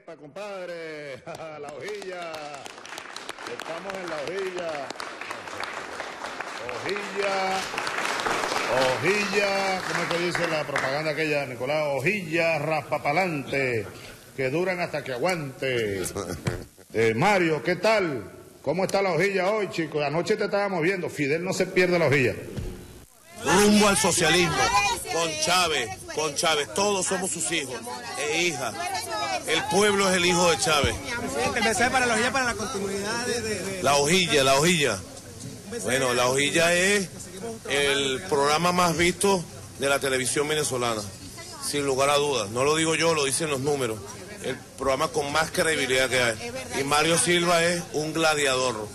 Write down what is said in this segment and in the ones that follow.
Epa, compadre, la hojilla. Estamos en la hojilla. Hojilla, ¿cómo es que dice la propaganda aquella, Nicolás? Hojilla raspapalante, que duran hasta que aguante. Mario, ¿qué tal? ¿Cómo está la hojilla hoy, chicos? Anoche te estábamos viendo, Fidel no se pierde la hojilla. Rumbo al socialismo, con Chávez, todos somos sus hijos e hijas. El pueblo es el hijo de Chávez. Presidente, mensaje para la hojilla, para la continuidad de... La hojilla. Bueno, la hojilla es el programa más visto de la televisión venezolana, sin lugar a dudas. No lo digo yo, lo dicen los números. El programa con más credibilidad que hay. Y Mario Silva es un gladiador,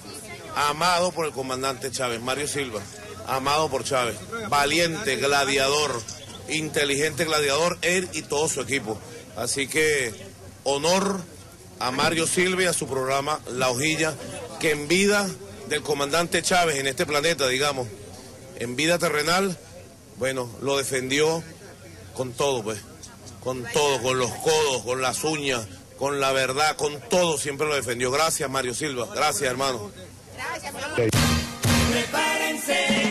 amado por el comandante Chávez. Mario Silva, amado por Chávez, valiente, gladiador, inteligente gladiador, él y todo su equipo. Así que honor a Mario Silva y a su programa La Hojilla, que en vida del comandante Chávez en este planeta, digamos, en vida terrenal, bueno, lo defendió con todo, pues, con todo, con los codos, con las uñas, con la verdad, con todo, siempre lo defendió. Gracias, Mario Silva, gracias, hermano. Gracias, Prepárense.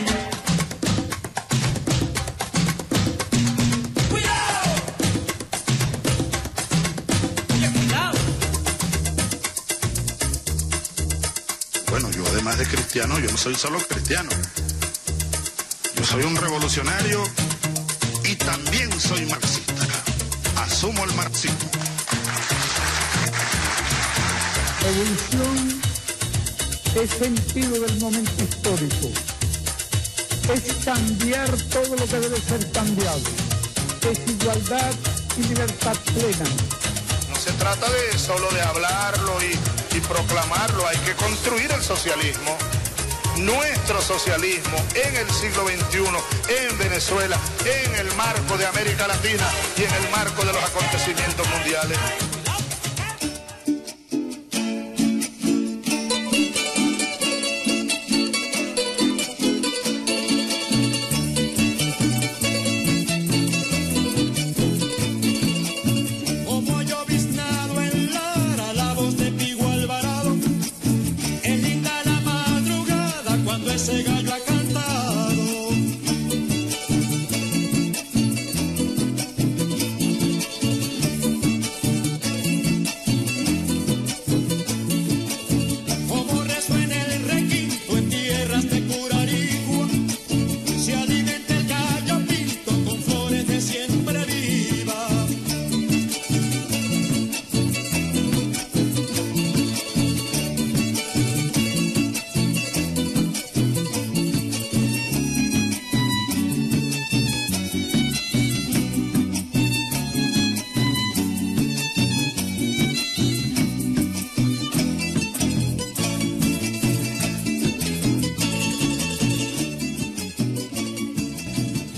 Bueno, yo además de cristiano, yo no soy solo cristiano. Yo soy un revolucionario y también soy marxista. Asumo el marxismo. Revolución es sentido del momento histórico. Es cambiar todo lo que debe ser cambiado. Es igualdad y libertad plena. No se trata de solo de hablarlo y proclamarlo, hay que construir el socialismo, nuestro socialismo en el siglo XXI, en Venezuela, en el marco de América Latina y en el marco de los acontecimientos mundiales. Ese gallo ha cantado. Como resuena el requinto en tierras de Curarigua, se alimenta el gallo pinto con flores de siempre viva.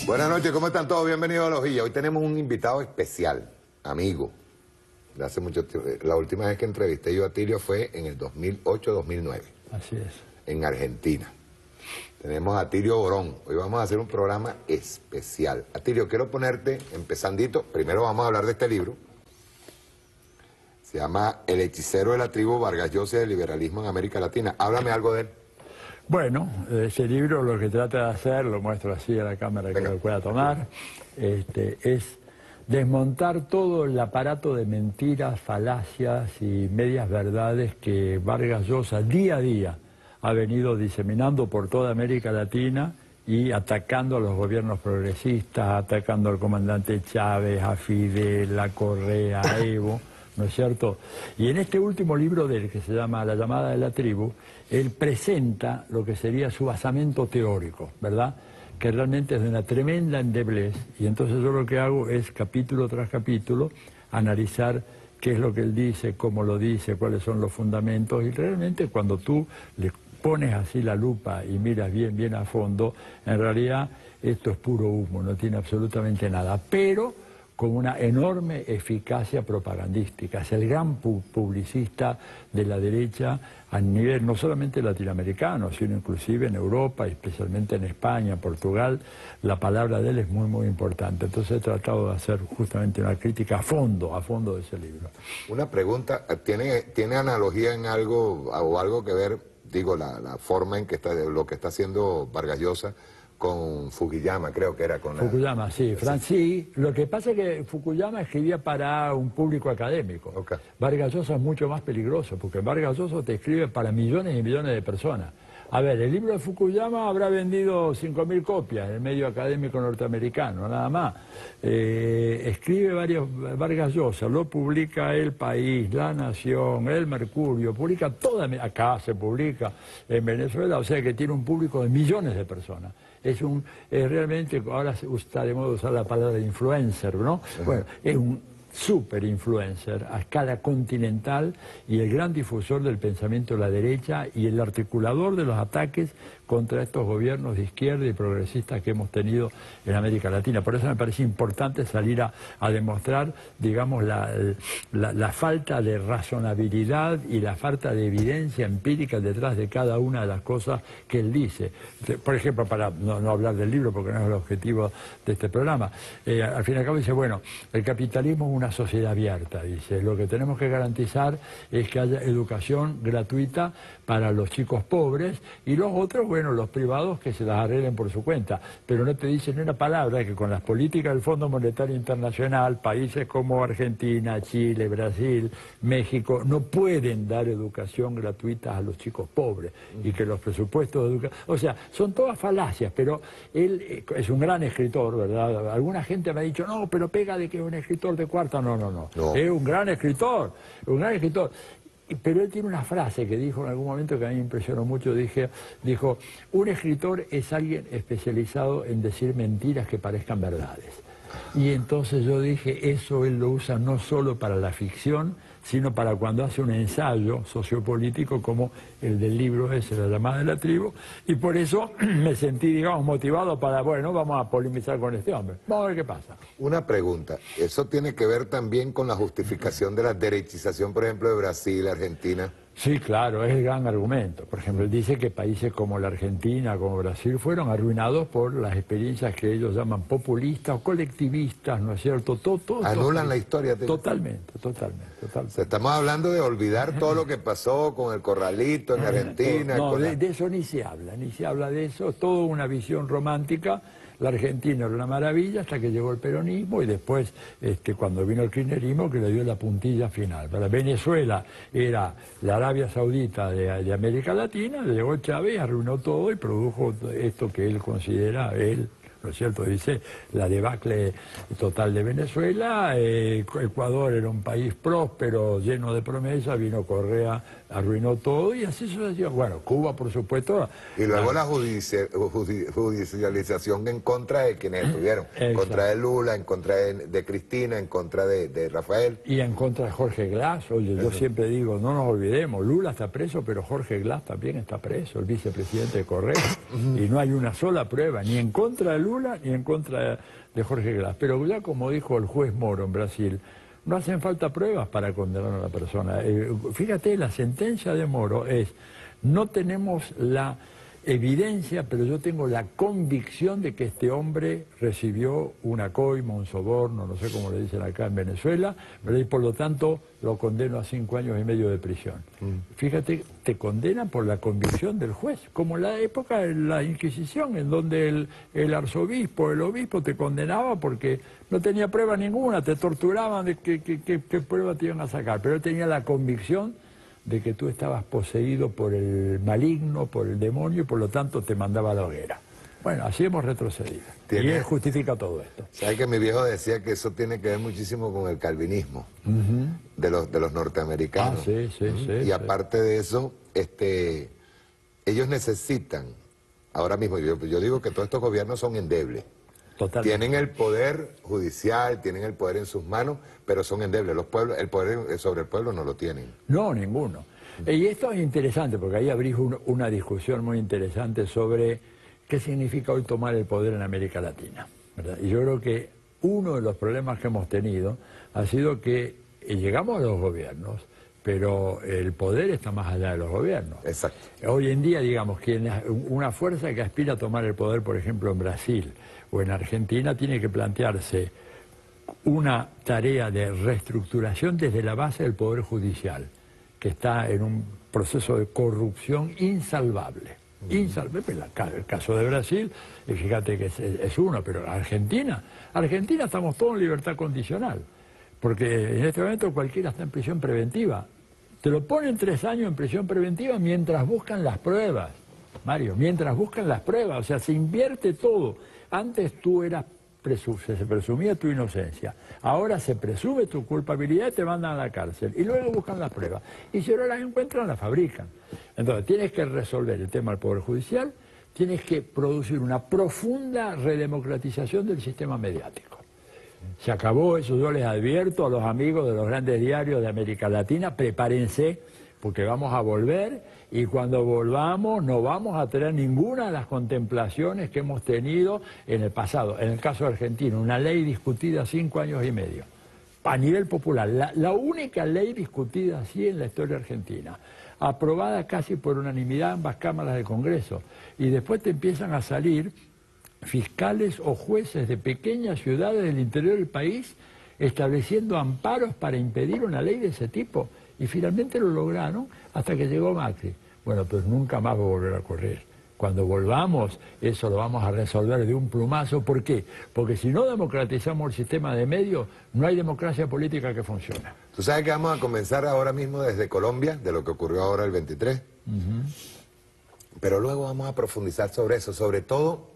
Buenas noches, ¿cómo están todos? Bienvenidos a La Hojilla. Hoy tenemos un invitado especial, amigo. De hace mucho tiempo. La última vez que entrevisté yo a Atilio fue en el 2008-2009. Así es. En Argentina. Tenemos a Atilio Borón. Hoy vamos a hacer un programa especial. Atilio, quiero ponerte, empezandito, primero vamos a hablar de este libro. Se llama El hechicero de la tribu Vargas Llosa del liberalismo en América Latina. Háblame algo de él. Bueno, ese libro lo que trata de hacer, lo muestro así a la cámara que lo pueda tomar, es desmontar todo el aparato de mentiras, falacias y medias verdades que Vargas Llosa día a día ha venido diseminando por toda América Latina y atacando a los gobiernos progresistas, atacando al comandante Chávez, a Fidel, a Correa, a Evo, ¿no es cierto? Y en este último libro de él, que se llama La llamada de la tribu, él presenta lo que sería su basamento teórico, ¿verdad? Que realmente es de una tremenda endeblez, y entonces yo lo que hago es, capítulo tras capítulo, analizar qué es lo que él dice, cómo lo dice, cuáles son los fundamentos, y realmente cuando tú le pones así la lupa y miras bien, bien a fondo, en realidad esto es puro humo, no tiene absolutamente nada, pero con una enorme eficacia propagandística. Es el gran publicista de la derecha a nivel no solamente latinoamericano, sino inclusive en Europa, especialmente en España, Portugal. La palabra de él es muy, muy importante. Entonces he tratado de hacer justamente una crítica a fondo de ese libro. Una pregunta, ¿tiene analogía en algo o algo que ver, digo, la forma en que está, lo que está haciendo Vargas Llosa con Fukuyama, creo que era con Fukuyama, sí. Sí, lo que pasa es que Fukuyama escribía para un público académico. Okay. Vargas Llosa es mucho más peligroso, porque Vargas Llosa te escribe para millones y millones de personas. A ver, el libro de Fukuyama habrá vendido 5.000 copias en el medio académico norteamericano, nada más. Escribe Vargas Llosa, lo publica El País, La Nación, El Mercurio, publica toda, acá se publica en Venezuela, o sea que tiene un público de millones de personas. Es realmente, ahora está de moda usar la palabra influencer, ¿no? Bueno, es un super influencer a escala continental y el gran difusor del pensamiento de la derecha y el articulador de los ataques contra estos gobiernos de izquierda y progresistas que hemos tenido en América Latina. Por eso me parece importante salir a demostrar, digamos, la falta de razonabilidad y la falta de evidencia empírica detrás de cada una de las cosas que él dice. Por ejemplo, para no hablar del libro, porque no es el objetivo de este programa, al fin y al cabo dice, bueno, el capitalismo es una sociedad abierta, dice, lo que tenemos que garantizar es que haya educación gratuita para los chicos pobres y los otros, bueno, los privados que se las arreglen por su cuenta, pero no te dicen una palabra que con las políticas del Fondo Monetario Internacional, países como Argentina, Chile, Brasil, México, no pueden dar educación gratuita a los chicos pobres y que los presupuestos de educación... O sea, son todas falacias, pero él es un gran escritor, ¿verdad? Alguna gente me ha dicho, no, pero pega de que es un escritor de cuarta. No. Es un gran escritor, Pero él tiene una frase que dijo en algún momento que a mí me impresionó mucho, dijo, un escritor es alguien especializado en decir mentiras que parezcan verdades. Y entonces yo dije, eso él lo usa no solo para la ficción, sino para cuando hace un ensayo sociopolítico como el del libro ese, La llamada de la tribu, y por eso me sentí, digamos, motivado para, bueno, vamos a polemizar con este hombre. Vamos a ver qué pasa. Una pregunta, ¿eso tiene que ver también con la justificación de la derechización, por ejemplo, de Brasil, Argentina? Sí, claro, es el gran argumento. Por ejemplo, él dice que países como la Argentina, como Brasil, fueron arruinados por las experiencias que ellos llaman populistas o colectivistas, ¿no es cierto? Anulan la historia. Totalmente. O sea, estamos hablando de olvidar todo lo que pasó con el corralito en Argentina. No, de eso ni se habla de eso, es toda una visión romántica. La Argentina era una maravilla hasta que llegó el peronismo y después, cuando vino el kirchnerismo, que le dio la puntilla final. Para Venezuela era la Arabia Saudita de América Latina, llegó Chávez, arruinó todo y produjo esto que él considera, ¿no es cierto? Dice, la debacle total de Venezuela. Ecuador era un país próspero, lleno de promesas, vino Correa, arruinó todo y así sucedió. Bueno, Cuba, por supuesto. Y luego la judicialización en contra de quienes estuvieron, en contra de Lula, en contra de Cristina, en contra de Rafael. Y en contra de Jorge Glass. Oye, yo siempre digo, no nos olvidemos, Lula está preso, pero Jorge Glass también está preso, el vicepresidente de Correa. Y no hay una sola prueba, ni en contra de Lula ni en contra de Jorge Glass. Pero ya como dijo el juez Moro en Brasil, no hacen falta pruebas para condenar a una persona. Fíjate, la sentencia de Moro es, no tenemos la evidencia, pero yo tengo la convicción de que este hombre recibió una coima, un soborno, no sé cómo le dicen acá en Venezuela, pero y por lo tanto lo condeno a 5 años y medio de prisión. Fíjate, te condenan por la convicción del juez, como en la época de la Inquisición, en donde el arzobispo, el obispo te condenaba porque no tenía prueba ninguna, te torturaban de qué prueba te iban a sacar, pero él tenía la convicción de que tú estabas poseído por el maligno, por el demonio, y por lo tanto te mandaba a la hoguera. Bueno, así hemos retrocedido. Y él justifica todo esto. ¿Sabes que mi viejo decía que eso tiene que ver muchísimo con el calvinismo de los norteamericanos? Sí. Y aparte de eso, ellos necesitan, ahora mismo, yo digo que todos estos gobiernos son endebles. Totalmente. Tienen el poder judicial, tienen el poder en sus manos, pero son endebles. Los pueblos, el poder sobre el pueblo no lo tienen. No, ninguno. Y esto es interesante, porque ahí abrís una discusión muy interesante sobre qué significa hoy tomar el poder en América Latina, ¿verdad? Y yo creo que uno de los problemas que hemos tenido ha sido que llegamos a los gobiernos, pero el poder está más allá de los gobiernos. Exacto. Hoy en día, digamos, una fuerza que aspira a tomar el poder, por ejemplo, en Brasil o en Argentina, tiene que plantearse una tarea de reestructuración desde la base del Poder Judicial, que está en un proceso de corrupción insalvable. Insalvable. El caso de Brasil, fíjate que es uno, pero Argentina estamos todos en libertad condicional, porque en este momento cualquiera está en prisión preventiva. Te lo ponen 3 años en prisión preventiva mientras buscan las pruebas, Mario, mientras buscan las pruebas, o sea, se invierte todo. Antes tú se presumía tu inocencia, ahora se presume tu culpabilidad y te mandan a la cárcel, y luego buscan las pruebas, y si no las encuentran, las fabrican. Entonces tienes que resolver el tema del Poder Judicial, tienes que producir una profunda redemocratización del sistema mediático. Se acabó eso, yo les advierto a los amigos de los grandes diarios de América Latina, prepárense, porque vamos a volver, y cuando volvamos no vamos a tener ninguna de las contemplaciones que hemos tenido en el pasado. En el caso de Argentina, una ley discutida 5 años y medio, a nivel popular, la única ley discutida así en la historia argentina, aprobada casi por unanimidad en ambas cámaras del Congreso, y después te empiezan a salir fiscales o jueces de pequeñas ciudades del interior del país estableciendo amparos para impedir una ley de ese tipo, y finalmente lo lograron hasta que llegó Macri. Bueno, pues nunca más va a volver a ocurrir. Cuando volvamos, eso lo vamos a resolver de un plumazo. ¿Por qué? Porque si no democratizamos el sistema de medios, no hay democracia política que funcione. Tú sabes que vamos a comenzar ahora mismo desde Colombia, de lo que ocurrió ahora el 23. Pero luego vamos a profundizar sobre eso, sobre todo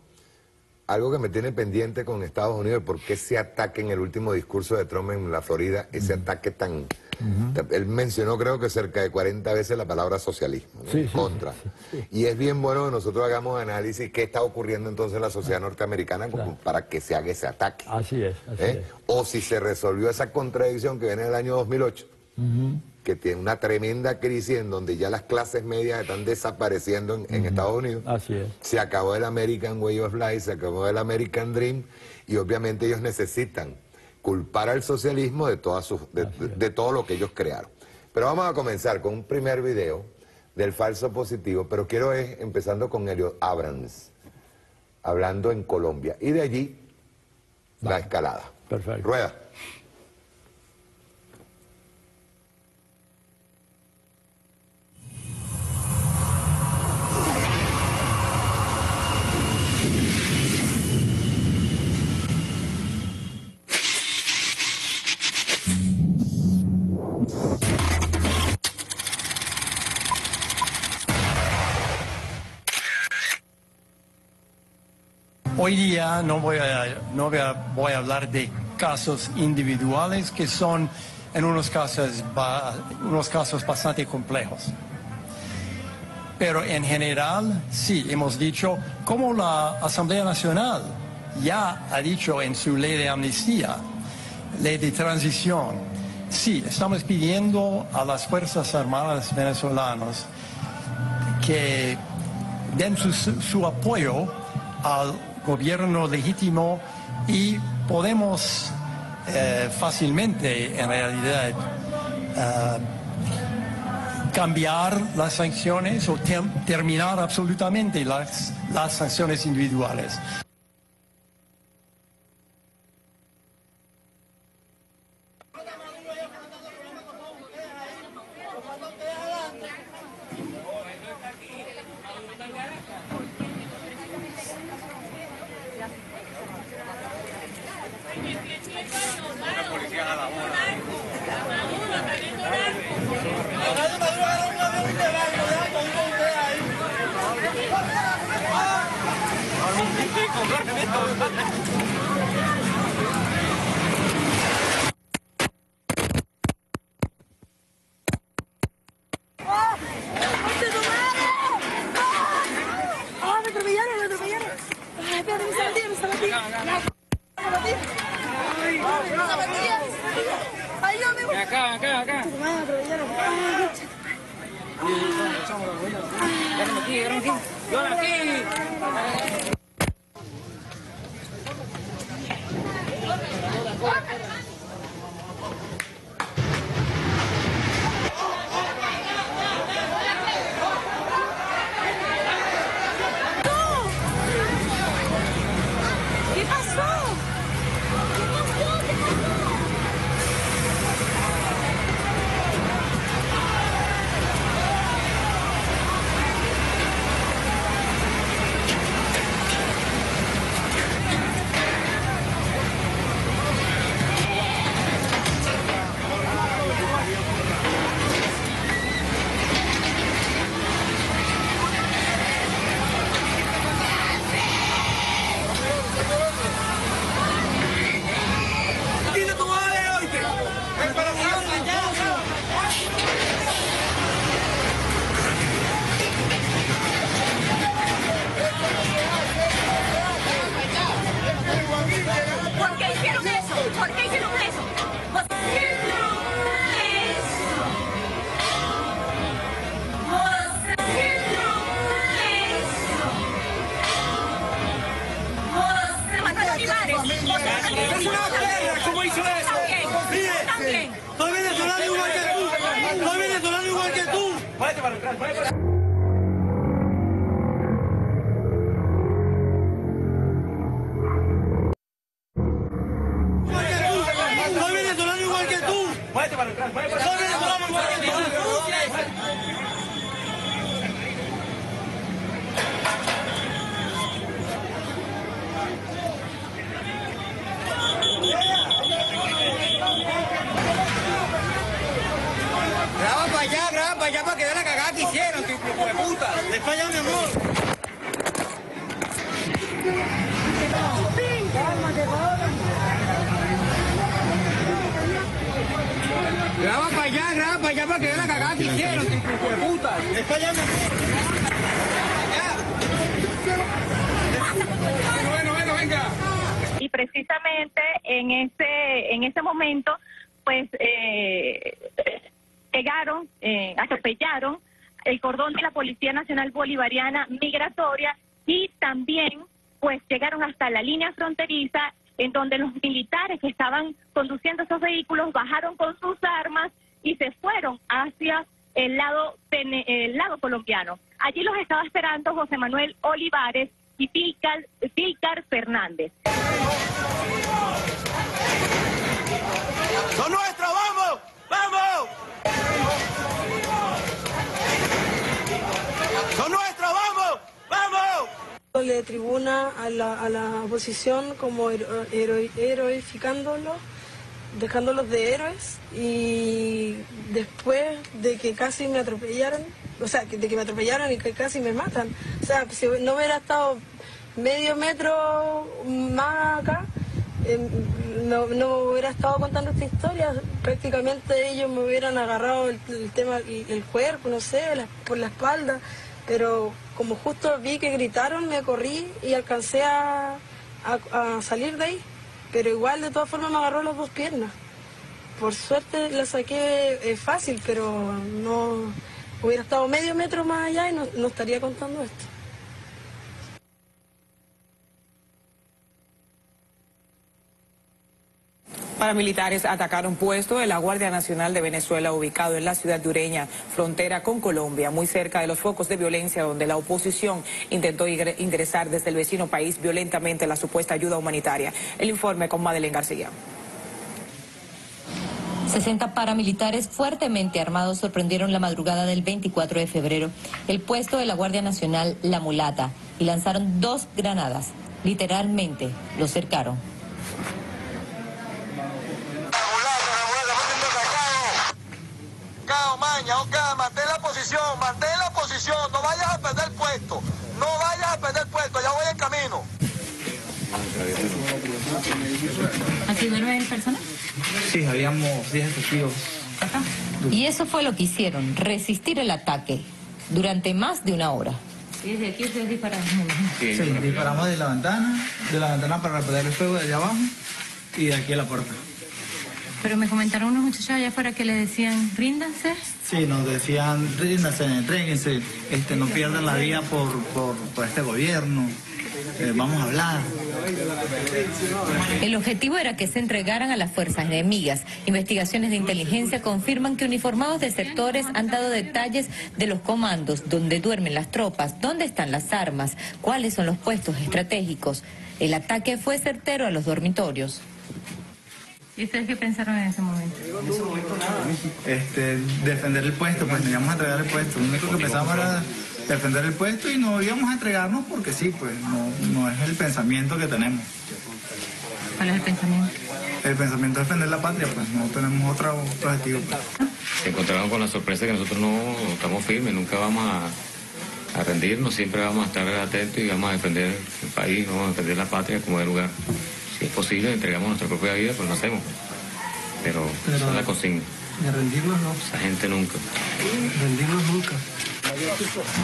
algo que me tiene pendiente con Estados Unidos, porque ese ataque en el último discurso de Trump en la Florida, ese ataque tan... Él mencionó creo que cerca de 40 veces la palabra socialismo, ¿no? Contra. Y es bien bueno que nosotros hagamos análisis qué está ocurriendo entonces en la sociedad norteamericana para que se haga ese ataque. Así es. O si se resolvió esa contradicción que viene del año 2008, que tiene una tremenda crisis en donde ya las clases medias están desapareciendo en Estados Unidos. Así es. Se acabó el American Way of Life, se acabó el American Dream, y obviamente ellos necesitan culpar al socialismo de todo lo que ellos crearon. Pero vamos a comenzar con un primer video del falso positivo, pero quiero empezando con Elliot Abrams, hablando en Colombia, y de allí la escalada. Perfecto. Rueda. Hoy día no voy a hablar de casos individuales que son en unos casos bastante complejos. Pero en general, sí, hemos dicho, como la Asamblea Nacional ya ha dicho en su ley de amnistía, ley de transición, sí, estamos pidiendo a las Fuerzas Armadas venezolanas que den su apoyo al gobierno legítimo, y podemos fácilmente, en realidad, cambiar las sanciones o terminar absolutamente las sanciones individuales. Váyate para atrás, váyate para atrás. Soy venezolano igual que tú. Váyate para atrás, váyate para atrás. Soy venezolano igual que tú. Graba para allá para que vea la cagada que hicieron, tu hijo de puta. Es para allá, mi amor. Graba para allá para que vea la cagada que hicieron, tu hijo de puta. Es para allá, mi amor. Bueno, venga. Y precisamente en ese momento, pues, atropellaron el cordón de la Policía Nacional Bolivariana Migratoria y también, pues, llegaron hasta la línea fronteriza en donde los militares que estaban conduciendo esos vehículos bajaron con sus armas y se fueron hacia el lado colombiano. Allí los estaba esperando José Manuel Olivares y Pícar Fernández. ¡Son nuestros! ¡Vamos! ¡Vamos! ¡Son nuestros! ¡Vamos! ¡Vamos! Le tribuna a la oposición como heroificándolos, dejándolos de héroes, y después de que casi me atropellaron, o sea, de que me atropellaron y que casi me matan. O sea, si no hubiera estado medio metro más acá, no hubiera estado contando esta historia. Prácticamente ellos me hubieran agarrado el cuerpo, no sé, por la espalda, pero como justo vi que gritaron, me corrí y alcancé a salir de ahí, pero igual de todas formas me agarró las dos piernas. Por suerte la saqué fácil, pero no hubiera estado medio metro más allá y no estaría contando esto. Paramilitares atacaron puesto de la Guardia Nacional de Venezuela ubicado en la ciudad de Ureña, frontera con Colombia, muy cerca de los focos de violencia donde la oposición intentó ingresar desde el vecino país violentamente la supuesta ayuda humanitaria. El informe con Madeleine García. 60 paramilitares fuertemente armados sorprendieron la madrugada del 24 de febrero el puesto de la Guardia Nacional La Mulata y lanzaron 2 granadas. Literalmente lo cercaron. Mantén la posición, no vayas a perder el puesto, ya voy en camino. ¿Aquí duermen personas? Sí, habíamos 10 efectivos. Y eso fue lo que hicieron, resistir el ataque durante más de 1 hora. ¿Y desde aquí ustedes dispararon? Sí, disparamos de la ventana para repeler el fuego de allá abajo y de aquí a la puerta. Pero me comentaron unos muchachos allá afuera que le decían, ríndanse. Sí, nos decían, ríndanse, entréguense, no pierdan la vida por este gobierno, vamos a hablar. El objetivo era que se entregaran a las fuerzas enemigas. Investigaciones de inteligencia confirman que uniformados de sectores han dado detalles de los comandos, dónde duermen las tropas, dónde están las armas, cuáles son los puestos estratégicos. El ataque fue certero a los dormitorios. ¿Y ustedes qué pensaron en ese momento? En ese momento nada. Defender el puesto, pues nos íbamos a entregar el puesto. Lo único que pensábamos era defender el puesto y no íbamos a entregarnos porque sí, pues no es el pensamiento que tenemos. ¿Cuál es el pensamiento? El pensamiento es defender la patria, pues no tenemos otro objetivo. Pues. Se encontraron con la sorpresa que nosotros no estamos firmes, nunca vamos a rendirnos, siempre vamos a estar atentos y vamos a defender el país, vamos a defender la patria como de lugar. Si es posible, entregamos nuestra propia vida, pues lo hacemos. Pero esa es la consigna. De rendirnos no. Esa gente nunca. Rendirnos nunca.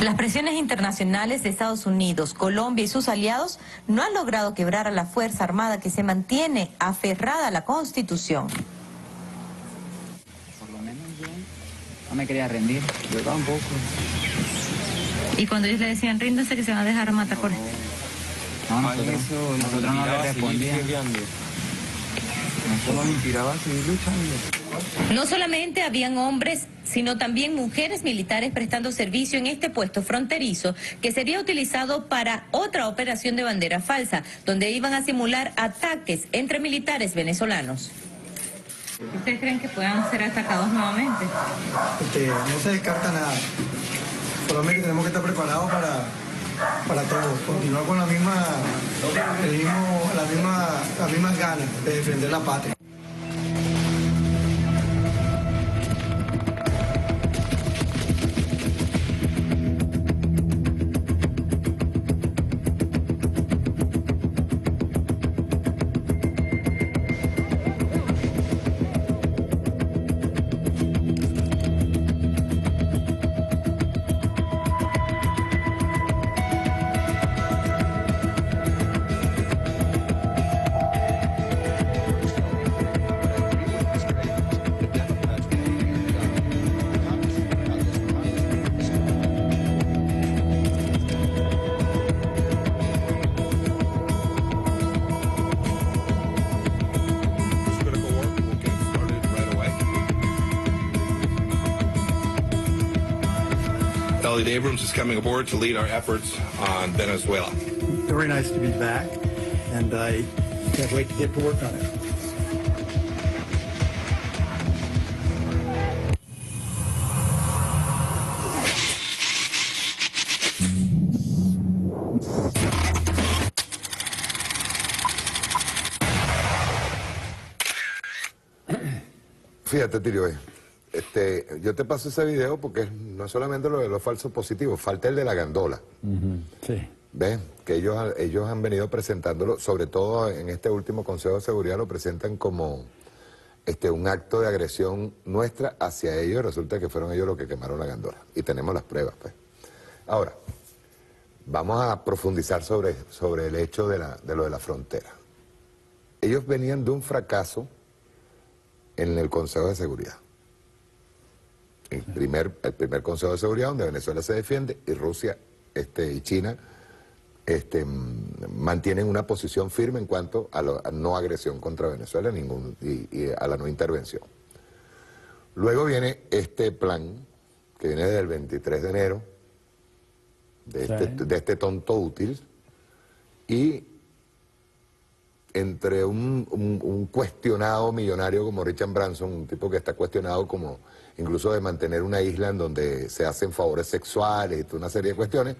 Las presiones internacionales de Estados Unidos, Colombia y sus aliados no han logrado quebrar a la Fuerza Armada que se mantiene aferrada a la Constitución. Por lo menos yo no me quería rendir. Yo tampoco. Y cuando ellos le decían ríndase que se van a dejar matar por esto. No, nosotros no le respondíamos. Nosotros nos inspiraba a seguir luchando. No solamente habían hombres, sino también mujeres militares prestando servicio en este puesto fronterizo que sería utilizado para otra operación de bandera falsa, donde iban a simular ataques entre militares venezolanos. ¿Ustedes creen que puedan ser atacados nuevamente? No se descarta nada. Solamente tenemos que estar preparados para todo. Continuar con las mismas ganas de defender la patria. Elliot Abrams is coming aboard to lead our efforts on Venezuela. Very nice to be back, and I can't wait to get to work on it. Fíjate, Tirio, yo te paso ese video porque no es solamente lo de los falsos positivos, falta el de la gandola. Sí. ¿Ves? Que ellos han venido presentándolo, sobre todo en este último Consejo de Seguridad, lo presentan como un acto de agresión nuestra hacia ellos, y resulta que fueron ellos los que quemaron la gandola. Y tenemos las pruebas, pues. Ahora, vamos a profundizar sobre el hecho de lo de la frontera. Ellos venían de un fracaso en el Consejo de Seguridad. El primer Consejo de Seguridad donde Venezuela se defiende y Rusia y China mantienen una posición firme en cuanto a la no agresión contra Venezuela y a la no intervención. Luego viene este plan que viene del 23 de enero de este tonto útil, y entre un cuestionado millonario como Richard Branson, un tipo que está cuestionado como incluso de mantener una isla en donde se hacen favores sexuales y toda una serie de cuestiones,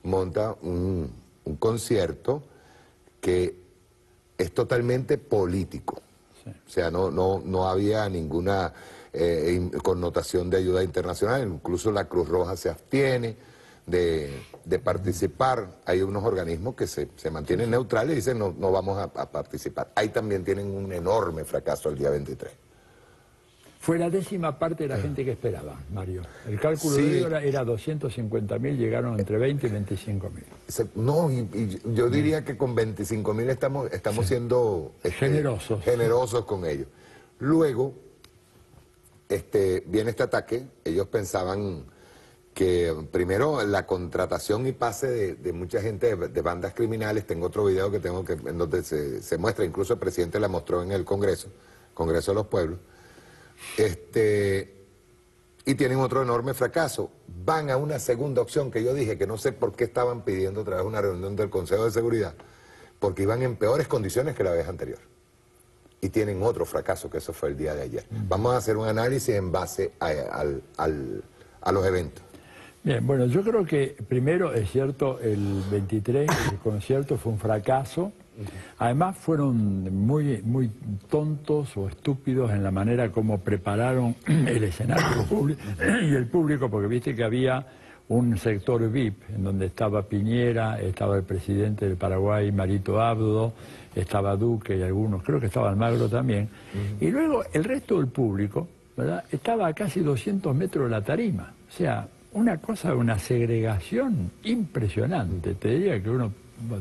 monta un concierto que es totalmente político. Sí. O sea, no había ninguna connotación de ayuda internacional, incluso la Cruz Roja se abstiene de participar. Hay unos organismos que se mantienen neutrales y dicen no vamos a participar. Ahí también tienen un enorme fracaso el día 23. Fue la 10ª parte de la gente que esperaba, Mario. El cálculo de ellos era 250.000, llegaron entre 20 y 25.000. No, y yo diría que con 25.000 estamos siendo generosos con ellos. Luego viene este ataque. Ellos pensaban que primero la contratación y pase de mucha gente de bandas criminales. Tengo otro video en donde se muestra, incluso el presidente la mostró en el Congreso de los Pueblos. Y tienen otro enorme fracaso. Van a una segunda opción que yo dije que no sé por qué estaban pidiendo otra vez una reunión del Consejo de Seguridad, porque iban en peores condiciones que la vez anterior. Y tienen otro fracaso, que eso fue el día de ayer. Vamos a hacer un análisis en base a los eventos. Bien, bueno, yo creo que primero es cierto, el 23, el concierto fue un fracaso. Además fueron muy tontos o estúpidos en la manera como prepararon el escenario y el público, porque viste que había un sector VIP en donde estaba Piñera, estaba el presidente del Paraguay, Marito Abdo, estaba Duque y algunos, creo que estaba Almagro también, y luego el resto del público, ¿verdad?, estaba a casi 200 metros de la tarima. O sea, una cosa, una segregación impresionante. Te diría que uno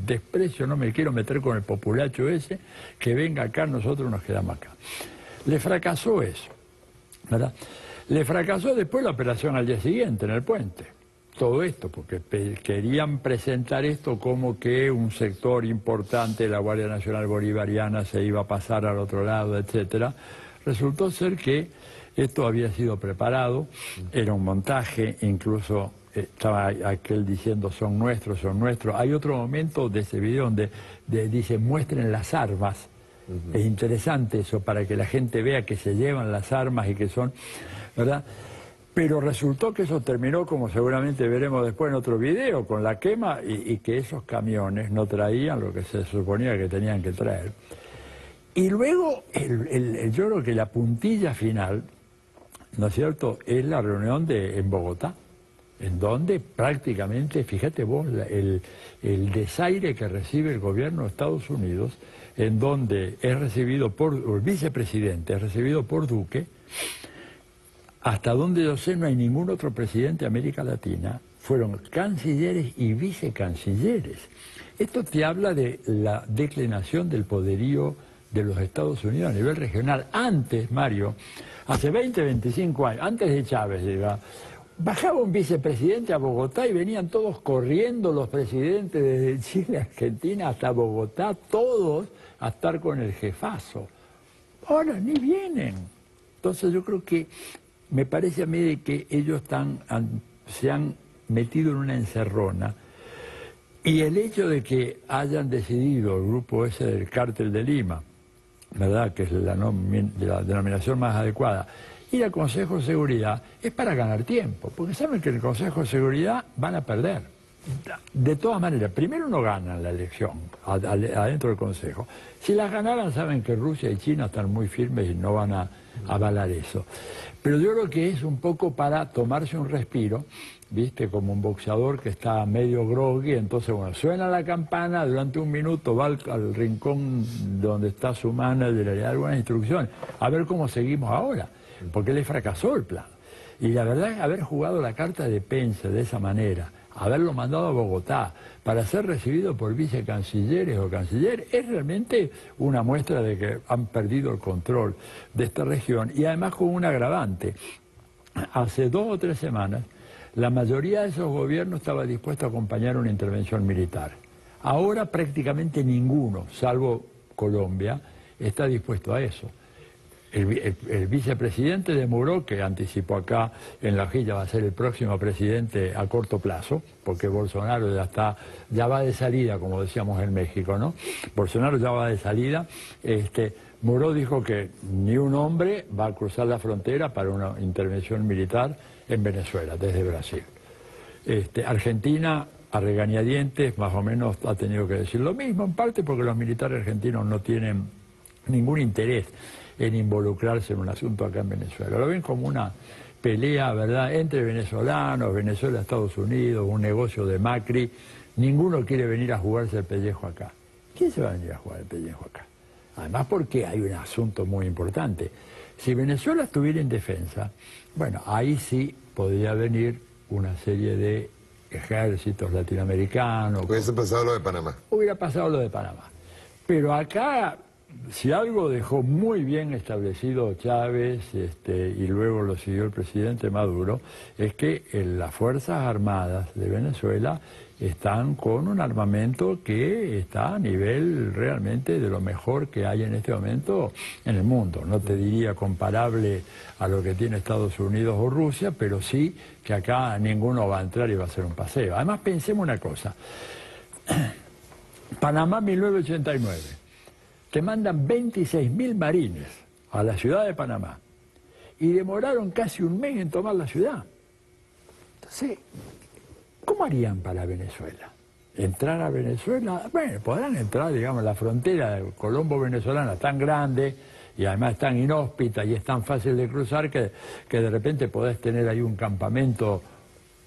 desprecio, no me quiero meter con el populacho ese, que venga acá, nosotros nos quedamos acá. Le fracasó eso, ¿verdad? Le fracasó después la operación al día siguiente en el puente. Todo esto, porque querían presentar esto como que un sector importante de la Guardia Nacional Bolivariana se iba a pasar al otro lado, etcétera. Resultó ser que esto había sido preparado, era un montaje, incluso estaba aquel diciendo son nuestros, son nuestros. Hay otro momento de ese video donde dice muestren las armas. Es interesante eso para que la gente vea que se llevan las armas y que son, ¿verdad? Pero resultó que eso terminó, como seguramente veremos después en otro video, con la quema y que esos camiones no traían lo que se suponía que tenían que traer. Y luego, yo creo que la puntilla final, ¿no es cierto?, es la reunión en Bogotá, en donde prácticamente, fíjate vos, el desaire que recibe el gobierno de Estados Unidos, en donde es recibido por el vicepresidente, es recibido por Duque. Hasta donde yo sé no hay ningún otro presidente de América Latina, fueron cancilleres y vicecancilleres. Esto te habla de la declinación del poderío de los Estados Unidos a nivel regional. Antes, Mario, hace 20, 25 años, antes de Chávez, bajaba un vicepresidente a Bogotá y venían todos corriendo los presidentes desde Chile, Argentina hasta Bogotá, todos a estar con el jefazo. Ahora ni vienen. Entonces yo creo que me parece a mí de que ellos se han metido en una encerrona, y el hecho de que hayan decidido el grupo ese del Cártel de Lima, ¿verdad?, que es la denominación más adecuada, ir al Consejo de Seguridad es para ganar tiempo, porque saben que en el Consejo de Seguridad van a perder. De todas maneras, primero no ganan la elección adentro del Consejo. Si las ganaran, saben que Rusia y China están muy firmes y no van a avalar eso. Pero yo creo que es un poco para tomarse un respiro, ¿viste? Como un boxeador que está medio groggy, entonces, bueno, suena la campana, durante un minuto va al rincón donde está su manager, le da algunas instrucciones, a ver cómo seguimos ahora, porque le fracasó el plan. Y la verdad es haber jugado la carta de Pence de esa manera, haberlo mandado a Bogotá para ser recibido por vicecancilleres o cancilleres, es realmente una muestra de que han perdido el control de esta región, y además con un agravante. Hace 2 o 3 semanas, la mayoría de esos gobiernos estaba dispuesto a acompañar una intervención militar. Ahora prácticamente ninguno, salvo Colombia, está dispuesto a eso. El vicepresidente demoró, que anticipó acá en la hojilla va a ser el próximo presidente a corto plazo, porque Bolsonaro ya va de salida, como decíamos en México, ¿no? Bolsonaro ya va de salida. Moró dijo que ni un hombre va a cruzar la frontera para una intervención militar en Venezuela, desde Brasil. Argentina, a regañadientes, más o menos ha tenido que decir lo mismo, en parte porque los militares argentinos no tienen ningún interés en involucrarse en un asunto acá en Venezuela. Lo ven como una pelea, ¿verdad?, entre venezolanos, Venezuela, Estados Unidos, un negocio de Macri. Ninguno quiere venir a jugarse el pellejo acá. ¿Quién se va a venir a jugar el pellejo acá? Además porque hay un asunto muy importante. Si Venezuela estuviera en defensa, bueno, ahí sí podría venir una serie de ejércitos latinoamericanos. Hubiese pasado lo de Panamá. Hubiera pasado lo de Panamá. Pero acá, si algo dejó muy bien establecido Chávez, y luego lo siguió el presidente Maduro, es que las Fuerzas Armadas de Venezuela están con un armamento que está a nivel realmente de lo mejor que hay en este momento en el mundo. No te diría comparable a lo que tiene Estados Unidos o Rusia, pero sí que acá ninguno va a entrar y va a hacer un paseo. Además, pensemos una cosa. Panamá 1989. Te mandan 26.000 marines a la ciudad de Panamá y demoraron casi un mes en tomar la ciudad. Entonces, ¿cómo harían para Venezuela? ¿Entrar a Venezuela? Bueno, podrán entrar, digamos, la frontera colombo-venezolana tan grande y además tan inhóspita y es tan fácil de cruzar que de repente podés tener ahí un campamento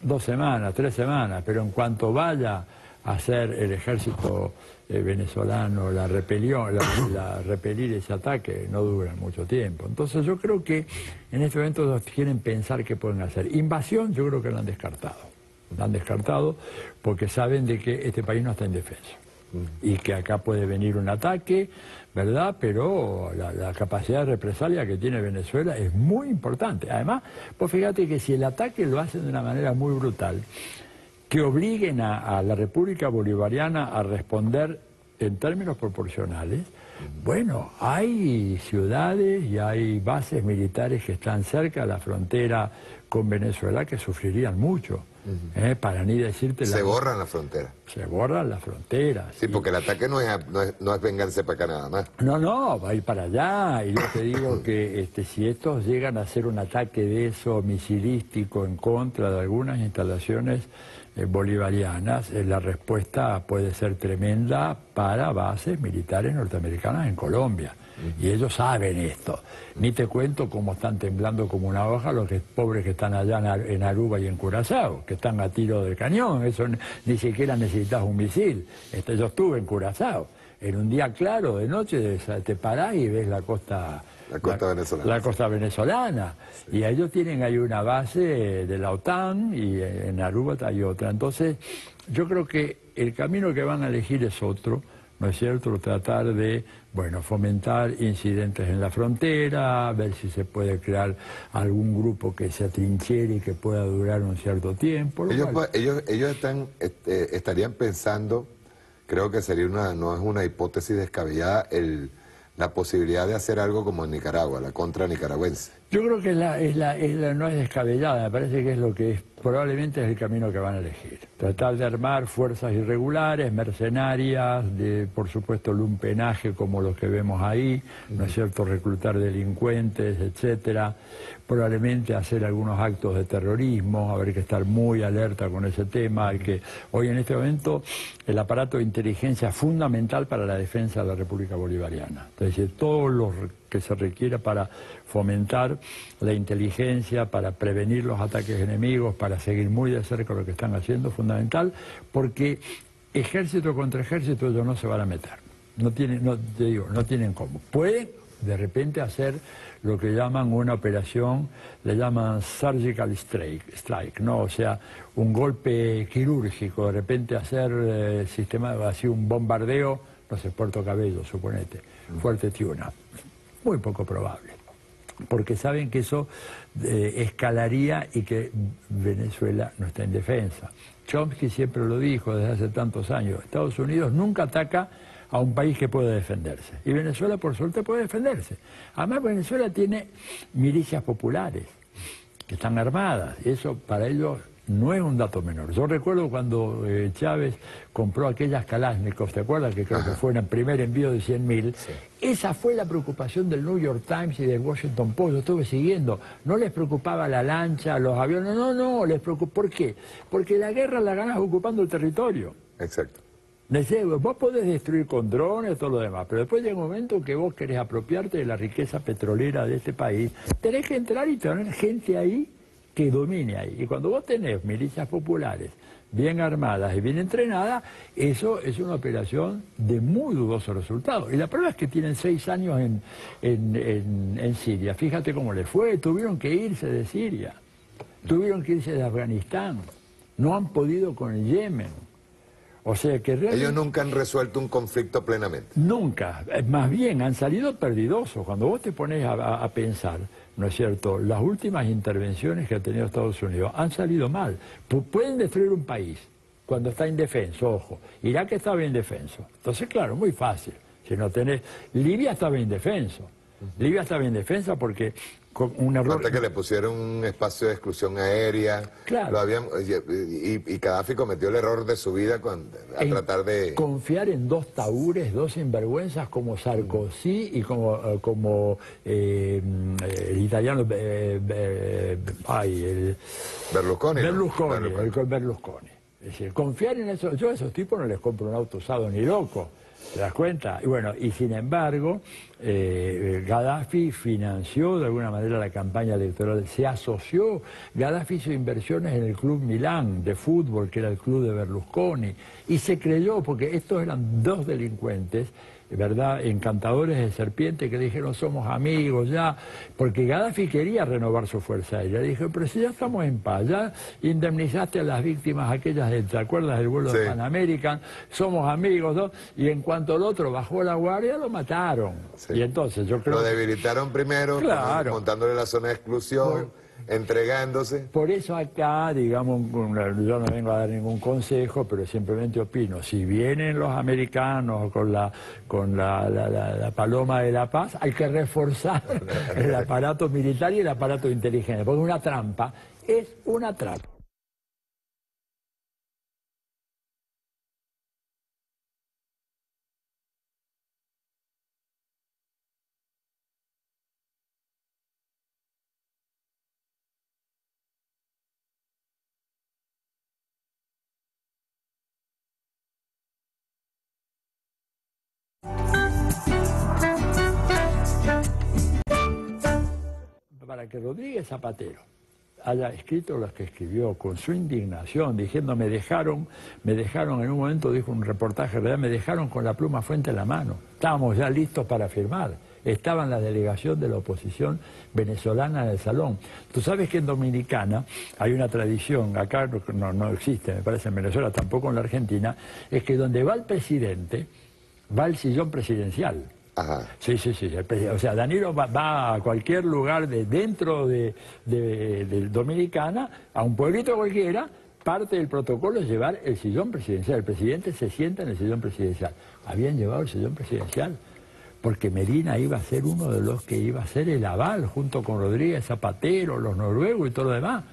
2 semanas, 3 semanas, pero en cuanto vaya a hacer el ejército venezolano, repelir ese ataque, no dura mucho tiempo. Entonces yo creo que en este momento ellos quieren pensar qué pueden hacer. Invasión yo creo que la han descartado. La han descartado porque saben de que este país no está indefenso. Y que acá puede venir un ataque, ¿verdad? Pero la capacidad de represalia que tiene Venezuela es muy importante. Además, pues fíjate que si el ataque lo hacen de una manera muy brutal, que obliguen a la República Bolivariana a responder en términos proporcionales, Bueno, hay ciudades y hay bases militares que están cerca de la frontera con Venezuela que sufrirían mucho. Para ni decirte... Se borran la frontera. Se borran las fronteras. Sí, porque el ataque no es vengarse para acá nada más. No, va a ir para allá. Y yo te digo que si estos llegan a hacer un ataque de eso misilístico en contra de algunas instalaciones bolivarianas, la respuesta puede ser tremenda para bases militares norteamericanas en Colombia. Y ellos saben esto. Ni te cuento cómo están temblando como una hoja los pobres que están allá en Aruba y en Curazao, que están a tiro del cañón. Eso ni siquiera necesitas un misil. Yo estuve en Curazao. En un día claro, de noche, te parás y ves la costa venezolana. La costa venezolana. Sí. Y ellos tienen ahí una base de la OTAN y en Aruba hay otra. Entonces, yo creo que el camino que van a elegir es otro, ¿no es cierto? Tratar de, fomentar incidentes en la frontera, ver si se puede crear algún grupo que se atrinchere y que pueda durar un cierto tiempo. Ellos estarían pensando, creo que sería no es una hipótesis descabellada, la posibilidad de hacer algo como en Nicaragua, la contra nicaragüense. Yo creo que no es descabellada, me parece que es lo que probablemente es el camino que van a elegir. Tratar de armar fuerzas irregulares, mercenarias, por supuesto lumpenaje como los que vemos ahí, ¿no es cierto?, reclutar delincuentes, etcétera. Probablemente hacer algunos actos de terrorismo, haber que estar muy alerta con ese tema. Hoy en este momento el aparato de inteligencia es fundamental para la defensa de la República Bolivariana. Es decir, todo lo que se requiera para fomentar la inteligencia, para prevenir los ataques enemigos, para seguir muy de cerca lo que están haciendo, es fundamental, porque ejército contra ejército ellos no se van a meter. No tienen cómo. Pueden de repente hacer lo que llaman una operación, le llaman surgical strike, ¿no? O sea, un golpe quirúrgico, de repente hacer así un bombardeo, no sé, Puerto Cabello, suponete, Fuerte Tiuna. Muy poco probable, porque saben que eso escalaría y que Venezuela no está en defensa. Chomsky siempre lo dijo desde hace tantos años, Estados Unidos nunca ataca a un país que puede defenderse. Y Venezuela, por suerte, puede defenderse. Además, Venezuela tiene milicias populares que están armadas. Eso para ellos no es un dato menor. Yo recuerdo cuando Chávez compró aquellas Kalashnikov, ¿te acuerdas? Que creo que fue el primer envío de 100.000. Sí. Esa fue la preocupación del New York Times y del Washington Post. Yo estuve siguiendo. No les preocupaba la lancha, los aviones. No, les preocupó. ¿Por qué? Porque la guerra la ganas ocupando el territorio. Exacto. Vos podés destruir con drones, todo lo demás, pero después llega un momento que vos querés apropiarte de la riqueza petrolera de este país, tenés que entrar y tener gente ahí que domine ahí. Y cuando vos tenés milicias populares bien armadas y bien entrenadas, eso es una operación de muy dudoso resultado. Y la prueba es que tienen 6 años en Siria. Fíjate cómo les fue, tuvieron que irse de Siria, tuvieron que irse de Afganistán, no han podido con el Yemen. O sea que realmente... Ellos nunca han resuelto un conflicto plenamente. Nunca. Más bien, han salido perdidosos. Cuando vos te pones a pensar, ¿no es cierto?, las últimas intervenciones que ha tenido Estados Unidos han salido mal. Pueden destruir un país cuando está indefenso, ojo. Irak estaba indefenso. Entonces, claro, muy fácil. Si no tenés... Libia estaba indefenso. Libia estaba indefensa porque... Con un error... Hasta que le pusieron un espacio de exclusión aérea, claro. Y Gaddafi cometió el error de su vida a tratar de... Confiar en 2 taúres, 2 sinvergüenzas como Sarkozy y como el italiano... Berlusconi. Berlusconi. Es decir, confiar en eso... Yo a esos tipos no les compro un auto usado ni loco. ¿Te das cuenta? Y bueno, y sin embargo, Gaddafi financió de alguna manera la campaña electoral, se asoció. Gaddafi hizo inversiones en el Club Milán de fútbol, que era el club de Berlusconi, y se creyó, porque estos eran 2 delincuentes, ¿verdad?, encantadores de serpiente, que dijeron somos amigos ya, porque Gaddafi quería renovar su fuerza aérea. Dijo, pero si ya estamos en paz, ya indemnizaste a las víctimas aquellas, ¿te acuerdas del vuelo de Pan American? Somos amigos, ¿no? Y en cuanto el otro bajó la guardia, lo mataron. Sí. Y entonces yo creo... Lo debilitaron primero, claro, montándole la zona de exclusión, entregándose. Por eso acá, digamos, yo no vengo a dar ningún consejo, pero simplemente opino, si vienen los americanos con la paloma de la paz, hay que reforzar el aparato militar y el aparato de inteligencia, porque una trampa es una trampa. Para que Rodríguez Zapatero haya escrito lo que escribió con su indignación, diciendo me dejaron en un momento, dijo un reportaje, me dejaron con la pluma fuente en la mano, estábamos ya listos para firmar, estaba en la delegación de la oposición venezolana en el salón. Tú sabes que en Dominicana hay una tradición, acá no existe, me parece en Venezuela, tampoco en la Argentina, es que donde va el presidente, va el sillón presidencial. Ajá. Sí. O sea, Danilo va a cualquier lugar dentro de Dominicana, a un pueblito cualquiera, parte del protocolo es llevar el sillón presidencial. El presidente se sienta en el sillón presidencial. Habían llevado el sillón presidencial porque Medina iba a ser uno de los que iba a ser el aval, junto con Rodríguez Zapatero, los noruegos y todo lo demás.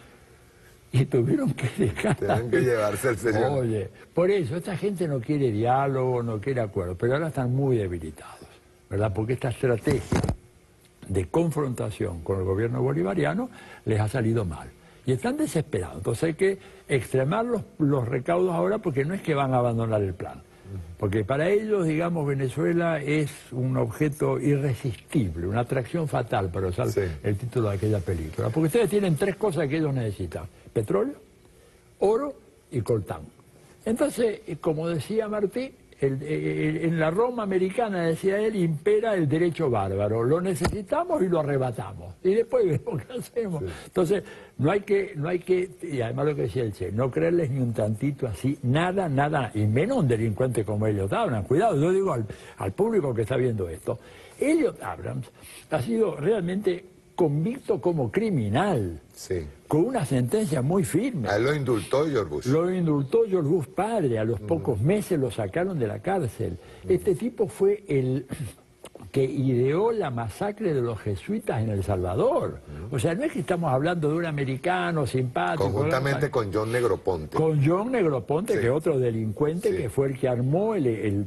Y tuvieron que dejar... Tienen que llevarse el sillón. Oye, por eso, esta gente no quiere diálogo, no quiere acuerdo, pero ahora están muy debilitados, ¿verdad? Porque esta estrategia de confrontación con el gobierno bolivariano les ha salido mal. Y están desesperados. Entonces hay que extremar los recaudos ahora porque no es que van a abandonar el plan. Porque para ellos, digamos, Venezuela es un objeto irresistible, una atracción fatal, para usar el título de aquella película. Porque ustedes tienen tres cosas que ellos necesitan: petróleo, oro y coltán. Entonces, como decía Martí, en la Roma americana, decía él, impera el derecho bárbaro. Lo necesitamos y lo arrebatamos. Y después vemos qué hacemos. Sí. Entonces, no hay que, y además lo que decía el Che, no creerles ni un tantito así, nada, y menos un delincuente como Elliot Abrams. Cuidado, yo digo al público que está viendo esto. Elliot Abrams ha sido realmente convicto como criminal, con una sentencia muy firme. A él lo indultó George Bush. Lo indultó George Bush padre, a los pocos meses lo sacaron de la cárcel. Este tipo fue el que ideó la masacre de los jesuitas en El Salvador. O sea, no es que estamos hablando de un americano simpático. Conjuntamente con John Negroponte. Con John Negroponte, que es otro delincuente, que fue el que armó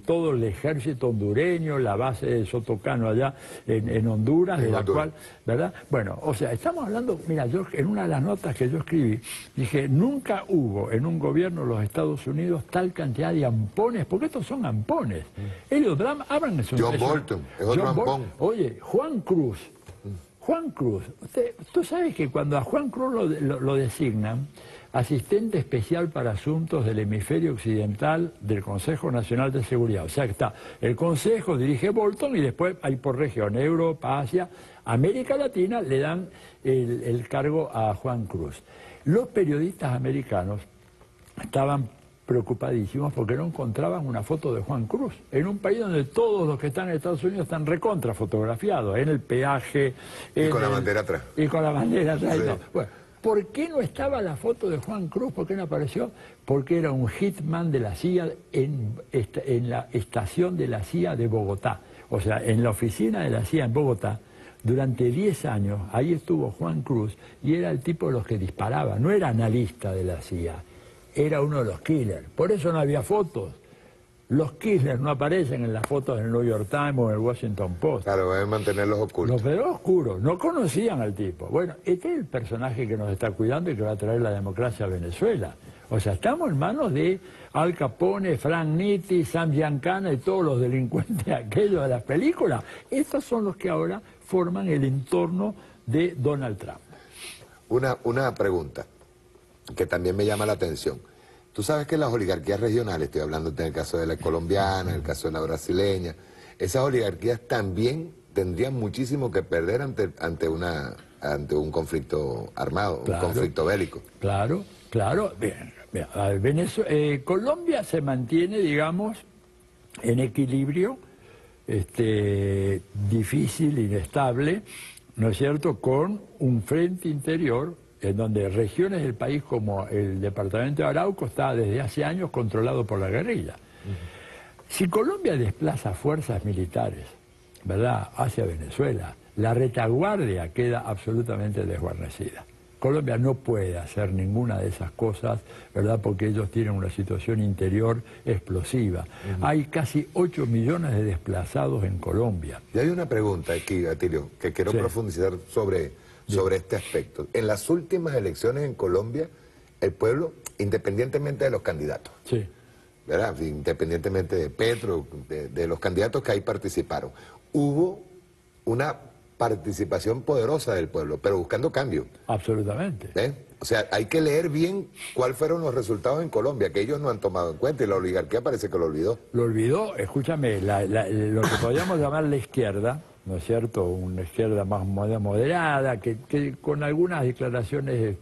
todo el ejército hondureño, la base de Sotocano allá en Honduras, de la cual, ¿verdad? Bueno, o sea, estamos hablando, mira, yo en una de las notas que yo escribí, dije, nunca hubo en un gobierno de los Estados Unidos tal cantidad de ampones, porque estos son ampones. Elliot Abrams es un... John Bolton. Oye, Juan Cruz, tú sabes que cuando a Juan Cruz lo designan asistente especial para asuntos del hemisferio occidental del Consejo Nacional de Seguridad, o sea que está, el Consejo dirige Bolton y después hay por región, Europa, Asia, América Latina, le dan el cargo a Juan Cruz. Los periodistas americanos estaban preocupadísimos porque no encontraban una foto de Juan Cruz en un país donde todos los que están en Estados Unidos están recontra fotografiados, en el peaje, y con la bandera atrás. Y con la bandera atrás. Sí. Bueno, ¿por qué no estaba la foto de Juan Cruz? ¿Por qué no apareció? Porque era un hitman de la CIA en la estación de la CIA de Bogotá, o sea, en la oficina de la CIA en Bogotá. Durante 10 años, ahí estuvo Juan Cruz y era el tipo de los que disparaba, no era analista de la CIA. Era uno de los killers. Por eso no había fotos. Los killers no aparecen en las fotos del New York Times o en el Washington Post. Claro, deben mantenerlos ocultos. Los veros oscuros. No conocían al tipo. Bueno, este es el personaje que nos está cuidando y que va a traer la democracia a Venezuela. O sea, estamos en manos de Al Capone, Frank Nitti, Sam Giancana y todos los delincuentes aquellos de las películas. Estos son los que ahora forman el entorno de Donald Trump. Una pregunta que también me llama la atención. Tú sabes que las oligarquías regionales, estoy hablando en el caso de la colombiana, en el caso de la brasileña, esas oligarquías también tendrían muchísimo que perder ante un conflicto armado, un conflicto bélico. Claro. Bien, Colombia se mantiene, digamos, en equilibrio, difícil, inestable, ¿no es cierto?, con un frente interior en donde regiones del país como el departamento de Arauco está desde hace años controlado por la guerrilla. Si Colombia desplaza fuerzas militares, ¿verdad?, hacia Venezuela, la retaguardia queda absolutamente desguarnecida. Colombia no puede hacer ninguna de esas cosas, ¿verdad?, porque ellos tienen una situación interior explosiva. Hay casi 8 millones de desplazados en Colombia. Y hay una pregunta aquí, Atilio, que quiero profundizar sobre este aspecto. En las últimas elecciones en Colombia, el pueblo, independientemente de los candidatos, ¿verdad?, independientemente de Petro, de los candidatos que ahí participaron, hubo una participación poderosa del pueblo, pero buscando cambio. Absolutamente. O sea, hay que leer bien cuáles fueron los resultados en Colombia, que ellos no han tomado en cuenta, y la oligarquía parece que lo olvidó. Lo olvidó, escúchame, lo que podríamos llamar la izquierda, ¿no es cierto?, una izquierda más moderada, que con algunas declaraciones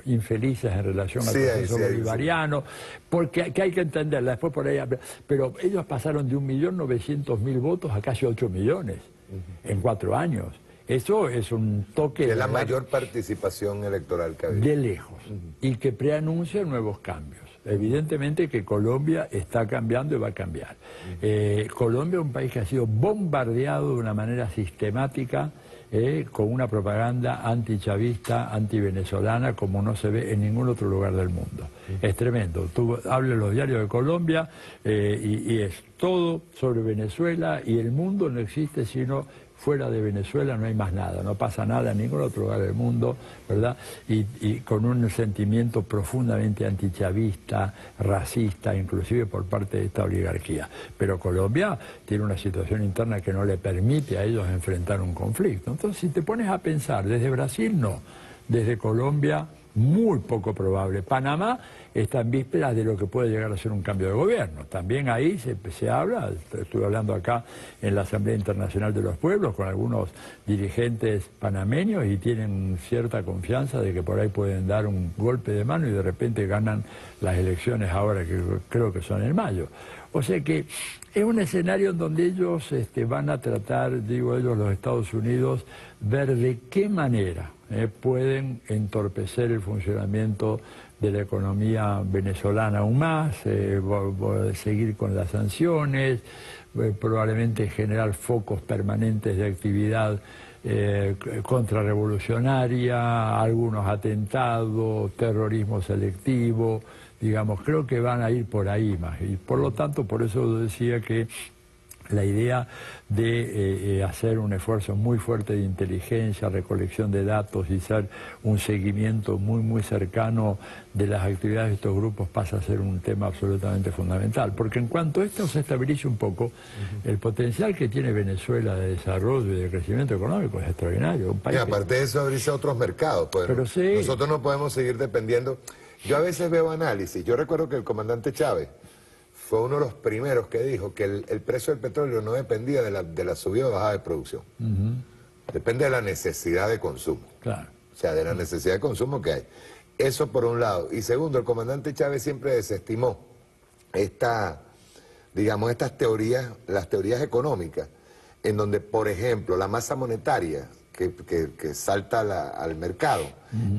infelices en relación al proceso bolivariano, porque que hay que entenderla, después por ahí, pero ellos pasaron de 1.900.000 votos a casi 8 millones en 4 años. Eso es un toque... Es la mayor participación electoral que ha habido. De lejos, y que preanuncia nuevos cambios. Evidentemente que Colombia está cambiando y va a cambiar. Colombia es un país que ha sido bombardeado de una manera sistemática con una propaganda antichavista, antivenezolana, como no se ve en ningún otro lugar del mundo. Es tremendo. Tú hablas los diarios de Colombia y es todo sobre Venezuela, y el mundo no existe sino fuera de Venezuela, no hay más nada, no pasa nada en ningún otro lugar del mundo, ¿verdad? Y con un sentimiento profundamente antichavista, racista, inclusive por parte de esta oligarquía. Pero Colombia tiene una situación interna que no le permite a ellos enfrentar un conflicto. Entonces, si te pones a pensar, desde Brasil no, desde Colombia muy poco probable. Panamá está en vísperas de lo que puede llegar a ser un cambio de gobierno. También ahí se habla, estuve hablando acá en la Asamblea Internacional de los Pueblos con algunos dirigentes panameños y tienen cierta confianza de que por ahí pueden dar un golpe de mano y de repente ganan las elecciones ahora, que creo que son en mayo. O sea que es un escenario en donde ellos van a tratar, digo ellos, los Estados Unidos, ver de qué manera pueden entorpecer el funcionamiento de la economía venezolana aún más, seguir con las sanciones, probablemente generar focos permanentes de actividad contrarrevolucionaria, algunos atentados, terrorismo selectivo, digamos, creo que van a ir por ahí más. Y por lo tanto, por eso decía que la idea de hacer un esfuerzo muy fuerte de inteligencia, recolección de datos y hacer un seguimiento muy cercano de las actividades de estos grupos pasa a ser un tema absolutamente fundamental. Porque en cuanto esto se estabilice un poco, el potencial que tiene Venezuela de desarrollo y de crecimiento económico es extraordinario. Un país y aparte de eso, abrirse a otros mercados. Pues, pero sí, nosotros no podemos seguir dependiendo. Yo a veces veo análisis. Yo recuerdo que el comandante Chávez fue uno de los primeros que dijo que el precio del petróleo no dependía de la subida o bajada de producción. Depende de la necesidad de consumo. Claro. O sea, de la necesidad de consumo que hay. Eso por un lado. Y segundo, el comandante Chávez siempre desestimó estas teorías, las teorías económicas, en donde, por ejemplo, la masa monetaria que salta al mercado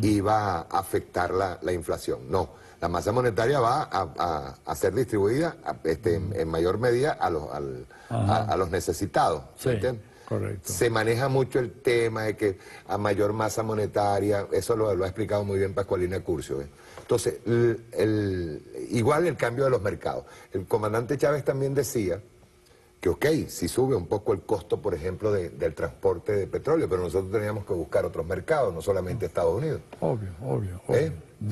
y va a afectar la inflación. No. La masa monetaria va a ser distribuida en mayor medida a los necesitados. Sí, correcto. Se maneja mucho el tema de que a mayor masa monetaria, eso lo ha explicado muy bien Pascualina Curcio. Entonces, igual el cambio de los mercados. El comandante Chávez también decía que, ok, si sube un poco el costo, por ejemplo, del transporte de petróleo, pero nosotros teníamos que buscar otros mercados, no solamente Estados Unidos. Obvio.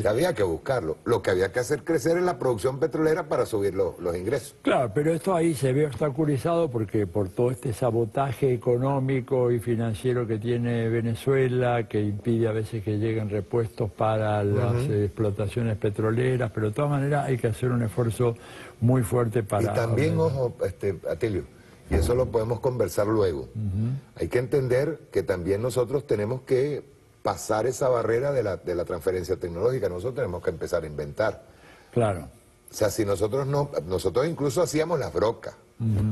Había que buscarlo. Lo que había que hacer crecer es la producción petrolera para subir los ingresos. Claro, pero esto ahí se ve obstaculizado porque por todo este sabotaje económico y financiero que tiene Venezuela, que impide a veces que lleguen repuestos para las explotaciones petroleras, pero de todas maneras hay que hacer un esfuerzo muy fuerte para... Y también, ojo, Atilio, y eso lo podemos conversar luego, hay que entender que también nosotros tenemos que pasar esa barrera de la transferencia tecnológica. Nosotros tenemos que empezar a inventar. Claro. O sea, si nosotros incluso hacíamos las brocas.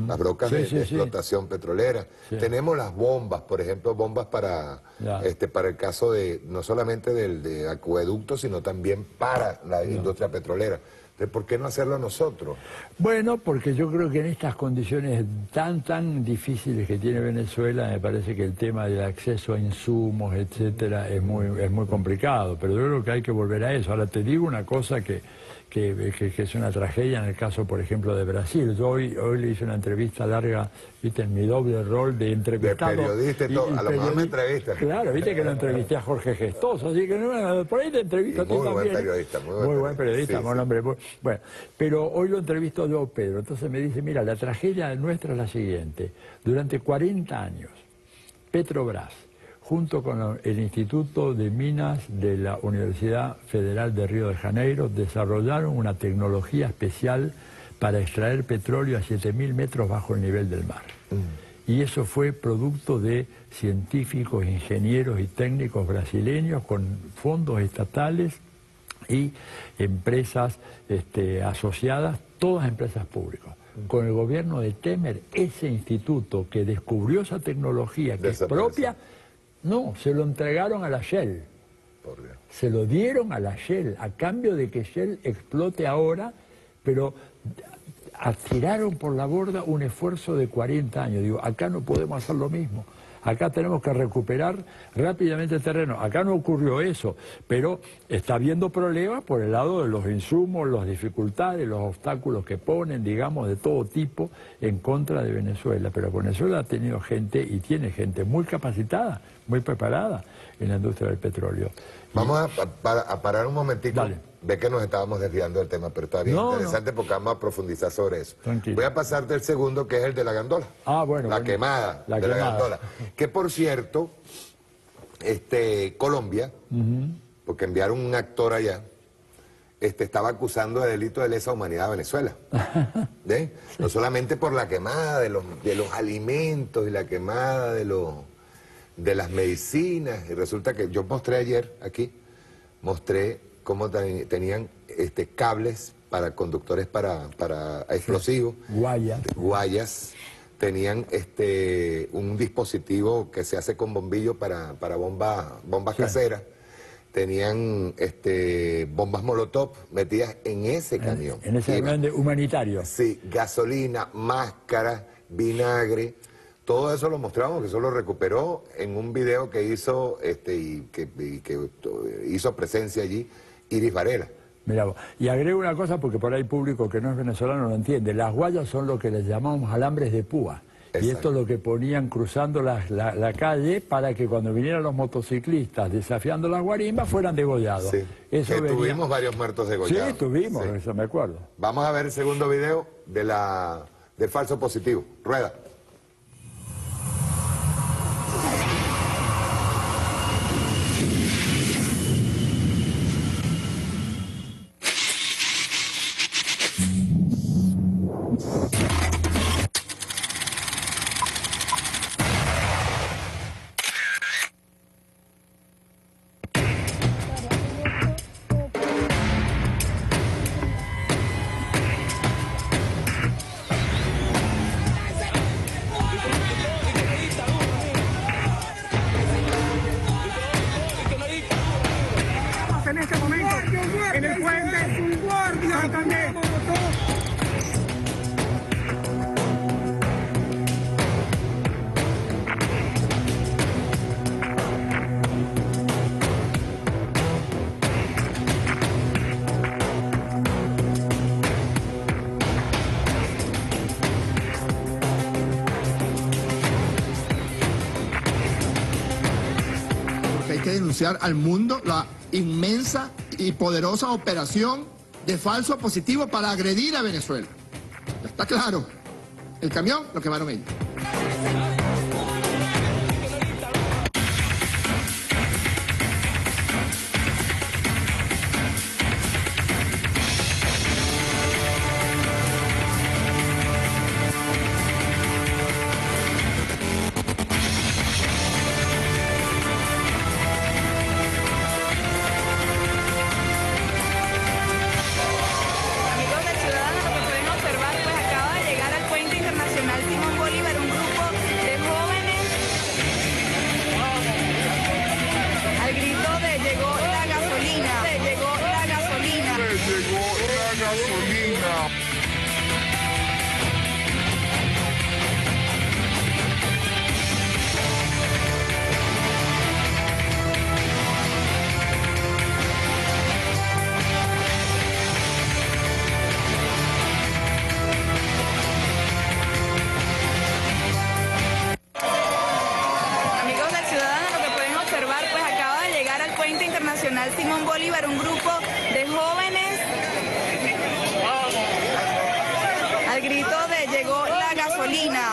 las brocas de explotación petrolera. Sí. Tenemos las bombas, por ejemplo, bombas para el caso de, no solamente de acueductos, sino también para la industria petrolera. Entonces, ¿por qué no hacerlo nosotros? Bueno, porque yo creo que en estas condiciones tan difíciles que tiene Venezuela, me parece que el tema del acceso a insumos, etcétera, es muy complicado. Pero yo creo que hay que volver a eso. Ahora te digo una cosa que es una tragedia en el caso, por ejemplo, de Brasil. Yo hoy le hice una entrevista larga, viste, en mi doble rol de entrevistado. De periodista y todo. A lo mejor me entrevistas. Claro, viste que lo entrevisté a Jorge Gestoso, así que no, por ahí te entrevisto a ti también. Muy buen periodista, muy buen periodista, sí, buen hombre. Bueno, pero hoy lo entrevisto yo, Pedro. Entonces me dice, mira, la tragedia nuestra es la siguiente. Durante 40 años, Petrobras, junto con el Instituto de Minas de la Universidad Federal de Río de Janeiro, desarrollaron una tecnología especial para extraer petróleo a 7.000 metros bajo el nivel del mar. Y eso fue producto de científicos, ingenieros y técnicos brasileños con fondos estatales y empresas asociadas, todas empresas públicas. Con el gobierno de Temer, ese instituto que descubrió esa tecnología, que es propia, no, se lo entregaron a la Shell. Se lo dieron a la Shell, a cambio de que Shell explote ahora, pero tiraron por la borda un esfuerzo de 40 años. Digo, acá no podemos hacer lo mismo. Acá tenemos que recuperar rápidamente el terreno. Acá no ocurrió eso, pero está habiendo problemas por el lado de los insumos, las dificultades, los obstáculos que ponen, digamos, de todo tipo en contra de Venezuela. Pero Venezuela ha tenido gente y tiene gente muy capacitada, muy preparada en la industria del petróleo. Vamos a parar un momentito. Dale. Ve que nos estábamos desviando del tema, pero está bien interesante porque vamos a profundizar sobre eso. Tranquilo. Voy a pasarte el segundo, que es el de la gandola. Ah, bueno. La quemada de la gandola. Que, por cierto, Colombia, porque enviaron un actor allá, estaba acusando de delito de lesa humanidad a Venezuela. ¿Ve? No solamente por la quemada de los alimentos y la quemada de las medicinas. Y resulta que yo mostré ayer aquí, cómo tenían cables para conductores para explosivos. Guayas. Tenían un dispositivo que se hace con bombillo para bombas caseras. Tenían bombas molotov metidas en ese camión. En ese camión humanitario. Sí, gasolina, máscara, vinagre. Todo eso lo mostramos, que eso lo recuperó en un video que hizo y que hizo presencia allí Iris Varela. Mira, y agrego una cosa porque por ahí público que no es venezolano no entiende. Las guayas son lo que les llamamos alambres de púa. Exacto. Y esto es lo que ponían cruzando la calle para que cuando vinieran los motociclistas desafiando las guarimbas fueran degollados. Sí. Eso tuvimos varios muertos degollados. Sí, tuvimos, eso me acuerdo. Vamos a ver el segundo video del falso positivo. Rueda. En este momento, en el puente, un guardia también. Porque hay que denunciar al mundo la inmensa y poderosa operación de falso positivo para agredir a Venezuela. Está claro. El camión lo quemaron ellos. Amigos de Ciudadanos, lo que pueden observar, pues acaba de llegar al puente internacional Bolívar, un grupo de jóvenes al grito de llegó la gasolina.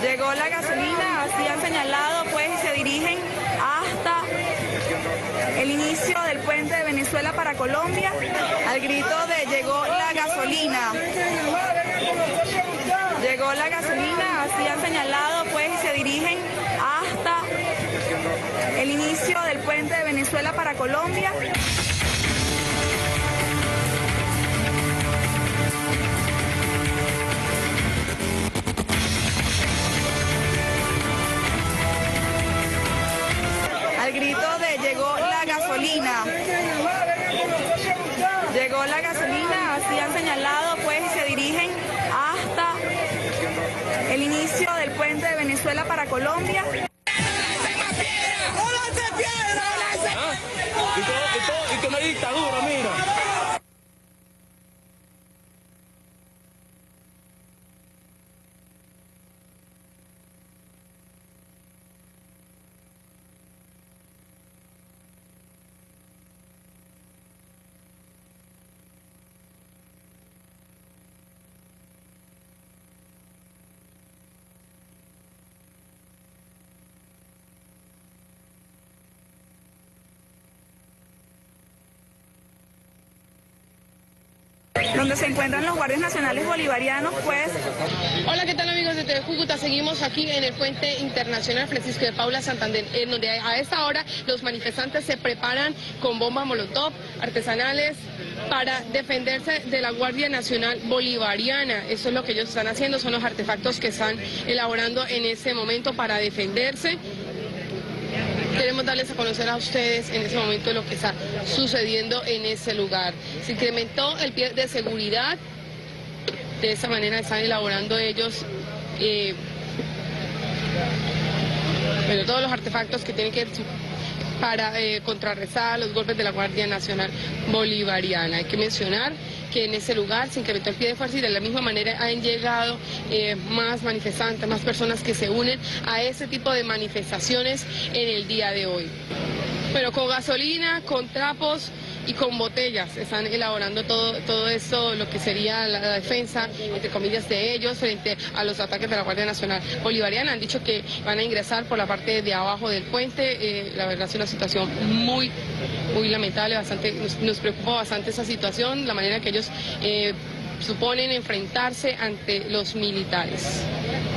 Llegó la gasolina, así han señalado, pues, y se dirigen hasta el inicio del puente de Venezuela para Colombia, al grito de llegó la gasolina. Llegó la gasolina, así han señalado, pues, y se dirigen hasta el inicio del puente de Venezuela para Colombia. Al grito de llegó la gasolina. Llegó la gasolina, así han señalado, pues, y se dirigen hasta el inicio del puente de Venezuela para Colombia. Y que no hay dictadura, mira. Donde se encuentran los guardias nacionales bolivarianos, pues. Hola, ¿qué tal, amigos de TV Cúcuta? Seguimos aquí en el Puente Internacional Francisco de Paula Santander, en donde a esta hora los manifestantes se preparan con bombas molotov artesanales para defenderse de la Guardia Nacional Bolivariana. Eso es lo que ellos están haciendo, son los artefactos que están elaborando en este momento para defenderse. Queremos darles a conocer a ustedes en ese momento lo que está sucediendo en ese lugar. Se incrementó el pie de seguridad, de esa manera están elaborando ellos todos los artefactos que tienen que para contrarrestar los golpes de la Guardia Nacional Bolivariana. Hay que mencionar que en ese lugar se incrementó el pie de fuerza y de la misma manera han llegado más manifestantes, más personas que se unen a ese tipo de manifestaciones en el día de hoy. Pero con gasolina, con trapos y con botellas están elaborando todo esto, lo que sería la defensa, entre comillas, de ellos frente a los ataques de la Guardia Nacional Bolivariana. Han dicho que van a ingresar por la parte de abajo del puente. La verdad es una situación muy lamentable, nos preocupa bastante esa situación, la manera que ellos suponen enfrentarse ante los militares.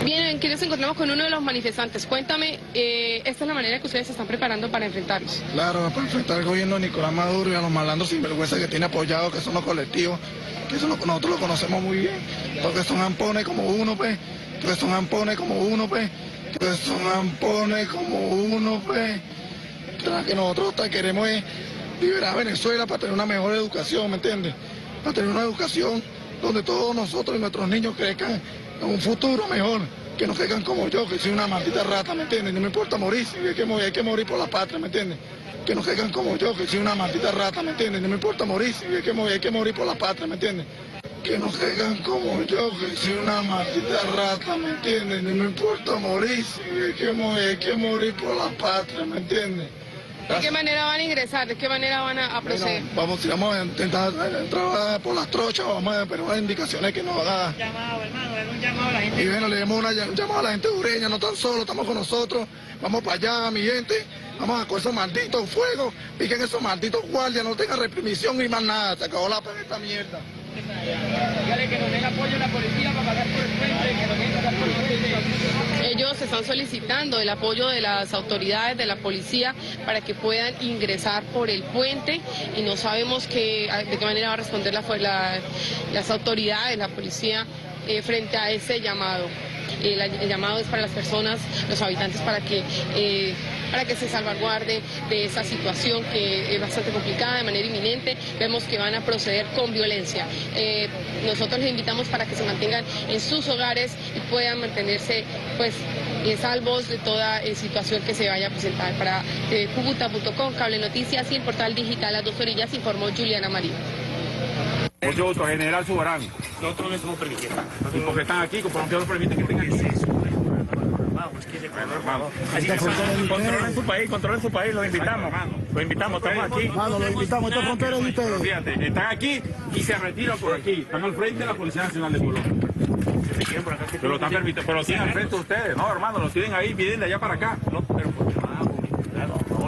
Bien, aquí nos encontramos con uno de los manifestantes. Cuéntame, ¿esta es la manera que ustedes se están preparando para enfrentarlos? Claro, para enfrentar al gobierno de Nicolás Maduro y a los malandros sinvergüenza que tiene apoyado, que son los colectivos, que eso nosotros lo conocemos muy bien, porque son ampones como uno, pues, que son ampones como uno, pues, que son ampones como uno, pues. Que nosotros queremos es liberar a Venezuela para tener una mejor educación, ¿me entiendes? Para tener una educación donde todos nosotros y nuestros niños crezcan en un futuro mejor, que no crezcan como yo, que soy una maldita rata, ¿me entiendes? No me importa morir, si hay que morir por la patria, ¿me entiendes? Que no crezcan como yo, que soy una maldita rata, ¿me entiendes? No me importa morir, si hay que morir por la patria, ¿me entiendes? Que no crezcan como yo, que soy una maldita rata, ¿me entiendes? No me importa morir, si hay que morir por la patria, ¿me entiendes? ¿De qué manera van a ingresar? ¿De qué manera van a proceder? Bueno, vamos a intentar entrar por las trochas, vamos a esperar unas indicaciones que nos haga. Un llamado, hermano, un llamado a la gente. Y bueno, le damos un llamado a la gente ureña, no tan solo, estamos con nosotros, vamos para allá, mi gente, vamos a con esos malditos fuegos, piquen esos malditos guardias, no tengan reprimición ni más nada, se acabó la pena esta mierda. Dígale que nos den apoyo a la policía para pasar por el puente, que nos den apoyo. Ellos están solicitando el apoyo de las autoridades, de la policía, para que puedan ingresar por el puente y no sabemos de qué manera va a responder las autoridades, la policía, frente a ese llamado. El llamado es para las personas, los habitantes, para que se salvaguarden de esa situación que es bastante complicada, de manera inminente. Vemos que van a proceder con violencia. Nosotros les invitamos para que se mantengan en sus hogares y puedan mantenerse pues salvos de toda situación que se vaya a presentar. Para Cúcuta.com, Cable Noticias y el portal digital Las Dos Orillas, informó Juliana María. Mucho gusto, General Subarán. Nosotros no estamos permitiendo. Y porque están aquí, porque no permiten que estén aquí. hermano. Controlen su país, los invitamos. Los invitamos, estamos aquí. Mano, los invitamos, esta frontera es de ustedes. Fíjate, están aquí y se retiran por aquí. Están al frente de la Policía Nacional de Colombia. Pero lo están permitiendo, pero lo tienen al frente de ustedes. No, hermano, los tienen ahí, vienen de allá para acá. No, pero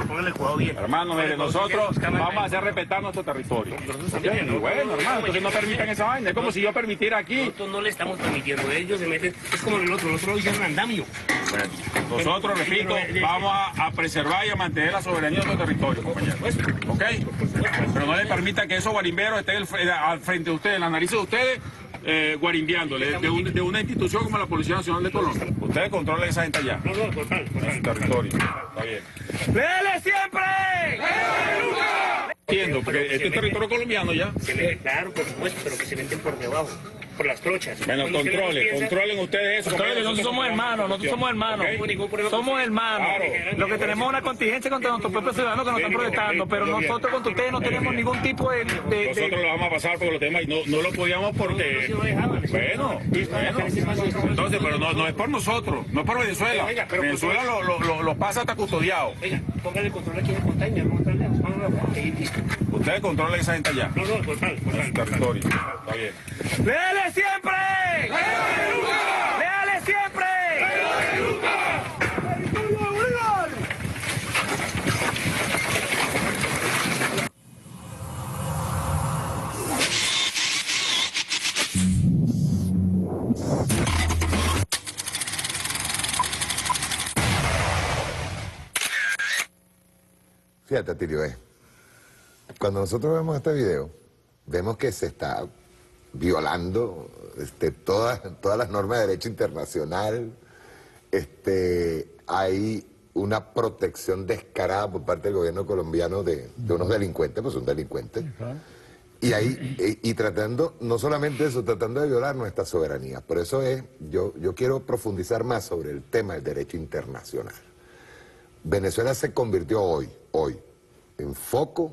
pónganle el cuidado bien. Hermano, mire, nosotros vamos a hacer respetar nuestro territorio. Bueno, hermano, entonces no permitan esa vaina. Es como si yo permitiera aquí. Nosotros no le estamos permitiendo, ellos se meten, es como el otro lo hicieron andamio. Nosotros, repito, vamos a preservar y a mantener la soberanía de nuestro territorio, compañeros. ¿Ok? Pero no le permitan que esos guarimberos estén al frente de ustedes, en la nariz de ustedes, guarimbeándole de una institución como la Policía Nacional de Colombia. Ustedes controlan esa gente allá. No, total. En su territorio. Está bien. ¡Léele siempre! Entiendo, porque este es territorio colombiano ya. Claro, por supuesto, pero que se meten por debajo, por las trochas. Bueno, controlen ustedes eso. Nosotros somos hermanos, Somos hermanos. Lo que tenemos es una contingencia contra nuestros propios ciudadanos que nos están protestando, pero nosotros contra ustedes no tenemos ningún tipo de... Nosotros lo vamos a pasar por los temas y no lo podíamos porque... Bueno. Entonces, pero no es por nosotros, no es por Venezuela. Venezuela lo pasa hasta custodiado. Oiga, póngale control aquí en el container, Ustedes controlan esa gente allá. Total. En su territorio. Está bien. ¡Léale siempre! ¡Léale siempre! Fíjate, Atilio, cuando nosotros vemos este video, vemos que se está violando todas las normas de derecho internacional. Hay una protección descarada por parte del gobierno colombiano de unos delincuentes, pues son delincuentes. Y tratando, no solamente eso, tratando de violar nuestra soberanía. Por eso yo quiero profundizar más sobre el tema del derecho internacional. Venezuela se convirtió hoy en foco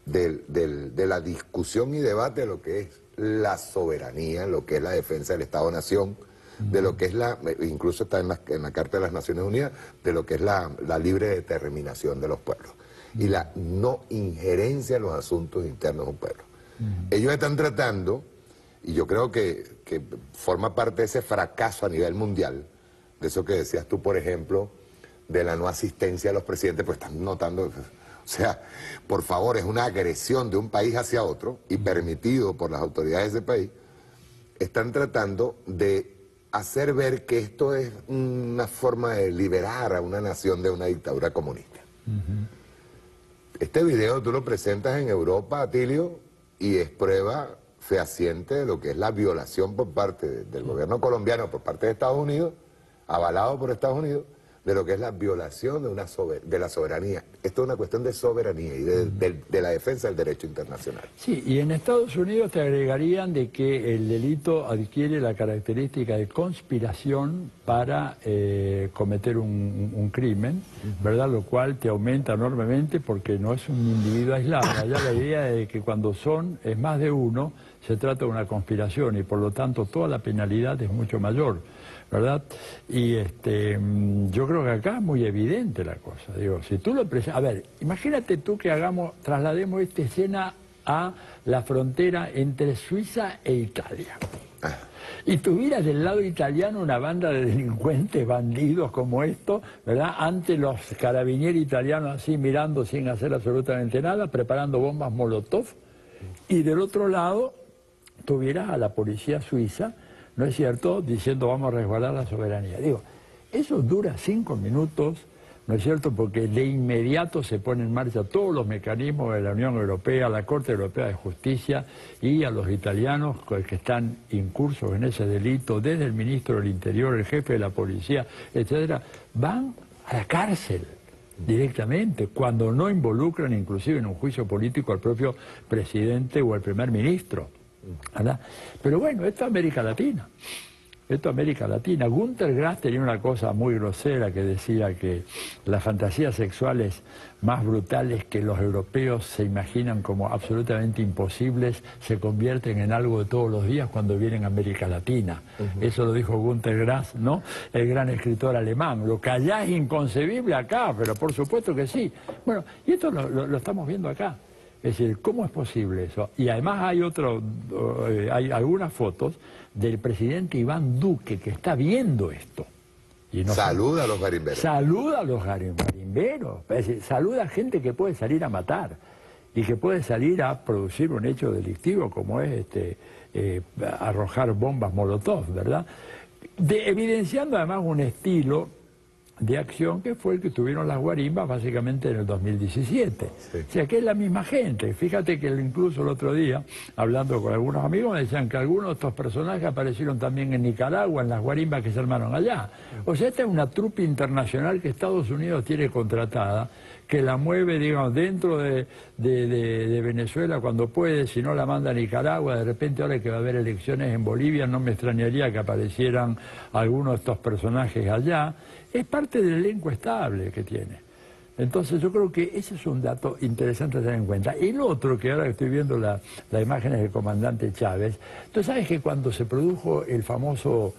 de la discusión y debate de lo que es la soberanía, lo que es la defensa del Estado-Nación, de lo que es incluso está en la Carta de las Naciones Unidas, de lo que es la libre determinación de los pueblos y la no injerencia en los asuntos internos de un pueblo. Ellos están tratando, y yo creo que forma parte de ese fracaso a nivel mundial, de eso que decías tú, por ejemplo, de la no asistencia a los presidentes, pues están notando, o sea, por favor, es una agresión de un país hacia otro y permitido por las autoridades de ese país. Están tratando de hacer ver que esto es una forma de liberar a una nación de una dictadura comunista. Este video tú lo presentas en Europa, Atilio, y es prueba fehaciente de lo que es la violación por parte del gobierno colombiano, por parte de Estados Unidos, avalado por Estados Unidos, de lo que es la violación de la soberanía. Esto es una cuestión de soberanía y de la defensa del derecho internacional. Sí, y en Estados Unidos te agregarían de que el delito adquiere la característica de conspiración para cometer un crimen, ¿verdad? Lo cual te aumenta enormemente porque no es un individuo aislado. Allá la idea de que cuando es más de uno, se trata de una conspiración y por lo tanto toda la penalidad es mucho mayor, ¿verdad? Y yo creo que acá es muy evidente la cosa. Digo, si tú lo presentas... A ver, imagínate tú que traslademos esta escena a la frontera entre Suiza e Italia. Y tuvieras del lado italiano una banda de delincuentes, bandidos como esto, ¿verdad? Ante los carabinieri italianos así mirando sin hacer absolutamente nada, preparando bombas Molotov. Y del otro lado tuvieras a la policía suiza, ¿no es cierto?, diciendo vamos a resguardar la soberanía. Digo, eso dura 5 minutos, ¿no es cierto?, porque de inmediato se ponen en marcha todos los mecanismos de la Unión Europea, la Corte Europea de Justicia y a los italianos que están incursos en ese delito, desde el ministro del Interior, el jefe de la policía, etcétera, van a la cárcel directamente, cuando no involucran inclusive en un juicio político al propio presidente o al primer ministro, ¿verdad? Pero bueno, esto es América Latina. Esto es América Latina. Günter Grass tenía una cosa muy grosera que decía que las fantasías sexuales más brutales que los europeos se imaginan como absolutamente imposibles se convierten en algo de todos los días cuando vienen a América Latina. Eso lo dijo Günter Grass, ¿no? El gran escritor alemán. Lo que allá es inconcebible acá, pero por supuesto que sí. Bueno, y esto lo estamos viendo acá. Es decir, ¿cómo es posible eso? Y además hay algunas fotos del presidente Iván Duque que está viendo esto. Y no saluda a los garimberos. Saluda a los garimberos. Es decir, saluda a gente que puede salir a matar y que puede salir a producir un hecho delictivo como es arrojar bombas molotov, ¿verdad? Evidenciando además un estilo de acción que fue el que tuvieron las guarimbas básicamente en el 2017. Sí. O sea, que es la misma gente. Fíjate que incluso el otro día, hablando con algunos amigos, me decían que algunos de estos personajes aparecieron también en Nicaragua, en las guarimbas que se armaron allá. O sea, esta es una trupe internacional que Estados Unidos tiene contratada, que la mueve, digamos, dentro de Venezuela cuando puede, si no la manda a Nicaragua. De repente ahora que va a haber elecciones en Bolivia, no me extrañaría que aparecieran algunos de estos personajes allá. Es parte del elenco estable que tiene. Entonces yo creo que ese es un dato interesante a tener en cuenta. El otro, que ahora estoy viendo las imágenes del comandante Chávez, tú sabes que cuando se produjo el famoso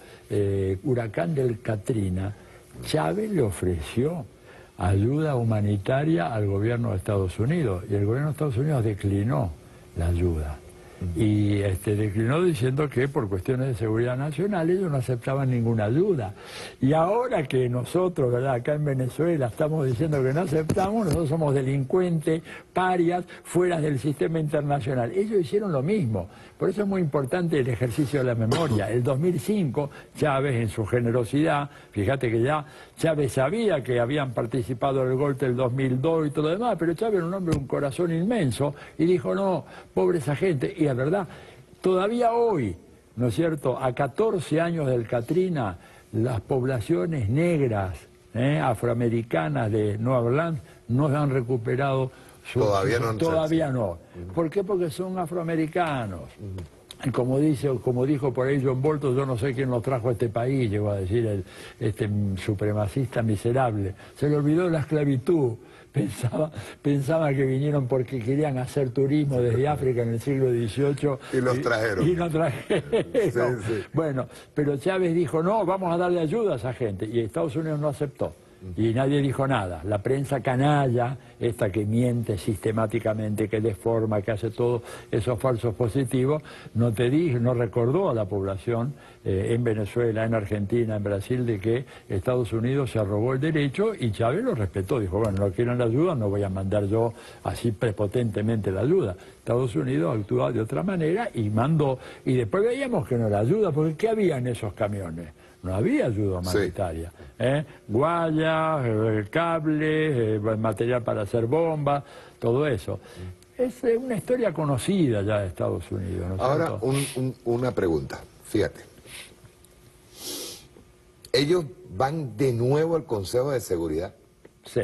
huracán del Katrina, Chávez le ofreció ayuda humanitaria al gobierno de Estados Unidos, y el gobierno de Estados Unidos declinó la ayuda. Y declinó diciendo que por cuestiones de seguridad nacional ellos no aceptaban ninguna ayuda. Y ahora que nosotros, ¿verdad?, acá en Venezuela estamos diciendo que no aceptamos, nosotros somos delincuentes, parias, fuera del sistema internacional. Ellos hicieron lo mismo. Por eso es muy importante el ejercicio de la memoria. El 2005, Chávez, en su generosidad, fíjate que ya Chávez sabía que habían participado en el golpe del 2002 y todo lo demás, pero Chávez era un hombre de un corazón inmenso y dijo, no, pobre esa gente. Y la verdad, todavía hoy, ¿no es cierto?, a 14 años del Katrina, las poblaciones negras, afroamericanas de Nueva Orleans, no han recuperado Todavía no. ¿Por qué? Porque son afroamericanos. Como dijo por ahí John Bolton, yo no sé quién los trajo a este país, llegó a decir este supremacista miserable. Se le olvidó la esclavitud. Pensaba que vinieron porque querían hacer turismo desde África en el siglo XVIII. Y los trajeron. Y los trajeron. Sí. Bueno, pero Chávez dijo, no, vamos a darle ayuda a esa gente. Y Estados Unidos no aceptó. Y nadie dijo nada. La prensa canalla, esta que miente sistemáticamente, que deforma, que hace todos esos falsos positivos, no recordó a la población en Venezuela, en Argentina, en Brasil, de que Estados Unidos se arrogó el derecho y Chávez lo respetó. Dijo, bueno, no quieren la ayuda, no voy a mandar yo así prepotentemente la ayuda. Estados Unidos actúa de otra manera y mandó. Y después veíamos que no era ayuda, porque ¿qué había en esos camiones? No había ayuda humanitaria. Sí. Guayas, cables, material para hacer bombas, todo eso. Es una historia conocida ya de Estados Unidos, ¿no es Ahora, una pregunta, fíjate. Ellos van de nuevo al Consejo de Seguridad. Sí.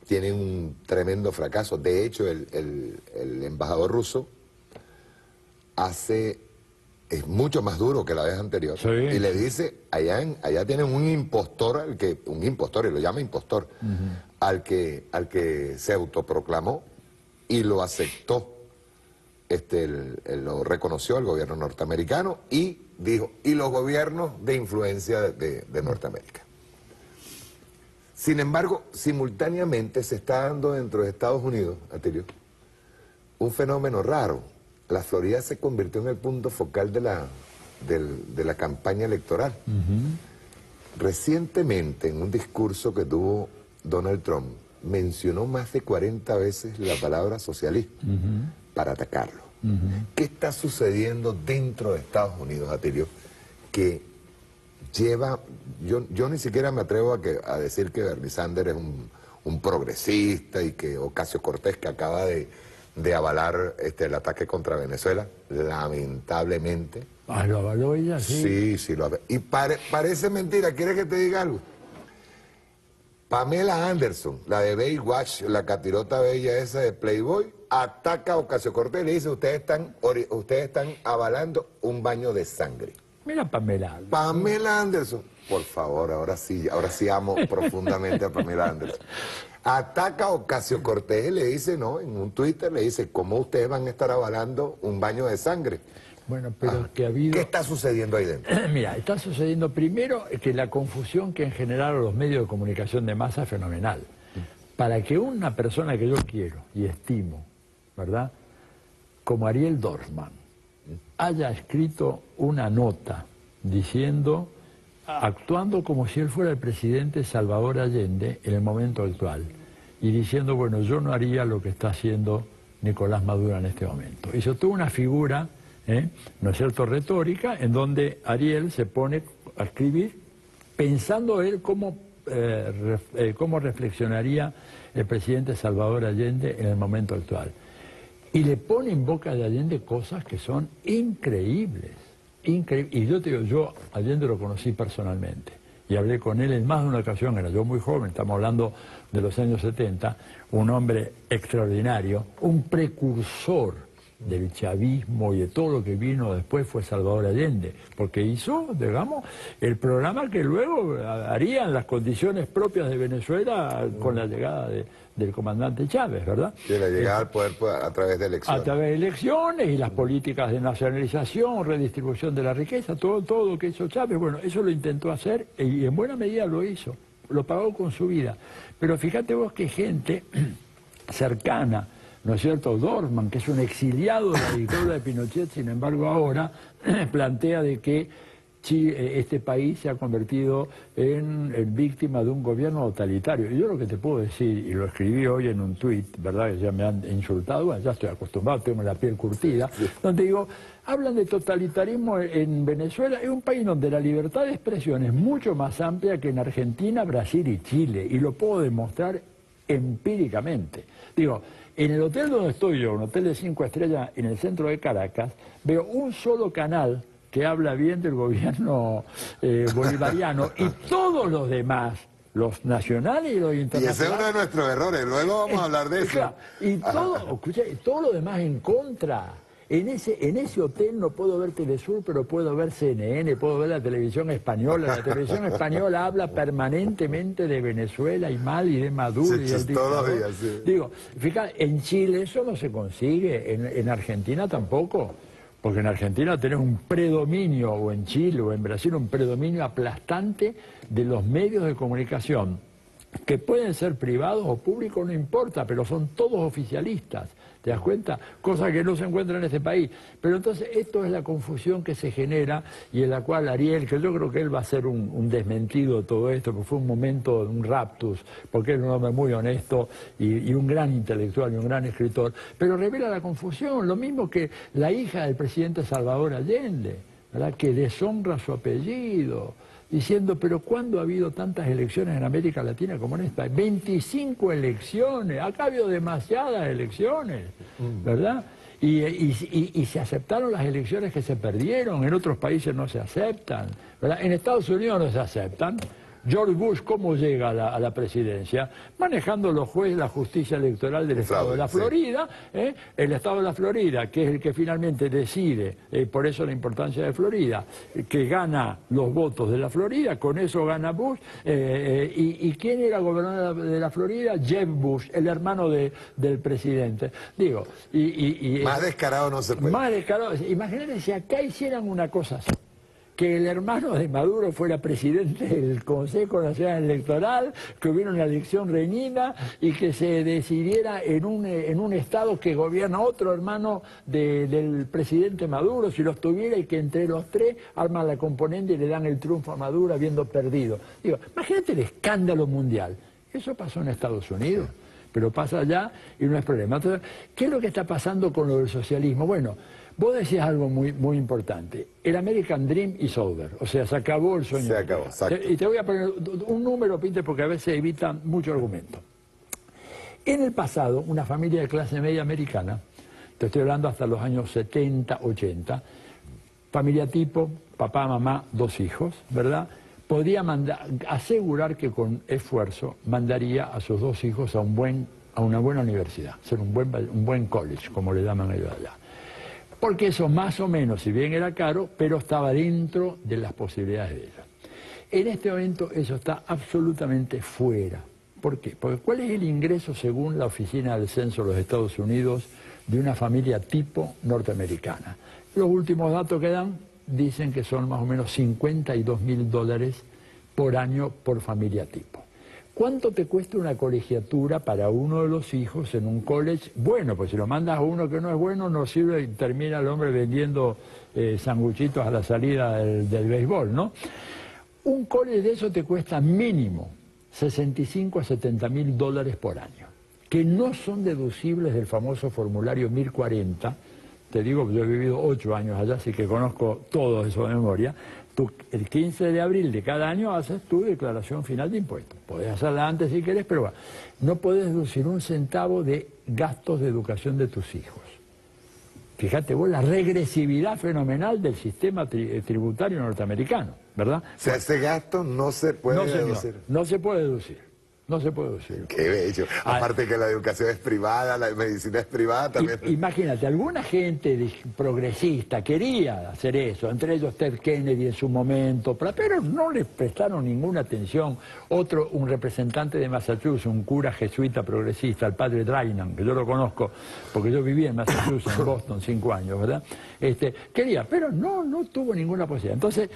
Tienen un tremendo fracaso. De hecho, el embajador ruso es mucho más duro que la vez anterior. Sí. Y le dice, allá tienen un impostor, y lo llama impostor, al que se autoproclamó y lo aceptó, lo reconoció el gobierno norteamericano y dijo, y los gobiernos de influencia de Norteamérica. Sin embargo, simultáneamente se está dando dentro de Estados Unidos, Atilio, un fenómeno raro. La Florida se convirtió en el punto focal de la campaña electoral. Recientemente, en un discurso que tuvo Donald Trump, mencionó más de 40 veces la palabra socialismo para atacarlo. ¿Qué está sucediendo dentro de Estados Unidos, Atilio? Que lleva... Yo ni siquiera me atrevo a decir que Bernie Sanders es un progresista y que Ocasio-Cortez, que acaba de avalar el ataque contra Venezuela, lamentablemente. Ah, ¿lo avaló ella? Sí. Sí, lo avaló. Y parece mentira, ¿quieres que te diga algo? Pamela Anderson, la de Baywatch, la catirota bella esa de Playboy, ataca a Ocasio-Cortez y le dice, ustedes están avalando un baño de sangre. Mira Pamela Anderson. Pamela Anderson. Por favor, ahora sí amo profundamente a Pamela Anderson. Ataca a Ocasio Cortés y le dice, ¿no? En un Twitter le dice, ¿cómo ustedes van a estar avalando un baño de sangre? Bueno, pero que ha habido... ¿Qué está sucediendo ahí dentro? Mira, está sucediendo primero que la confusión que han generado los medios de comunicación de masa es fenomenal. Para que una persona que yo quiero y estimo, ¿verdad?, como Ariel Dorfman, haya escrito una nota diciendo, actuando como si él fuera el presidente Salvador Allende en el momento actual, y diciendo, bueno, yo no haría lo que está haciendo Nicolás Maduro en este momento. Hizo toda una figura, ¿no es cierto?, retórica, en donde Ariel se pone a escribir pensando él cómo reflexionaría el presidente Salvador Allende en el momento actual. Y le pone en boca de Allende cosas que son increíbles. Y yo te digo, yo Allende lo conocí personalmente y hablé con él en más de una ocasión, era yo muy joven, estamos hablando de los años 70, un hombre extraordinario, un precursor del chavismo y de todo lo que vino después fue Salvador Allende, porque hizo, digamos, el programa que luego harían las condiciones propias de Venezuela con la llegada del comandante Chávez, ¿verdad? De la llegada al poder a través de elecciones. A través de elecciones y las políticas de nacionalización, redistribución de la riqueza, todo lo que hizo Chávez, bueno, eso lo intentó hacer y en buena medida lo hizo, lo pagó con su vida. Pero fíjate vos que gente cercana, ¿no es cierto? Dorfman, que es un exiliado de la dictadura de Pinochet, sin embargo ahora plantea de que este país se ha convertido en víctima de un gobierno totalitario. Y yo lo que te puedo decir, y lo escribí hoy en un tuit, ¿verdad?, que ya me han insultado, bueno, ya estoy acostumbrado, tengo la piel curtida, donde digo, hablan de totalitarismo en Venezuela, es un país donde la libertad de expresión es mucho más amplia que en Argentina, Brasil y Chile, y lo puedo demostrar empíricamente. Digo, en el hotel donde estoy yo, un hotel de 5 estrellas en el centro de Caracas, veo un solo canal que habla bien del gobierno bolivariano y todos los demás, los nacionales y los internacionales. Y ese es uno de nuestros errores, luego vamos a hablar de eso. Claro, y todo lo demás en contra. En ese hotel no puedo ver Telesur, pero puedo ver CNN, puedo ver la televisión española. La televisión española habla permanentemente de Venezuela y mal y de Maduro. Y del todos los días, sí. Digo, fíjate, en Chile eso no se consigue, en Argentina tampoco. Porque en Argentina tenés un predominio, o en Chile o en Brasil, un predominio aplastante de los medios de comunicación, que pueden ser privados o públicos, no importa, pero son todos oficialistas. ¿Te das cuenta? Cosa que no se encuentra en este país. Pero entonces esto es la confusión que se genera y en la cual Ariel, que yo creo que él va a ser un desmentido de todo esto, porque fue un momento, un raptus, porque es un hombre muy honesto y un gran intelectual y un gran escritor, pero revela la confusión, lo mismo que la hija del presidente Salvador Allende, ¿verdad?, que deshonra su apellido, diciendo, pero ¿cuándo ha habido tantas elecciones en América Latina como en esta? 25 elecciones, acá ha habido demasiadas elecciones, ¿verdad? Y se aceptaron las elecciones que se perdieron, en otros países no se aceptan, ¿verdad? En Estados Unidos no se aceptan. George Bush, ¿cómo llega a la presidencia? Manejando los jueces, la justicia electoral del Estado de la Florida, el Estado de la Florida, que es el que finalmente decide, por eso la importancia de Florida, que gana los votos de la Florida, con eso gana Bush. ¿Y quién era gobernador de la Florida? Jeb Bush, el hermano del presidente. Digo, más descarado no se puede. Más descarado. Imagínate si acá hicieran una cosa así, que el hermano de Maduro fuera presidente del Consejo Nacional Electoral, que hubiera una elección reñida y que se decidiera en un estado que gobierna otro hermano del presidente Maduro, si los tuviera, y que entre los tres arman la componente y le dan el triunfo a Maduro habiendo perdido. Digo, imagínate el escándalo mundial. Eso pasó en Estados Unidos, pero pasa allá y no es problema. Entonces, ¿qué es lo que está pasando con lo del socialismo? Bueno, vos decías algo muy, muy importante. El American Dream is over. O sea, se acabó el sueño. Se acabó, exacto. Y te voy a poner un número, Pinte, porque a veces evitan mucho argumento. En el pasado, una familia de clase media americana, te estoy hablando hasta los años 70, 80, familia tipo, papá, mamá, 2 hijos, ¿verdad?, podía asegurar que con esfuerzo mandaría a sus 2 hijos a una buena universidad, ser un buen college, como le llaman ellos allá. porque eso más o menos, si bien era caro, pero estaba dentro de las posibilidades de ellos. En este momento eso está absolutamente fuera. ¿Por qué? Porque ¿cuál es el ingreso según la Oficina del Censo de los Estados Unidos de una familia tipo norteamericana? Los últimos datos que dan dicen que son más o menos $52.000 por año por familia tipo. ¿Cuánto te cuesta una colegiatura para uno de los hijos en un college? Bueno, pues si lo mandas a uno que no es bueno, no sirve y termina el hombre vendiendo sanguchitos a la salida del béisbol, ¿no? Un college de eso te cuesta mínimo $65 a $70.000 por año, que no son deducibles del famoso formulario 1040. Te digo, yo he vivido 8 años allá, así que conozco todo eso de memoria. Tú, el 15 de abril de cada año haces tu declaración final de impuestos. Podés hacerla antes si querés, pero no podés deducir un centavo de gastos de educación de tus hijos. Fíjate vos la regresividad fenomenal del sistema tributario norteamericano, ¿verdad? O sea, ese gasto no se puede deducir. No se puede deducir. No se puede deducir. Qué bello. Aparte que la educación es privada, la medicina es privada también. Imagínate, alguna gente progresista quería hacer eso, entre ellos Ted Kennedy en su momento, pero no le prestaron ninguna atención. Un representante de Massachusetts, un cura jesuita progresista, el padre Drinan, que yo lo conozco, porque yo viví en Massachusetts, en Boston, 5 años, ¿verdad? Quería, pero no tuvo ninguna posibilidad. Entonces,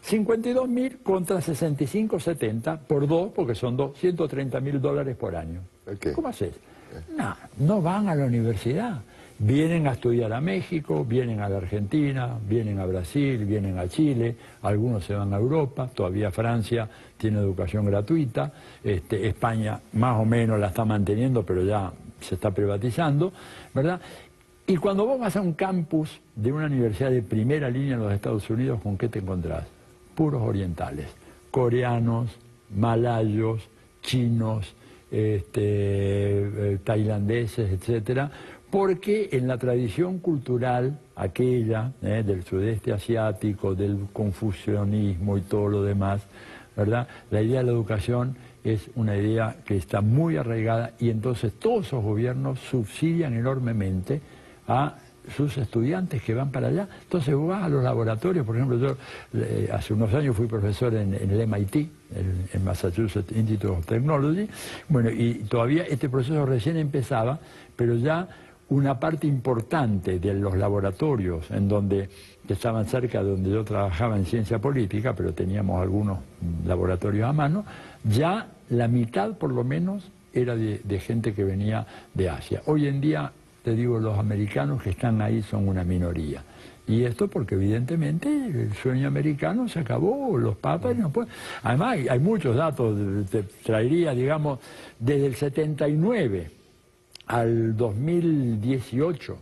52.000 contra 65.70 por 2, porque son $130.000 por año. Okay. ¿Cómo haces? No van a la universidad. Vienen a estudiar a México, vienen a la Argentina, vienen a Brasil, vienen a Chile, algunos se van a Europa, todavía Francia tiene educación gratuita, España más o menos la está manteniendo, pero ya se está privatizando, ¿verdad? Y cuando vos vas a un campus de una universidad de primera línea en los Estados Unidos, ¿con qué te encontrás? Puros orientales, coreanos, malayos, chinos, tailandeses, etcétera, porque en la tradición cultural aquella del sudeste asiático, del confucianismo y todo lo demás, ¿verdad? La idea de la educación es una idea que está muy arraigada y entonces todos esos gobiernos subsidian enormemente a sus estudiantes que van para allá. Entonces vos vas a los laboratorios, por ejemplo, yo hace unos años fui profesor en el MIT, en Massachusetts Institute of Technology, bueno, y todavía este proceso recién empezaba, pero ya una parte importante de los laboratorios que estaban cerca de donde yo trabajaba en ciencia política, pero teníamos algunos laboratorios a mano, ya la mitad por lo menos era de gente que venía de Asia. Hoy en día, te digo, los americanos que están ahí son una minoría. Y esto porque evidentemente el sueño americano se acabó, los papas no pueden. Además hay muchos datos, te traería, digamos, desde el 79 al 2018,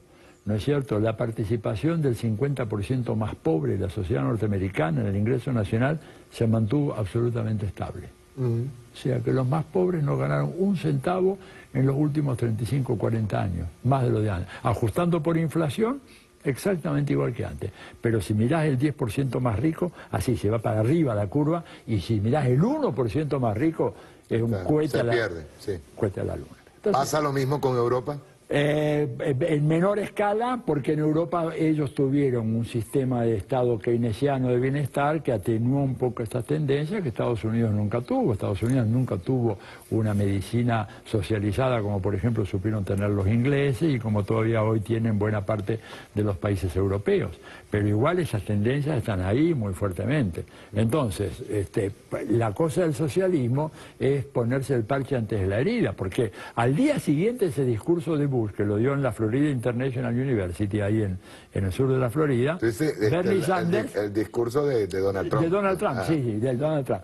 ¿no es cierto?, la participación del 50% más pobre de la sociedad norteamericana en el ingreso nacional se mantuvo absolutamente estable. O sea que los más pobres no ganaron un centavo en los últimos 35 o 40 años, más de lo de antes. Ajustando por inflación, exactamente igual que antes. Pero si mirás el 10% más rico, así se va para arriba la curva, y si mirás el 1% más rico, es un cohete a la luna. Entonces, ¿pasa lo mismo con Europa? En menor escala, porque en Europa ellos tuvieron un sistema de Estado keynesiano de bienestar que atenuó un poco esta tendencia que Estados Unidos nunca tuvo. Estados Unidos nunca tuvo una medicina socializada como por ejemplo supieron tener los ingleses y como todavía hoy tienen buena parte de los países europeos. Pero igual esas tendencias están ahí muy fuertemente. Entonces, la cosa del socialismo es ponerse el parche antes de la herida, porque al día siguiente ese discurso de Bush, que lo dio en la Florida International University, ahí en el sur de la Florida, Bernie Sanders... El discurso de Donald Trump. De Donald Trump, sí, de Donald Trump.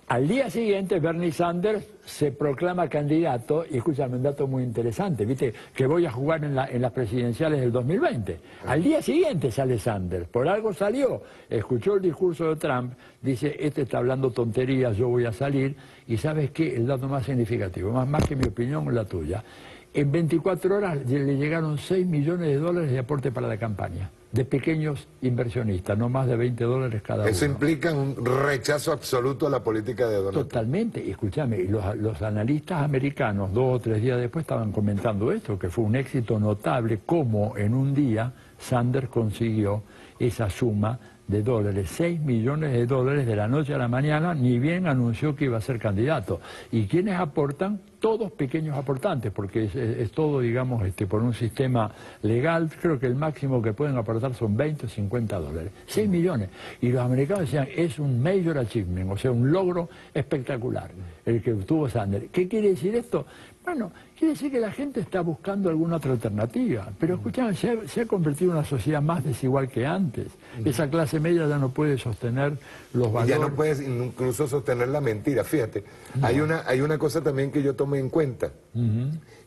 Al día siguiente, Bernie Sanders se proclama candidato, y escúchame, un dato muy interesante, viste, que voy a jugar en las presidenciales del 2020. Al día siguiente sale Sanders, por algo salió, escuchó el discurso de Trump, dice, está hablando tonterías, yo voy a salir, y ¿sabes qué? El dato más significativo, más que mi opinión, la tuya. En 24 horas le llegaron $6 millones de aporte para la campaña, de pequeños inversionistas, no más de $20 cada uno. Eso implica un rechazo absoluto a la política de Donald Trump. Totalmente, escúchame, los analistas americanos 2 o 3 días después estaban comentando esto, que fue un éxito notable, como en un día Sanders consiguió esa suma de dólares, 6 millones de dólares de la noche a la mañana, ni bien anunció que iba a ser candidato. ¿Y quiénes aportan? Todos pequeños aportantes, porque es todo, digamos, por un sistema legal. Creo que el máximo que pueden aportar son 20 o 50 dólares. 6 millones. Y los americanos decían, es un major achievement, o sea, un logro espectacular, el que obtuvo Sanders. ¿Qué quiere decir esto? Bueno, quiere decir que la gente está buscando alguna otra alternativa. Pero escuchame, se ha convertido en una sociedad más desigual que antes. Esa clase media ya no puede sostener los valores. Ya no puede incluso sostener la mentira. Fíjate, hay una cosa también que yo tomé en cuenta,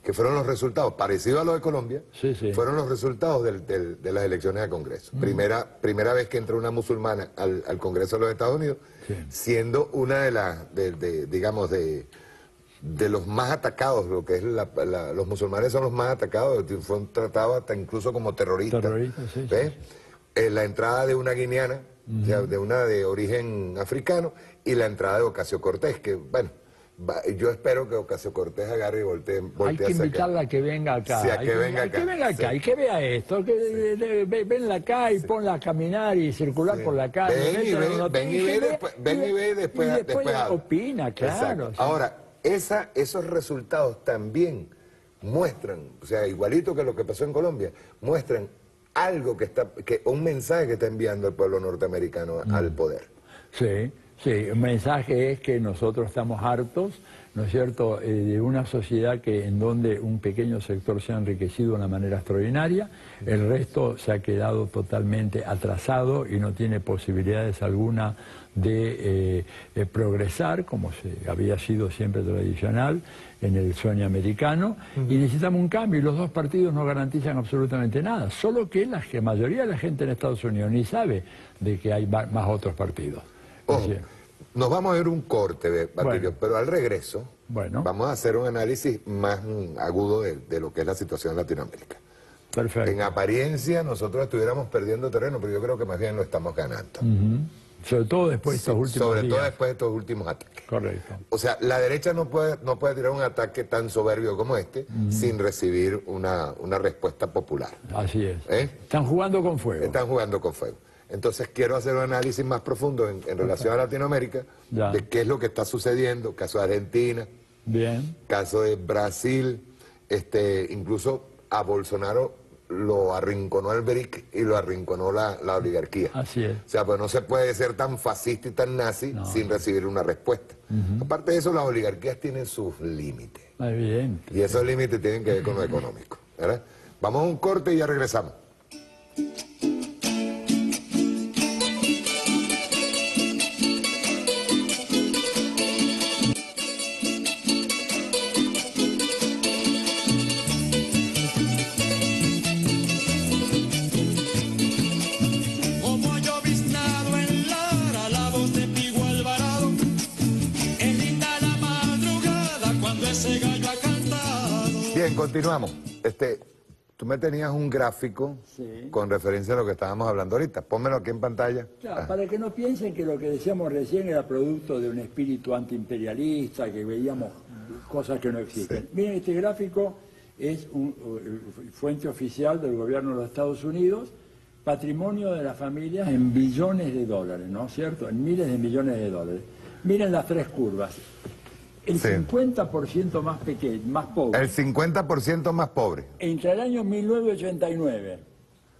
que fueron los resultados, parecido a lo de Colombia, fueron los resultados de las elecciones al Congreso. Primera vez que entra una musulmana al Congreso de los Estados Unidos, siendo una de las, digamos, de los más atacados, lo que es los musulmanes son los más atacados, fueron tratados hasta incluso como terroristas. La entrada de una guineana, o sea, de una de origen africano, y la entrada de Ocasio-Cortez, que bueno, yo espero que Ocasio-Cortez agarre y voltee hay que invitarla a que venga acá. Sí, que venga acá. Y que vea esto, que venla acá y ponla a caminar y circular por la calle. Ven y ve y después opina, claro. Sí. Ahora, esos resultados también muestran, o sea, igualito que lo que pasó en Colombia, muestran algo un mensaje que está enviando el pueblo norteamericano al poder. Sí, el mensaje es que nosotros estamos hartos, ¿no es cierto?, de una sociedad en donde un pequeño sector se ha enriquecido de una manera extraordinaria, el resto se ha quedado totalmente atrasado y no tiene posibilidades alguna de progresar, como había sido siempre tradicional en el sueño americano, y necesitamos un cambio, y los dos partidos no garantizan absolutamente nada, solo que la mayoría de la gente en Estados Unidos ni sabe de que hay más otros partidos. Nos vamos a ver un corte, Batilio, pero al regreso vamos a hacer un análisis más agudo de lo que es la situación en Latinoamérica. Perfecto. En apariencia nosotros estuviéramos perdiendo terreno, pero yo creo que más bien lo estamos ganando. Sobre todo después de estos últimos días. Todo después de estos últimos ataques. Correcto. O sea, la derecha no puede tirar un ataque tan soberbio como este sin recibir una respuesta popular. Así es. Están jugando con fuego. Están jugando con fuego. Entonces quiero hacer un análisis más profundo en relación a Latinoamérica, de qué es lo que está sucediendo, caso de Argentina, caso de Brasil, incluso a Bolsonaro lo arrinconó el BRIC y lo arrinconó la oligarquía. Así es. O sea, pues no se puede ser tan fascista y tan nazi sin recibir una respuesta. Aparte de eso, las oligarquías tienen sus límites. Evidente. Y esos límites tienen que ver con lo económico, ¿verdad? Vamos a un corte y ya regresamos. Bien, continuamos. Tú me tenías un gráfico con referencia a lo que estábamos hablando ahorita. Pónmelo aquí en pantalla. Claro, para que no piensen que lo que decíamos recién era producto de un espíritu antiimperialista, que veíamos cosas que no existen. Miren, este gráfico es fuente oficial del gobierno de los Estados Unidos, patrimonio de las familias en billones de dólares, ¿no es cierto? En miles de millones de dólares. Miren las tres curvas. El 50% más pobre. El 50% más pobre. Entre el año 1989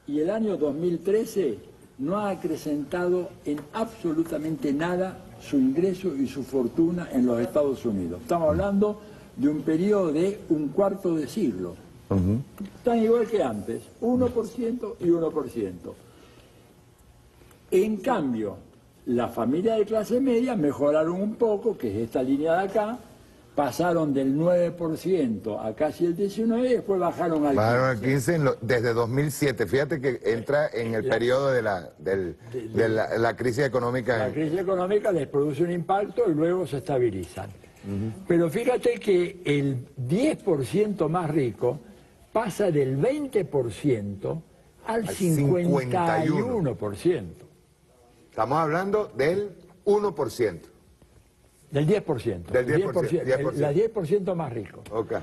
y el año 2013 no ha acrecentado en absolutamente nada su ingreso y su fortuna en los Estados Unidos. Estamos hablando de un periodo de un cuarto de siglo. Están igual que antes, 1% y 1%. En cambio, las familias de clase media mejoraron un poco, que es esta línea de acá, pasaron del 9% a casi el 19% y después bajaron al 15%. Bajaron al 15% desde 2007. Fíjate que entra en el periodo de la crisis económica. La crisis económica les produce un impacto y luego se estabilizan. Pero fíjate que el 10% más rico pasa del 20% al 51%. Estamos hablando del 1%. Del 10%. Del 10%. La 10% más rico. Okay.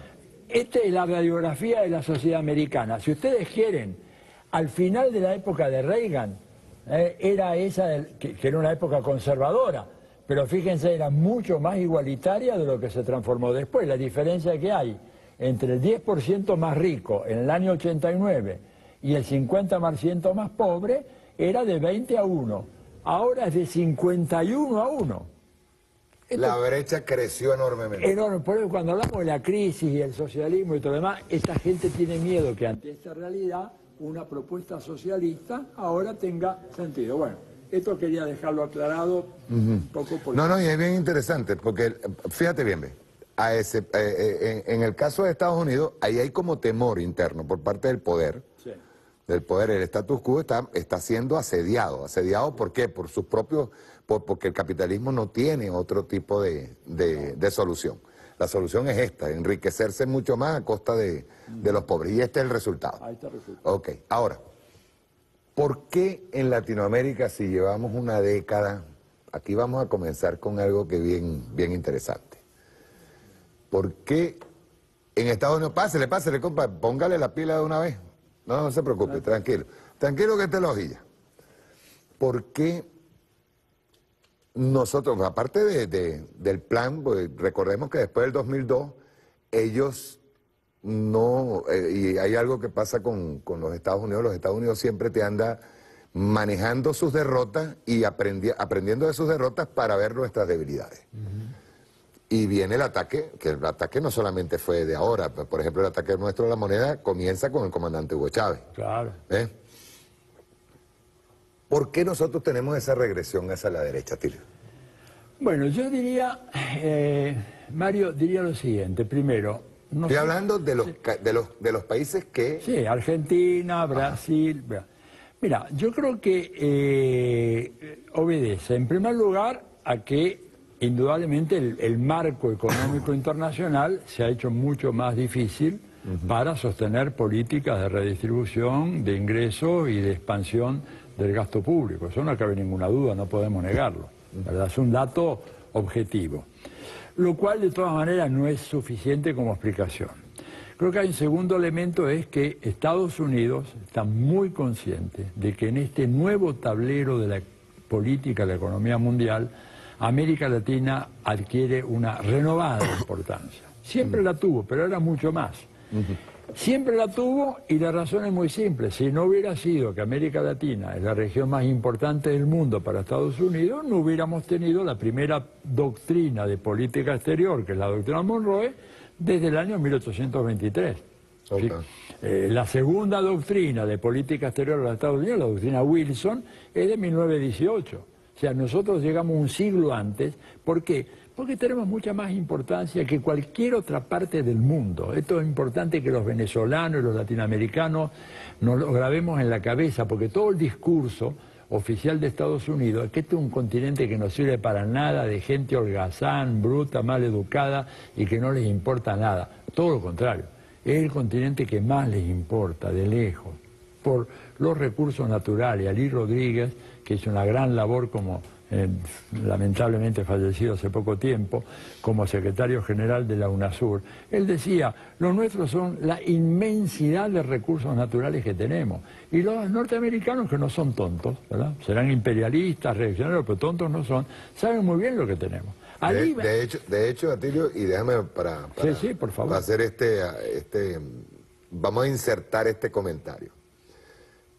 Esta es la radiografía de la sociedad americana. Si ustedes quieren Al final de la época de Reagan, era esa, que era una época conservadora, pero fíjense, era mucho más igualitaria de lo que se transformó después. La diferencia que hay entre el 10% más rico en el año 89 y el 50% más pobre era de 20-1. Ahora es de 51-1. La brecha creció enormemente. Enorme. Por eso cuando hablamos de la crisis y el socialismo y todo lo demás, esta gente tiene miedo que ante esta realidad una propuesta socialista ahora tenga sentido. Bueno, esto quería dejarlo aclarado un poco porque... No, y es bien interesante, porque fíjate bien, en el caso de Estados Unidos, ahí hay como temor interno por parte del poder. Sí. Del poder, el status quo está siendo asediado. ¿Asediado por qué? Por sus propios... porque el capitalismo no tiene otro tipo de solución. La solución es esta, enriquecerse mucho más a costa de los pobres. Y este es el resultado. Ahí está el resultado. Ok, ahora, ¿por qué en Latinoamérica, si llevamos una década, aquí vamos a comenzar con algo que es bien interesante? ¿Por qué en Estados Unidos, pásele, compa, póngale la pila de una vez? No se preocupe, tranquilo. Tranquilo que esta es la hojilla. ¿Por qué nosotros, aparte del plan, pues, recordemos que después del 2002, ellos no, y hay algo que pasa con los Estados Unidos siempre te anda manejando sus derrotas y aprendiendo de sus derrotas para ver nuestras debilidades. Y viene el ataque, que el ataque no solamente fue de ahora, por ejemplo, el ataque nuestro a la moneda comienza con el comandante Hugo Chávez. Claro. ¿Por qué nosotros tenemos esa regresión hacia la derecha, Tilio? Bueno, yo diría, Mario, diría lo siguiente. Primero... Estoy hablando de los países que... Sí, Argentina, Brasil... Mira, yo creo que obedece, en primer lugar, a que indudablemente el marco económico internacional se ha hecho mucho más difícil para sostener políticas de redistribución, de ingresos y de expansión del gasto público. Eso no cabe ninguna duda, no podemos negarlo, ¿verdad? Es un dato objetivo. Lo cual, de todas maneras, no es suficiente como explicación. Creo que hay un segundo elemento, es que Estados Unidos está muy consciente de que en este nuevo tablero de la política de la economía mundial, América Latina adquiere una renovada importancia. Siempre la tuvo, pero ahora mucho más. Siempre la tuvo y la razón es muy simple. Si no hubiera sido que América Latina es la región más importante del mundo para Estados Unidos, no hubiéramos tenido la primera doctrina de política exterior, que es la doctrina Monroe, desde el año 1823. Okay. ¿Sí? La segunda doctrina de política exterior de los Estados Unidos, la doctrina Wilson, es de 1918. O sea, nosotros llegamos un siglo antes. ¿Por qué? Porque tenemos mucha más importancia que cualquier otra parte del mundo. Esto es importante que los venezolanos y los latinoamericanos nos lo grabemos en la cabeza, porque todo el discurso oficial de Estados Unidos es que este es un continente que no sirve para nada, de gente holgazán, bruta, mal educada y que no les importa nada. Todo lo contrario, es el continente que más les importa, de lejos, por los recursos naturales. Ali Rodríguez, que hizo una gran labor como, lamentablemente fallecido hace poco tiempo, como secretario general de la UNASUR, él decía, los nuestros son la inmensidad de recursos naturales que tenemos. Y los norteamericanos, que no son tontos, ¿verdad? Serán imperialistas, reaccionarios, pero tontos no son, saben muy bien lo que tenemos. De hecho, Atilio, y déjame para sí, por favor, para hacer vamos a insertar este comentario.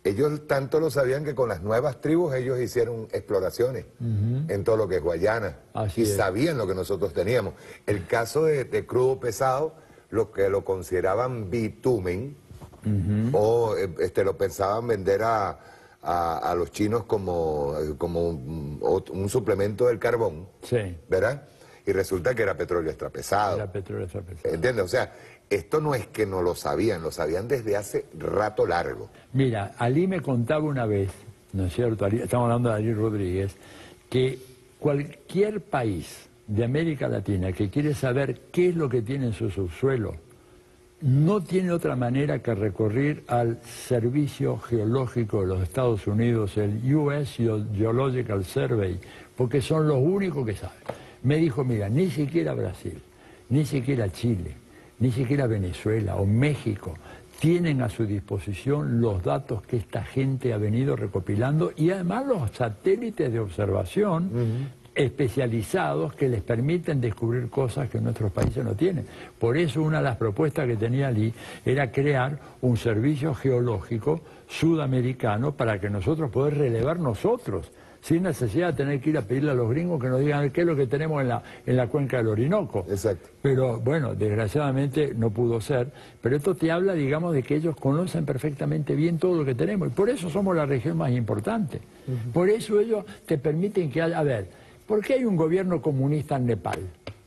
Ellos tanto lo sabían que con las nuevas tribus ellos hicieron exploraciones en todo lo que es Guayana. Así es. Sabían lo que nosotros teníamos. El caso de crudo pesado, lo que lo consideraban bitumen, o lo pensaban vender a los chinos como un suplemento del carbón, sí, ¿verdad? Y resulta que era petróleo extrapesado. Era petróleo extrapesado. ¿Entiendes? O sea, esto no es que no lo sabían desde hace rato largo. Mira, Ali me contaba una vez, ¿no es cierto? Estamos hablando de Ali Rodríguez, que cualquier país de América Latina que quiere saber qué es lo que tiene en su subsuelo, no tiene otra manera que recurrir al Servicio Geológico de los Estados Unidos, el US Geological Survey, porque son los únicos que saben. Me dijo, mira, ni siquiera Brasil, ni siquiera Chile, ni siquiera Venezuela o México tienen a su disposición los datos que esta gente ha venido recopilando y además los satélites de observación especializados que les permiten descubrir cosas que nuestros países no tienen. Por eso una de las propuestas que tenía Lee era crear un servicio geológico sudamericano para que nosotros poder relevar nosotros, sin necesidad de tener que ir a pedirle a los gringos que nos digan qué es lo que tenemos en la cuenca del Orinoco. Exacto. Pero bueno, desgraciadamente no pudo ser. Pero esto te habla, digamos, de que ellos conocen perfectamente bien todo lo que tenemos. Y por eso somos la región más importante. Por eso ellos te permiten que haya... A ver, ¿por qué hay un gobierno comunista en Nepal?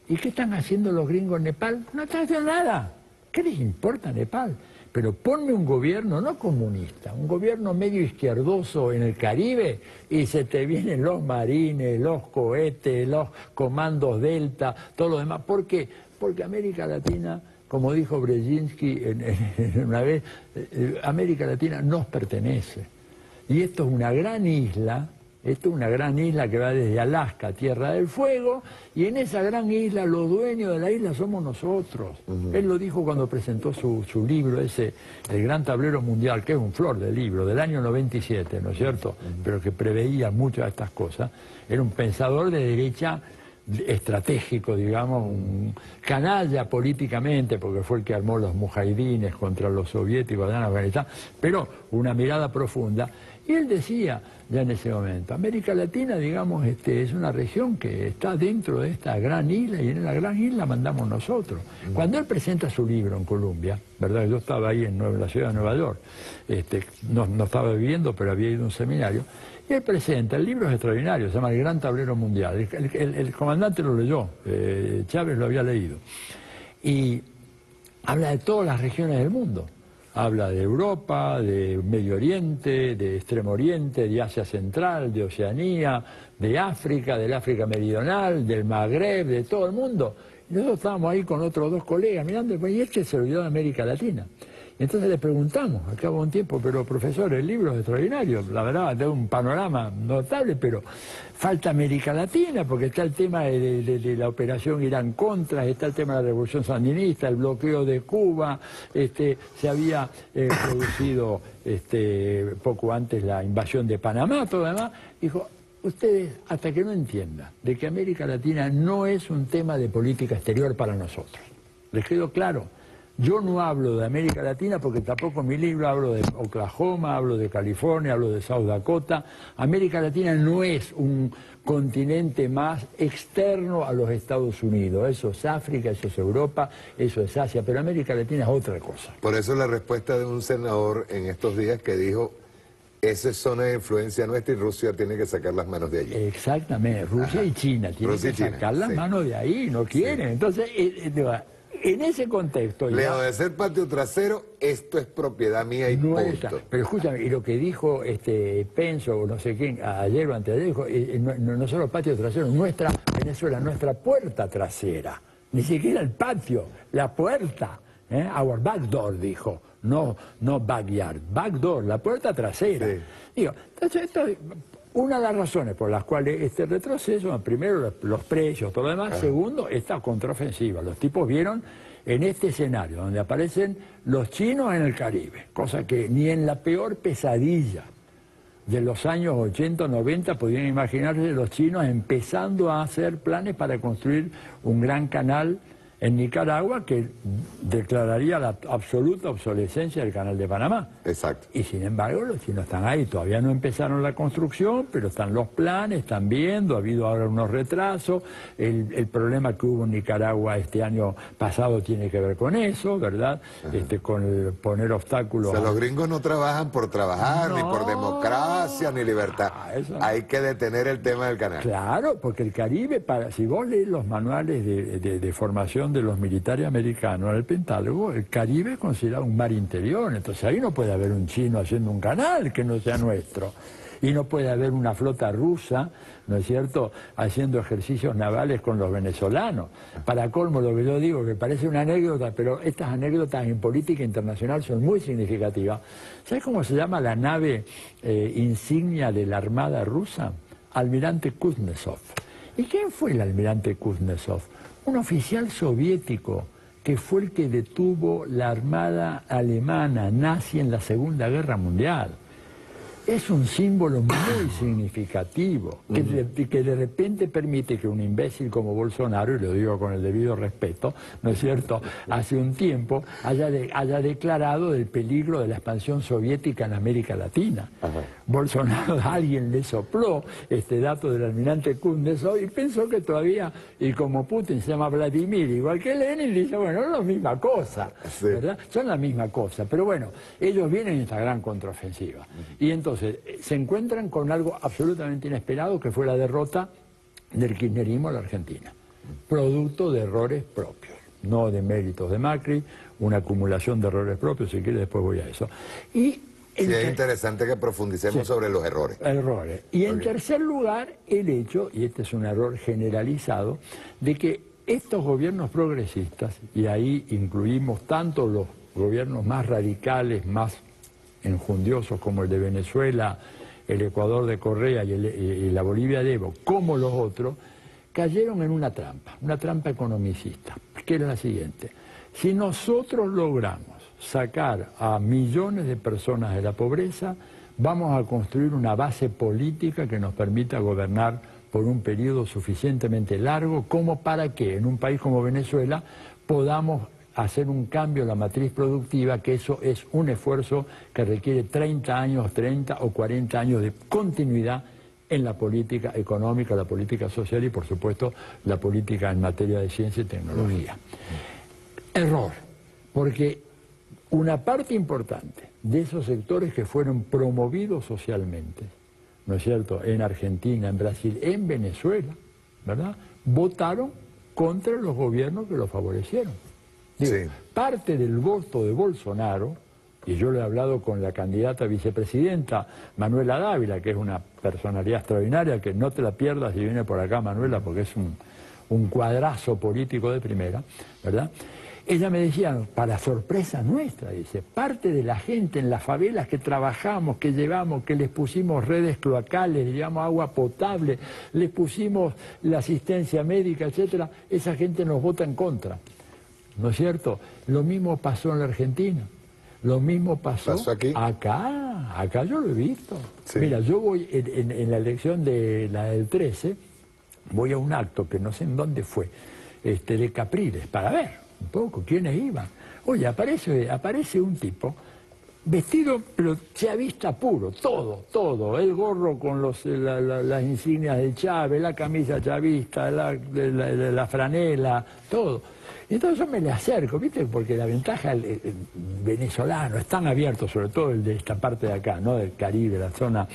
¿Y qué están haciendo los gringos en Nepal? No están haciendo nada. ¿Qué les importa Nepal? Pero ponme un gobierno no comunista, un gobierno medio izquierdoso en el Caribe y se te vienen los marines, los cohetes, los comandos Delta, todo lo demás. ¿Por qué? Porque América Latina, como dijo Brzezinski una vez, América Latina nos pertenece. Y esto es una gran isla. Esto es una gran isla que va desde Alaska a Tierra del Fuego, y en esa gran isla los dueños de la isla somos nosotros. Él lo dijo cuando presentó su libro ese, El Gran Tablero Mundial, que es un flor de libro, del año 97, ¿no es cierto? Pero que preveía muchas de estas cosas. Era un pensador de derecha estratégico, digamos, un canalla políticamente, porque fue el que armó los mujahidines contra los soviéticos allá en Afganistán, pero una mirada profunda. Y él decía ya en ese momento, América Latina, digamos, es una región que está dentro de esta gran isla, y en la gran isla mandamos nosotros. Cuando él presenta su libro en Colombia, ¿verdad? Yo estaba ahí en la ciudad de Nueva York, no estaba viviendo, pero había ido a un seminario, y él presenta, el libro es extraordinario, se llama El Gran Tablero Mundial, el comandante lo leyó, Chávez lo había leído, y habla de todas las regiones del mundo. Habla de Europa, de Medio Oriente, de Extremo Oriente, de Asia Central, de Oceanía, de África, del África Meridional, del Magreb, de todo el mundo. Y nosotros estábamos ahí con otros dos colegas mirando, y se olvidó de América Latina. Y entonces le preguntamos, al cabo de un tiempo, pero profesor, el libro es extraordinario, la verdad, da un panorama notable, pero falta América Latina, porque está el tema de la operación Irán-Contras, está el tema de la revolución sandinista, el bloqueo de Cuba, se había producido poco antes la invasión de Panamá, todo lo demás. Dijo, ustedes, hasta que no entiendan de que América Latina no es un tema de política exterior para nosotros. ¿Les quedó claro? Yo no hablo de América Latina porque tampoco en mi libro hablo de Oklahoma, hablo de California, hablo de South Dakota. América Latina no es un continente más externo a los Estados Unidos. Eso es África, eso es Europa, eso es Asia, pero América Latina es otra cosa. Por eso la respuesta de un senador en estos días que dijo, esa es zona de influencia nuestra y Rusia tiene que sacar las manos de allí. Exactamente, Rusia y China tienen que sacar las manos de ahí, no quieren. Sí. Entonces, en ese contexto... Leo, de ser patio trasero, esto es propiedad mía y punto. Pero escúchame, y lo que dijo Pence o no sé quién, ayer o antes de ayer, dijo, no solo patio trasero, nuestra Venezuela, nuestra puerta trasera. Ni siquiera el patio, la puerta. Our back door, dijo. No backyard, back door, la puerta trasera. Sí. Digo, entonces esto... Una de las razones por las cuales este retroceso, primero los precios, todo lo demás, segundo, esta contraofensiva. Los tipos vieron en este escenario donde aparecen los chinos en el Caribe, cosa que ni en la peor pesadilla de los años 80 o 90 podían imaginarse los chinos empezando a hacer planes para construir un gran canal en Nicaragua que declararía la absoluta obsolescencia del Canal de Panamá. Exacto. Y sin embargo los chinos están ahí, todavía no empezaron la construcción, pero están los planes, están viendo, ha habido ahora unos retrasos, el problema que hubo en Nicaragua este año pasado tiene que ver con eso, ¿verdad? Con el poner obstáculos. O sea, los gringos no trabajan por trabajar, ni por democracia, ni libertad. Hay que detener el tema del canal. Claro, porque el Caribe, si vos lees los manuales de formación de los militares americanos en el Pentágono, el Caribe es considerado un mar interior, entonces ahí no puede haber un chino haciendo un canal que no sea nuestro, y no puede haber una flota rusa, ¿no es cierto?, haciendo ejercicios navales con los venezolanos. Para colmo, lo que yo digo, que parece una anécdota, pero estas anécdotas en política internacional son muy significativas. ¿Sabes cómo se llama la nave insignia de la Armada rusa? Almirante Kuznetsov. ¿Y quién fue el almirante Kuznetsov? Un oficial soviético que fue el que detuvo la armada alemana nazi en la Segunda Guerra Mundial. Es un símbolo muy significativo, que de repente permite que un imbécil como Bolsonaro, y lo digo con el debido respeto, ¿no es cierto?, hace un tiempo haya declarado del peligro de la expansión soviética en América Latina. Bolsonaro, alguien le sopló este dato del almirante Kundesov y pensó que todavía, y como Putin se llama Vladimir, igual que Lenin, dice, bueno, es la misma cosa, ¿verdad? Son la misma cosa, pero bueno, ellos vienen en esta gran contraofensiva. Y entonces se encuentran con algo absolutamente inesperado, que fue la derrota del kirchnerismo en la Argentina, producto de errores propios, no de méritos de Macri, una acumulación de errores propios, si quiere después voy a eso. Y sí, es interesante que profundicemos sobre los errores. Y en tercer lugar, el hecho, y este es un error generalizado, de que estos gobiernos progresistas, y ahí incluimos tanto los gobiernos más radicales, más enjundiosos como el de Venezuela, el Ecuador de Correa y la Bolivia de Evo, como los otros, cayeron en una trampa economicista, que era la siguiente: si nosotros logramos sacar a millones de personas de la pobreza, vamos a construir una base política que nos permita gobernar por un periodo suficientemente largo como para que en un país como Venezuela podamos hacer un cambio en la matriz productiva, que eso es un esfuerzo que requiere 30 años, 30 o 40 años de continuidad en la política económica, la política social y, por supuesto, la política en materia de ciencia y tecnología. Error, porque una parte importante de esos sectores que fueron promovidos socialmente, ¿no es cierto?, en Argentina, en Brasil, en Venezuela, ¿verdad?, votaron contra los gobiernos que los favorecieron. Digo, parte del voto de Bolsonaro, y yo le he hablado con la candidata vicepresidenta Manuela Dávila, que es una personalidad extraordinaria, que no te la pierdas si viene por acá, Manuela, porque es un cuadrazo político de primera, ¿verdad? Ella me decía, para sorpresa nuestra, dice, parte de la gente en las favelas que trabajamos, que llevamos, que les pusimos redes cloacales, les llevamos agua potable, les pusimos la asistencia médica, etcétera, esa gente nos vota en contra. ¿No es cierto? Lo mismo pasó en la Argentina, lo mismo pasó aquí. Acá yo lo he visto. Sí. Mira, yo voy en la elección de la del 13, voy a un acto que no sé en dónde fue, de Capriles, para ver un poco quiénes iban. Oye, aparece un tipo vestido, pero se avista puro, todo, el gorro con las insignias de Chávez, la camisa chavista, la franela, todo. Y entonces yo me le acerco, ¿viste? Porque la ventaja del venezolano es tan abierto, sobre todo el de esta parte de acá, ¿no?, del Caribe, la zona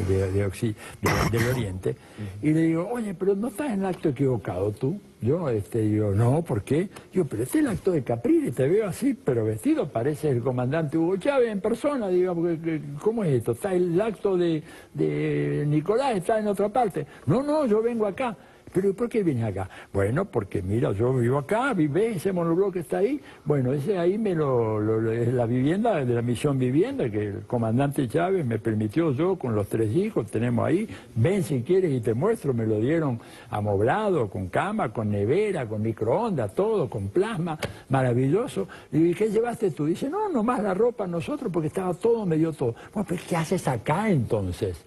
del Oriente. Y le digo, oye, pero no estás en el acto equivocado tú. Yo digo, no, ¿por qué? Digo, pero este es el acto de Capriles, te veo así, pero vestido parece el comandante Hugo Chávez en persona, digo, porque, ¿cómo es esto? ¿Está el acto de Nicolás, está en otra parte? No, yo vengo acá. ¿Pero por qué vienes acá? Bueno, porque mira, yo vivo acá, ¿ves ese monobloc que está ahí? Bueno, ese ahí es la vivienda de la misión vivienda que el comandante Chávez me permitió, yo con los 3 hijos, tenemos ahí, ven si quieres y te muestro, me lo dieron amoblado, con cama, con nevera, con microondas, todo, con plasma, maravilloso. Y digo, ¿qué llevaste tú? Dice, no, nomás la ropa nosotros, porque estaba todo, me dio todo. Bueno, pero ¿qué haces acá entonces?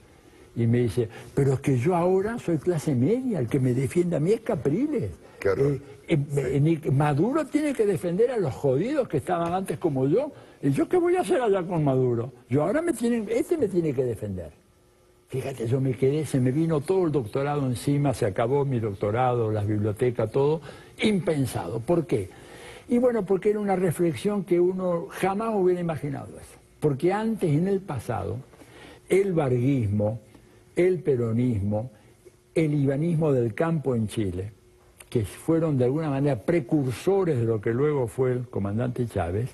Y me dice, pero es que yo ahora soy clase media, el que me defiende a mí es Capriles. Maduro tiene que defender a los jodidos que estaban antes como yo. ¿Y yo qué voy a hacer allá con Maduro? Yo ahora me tiene que defender. Fíjate, yo me quedé, se me vino todo el doctorado encima, se acabó mi doctorado, las bibliotecas, todo, impensado. ¿Por qué? Y bueno, porque era una reflexión que uno jamás hubiera imaginado eso. Porque antes, en el pasado, el varguismo, el peronismo, el ibanismo del campo en Chile, que fueron de alguna manera precursores de lo que luego fue el comandante Chávez,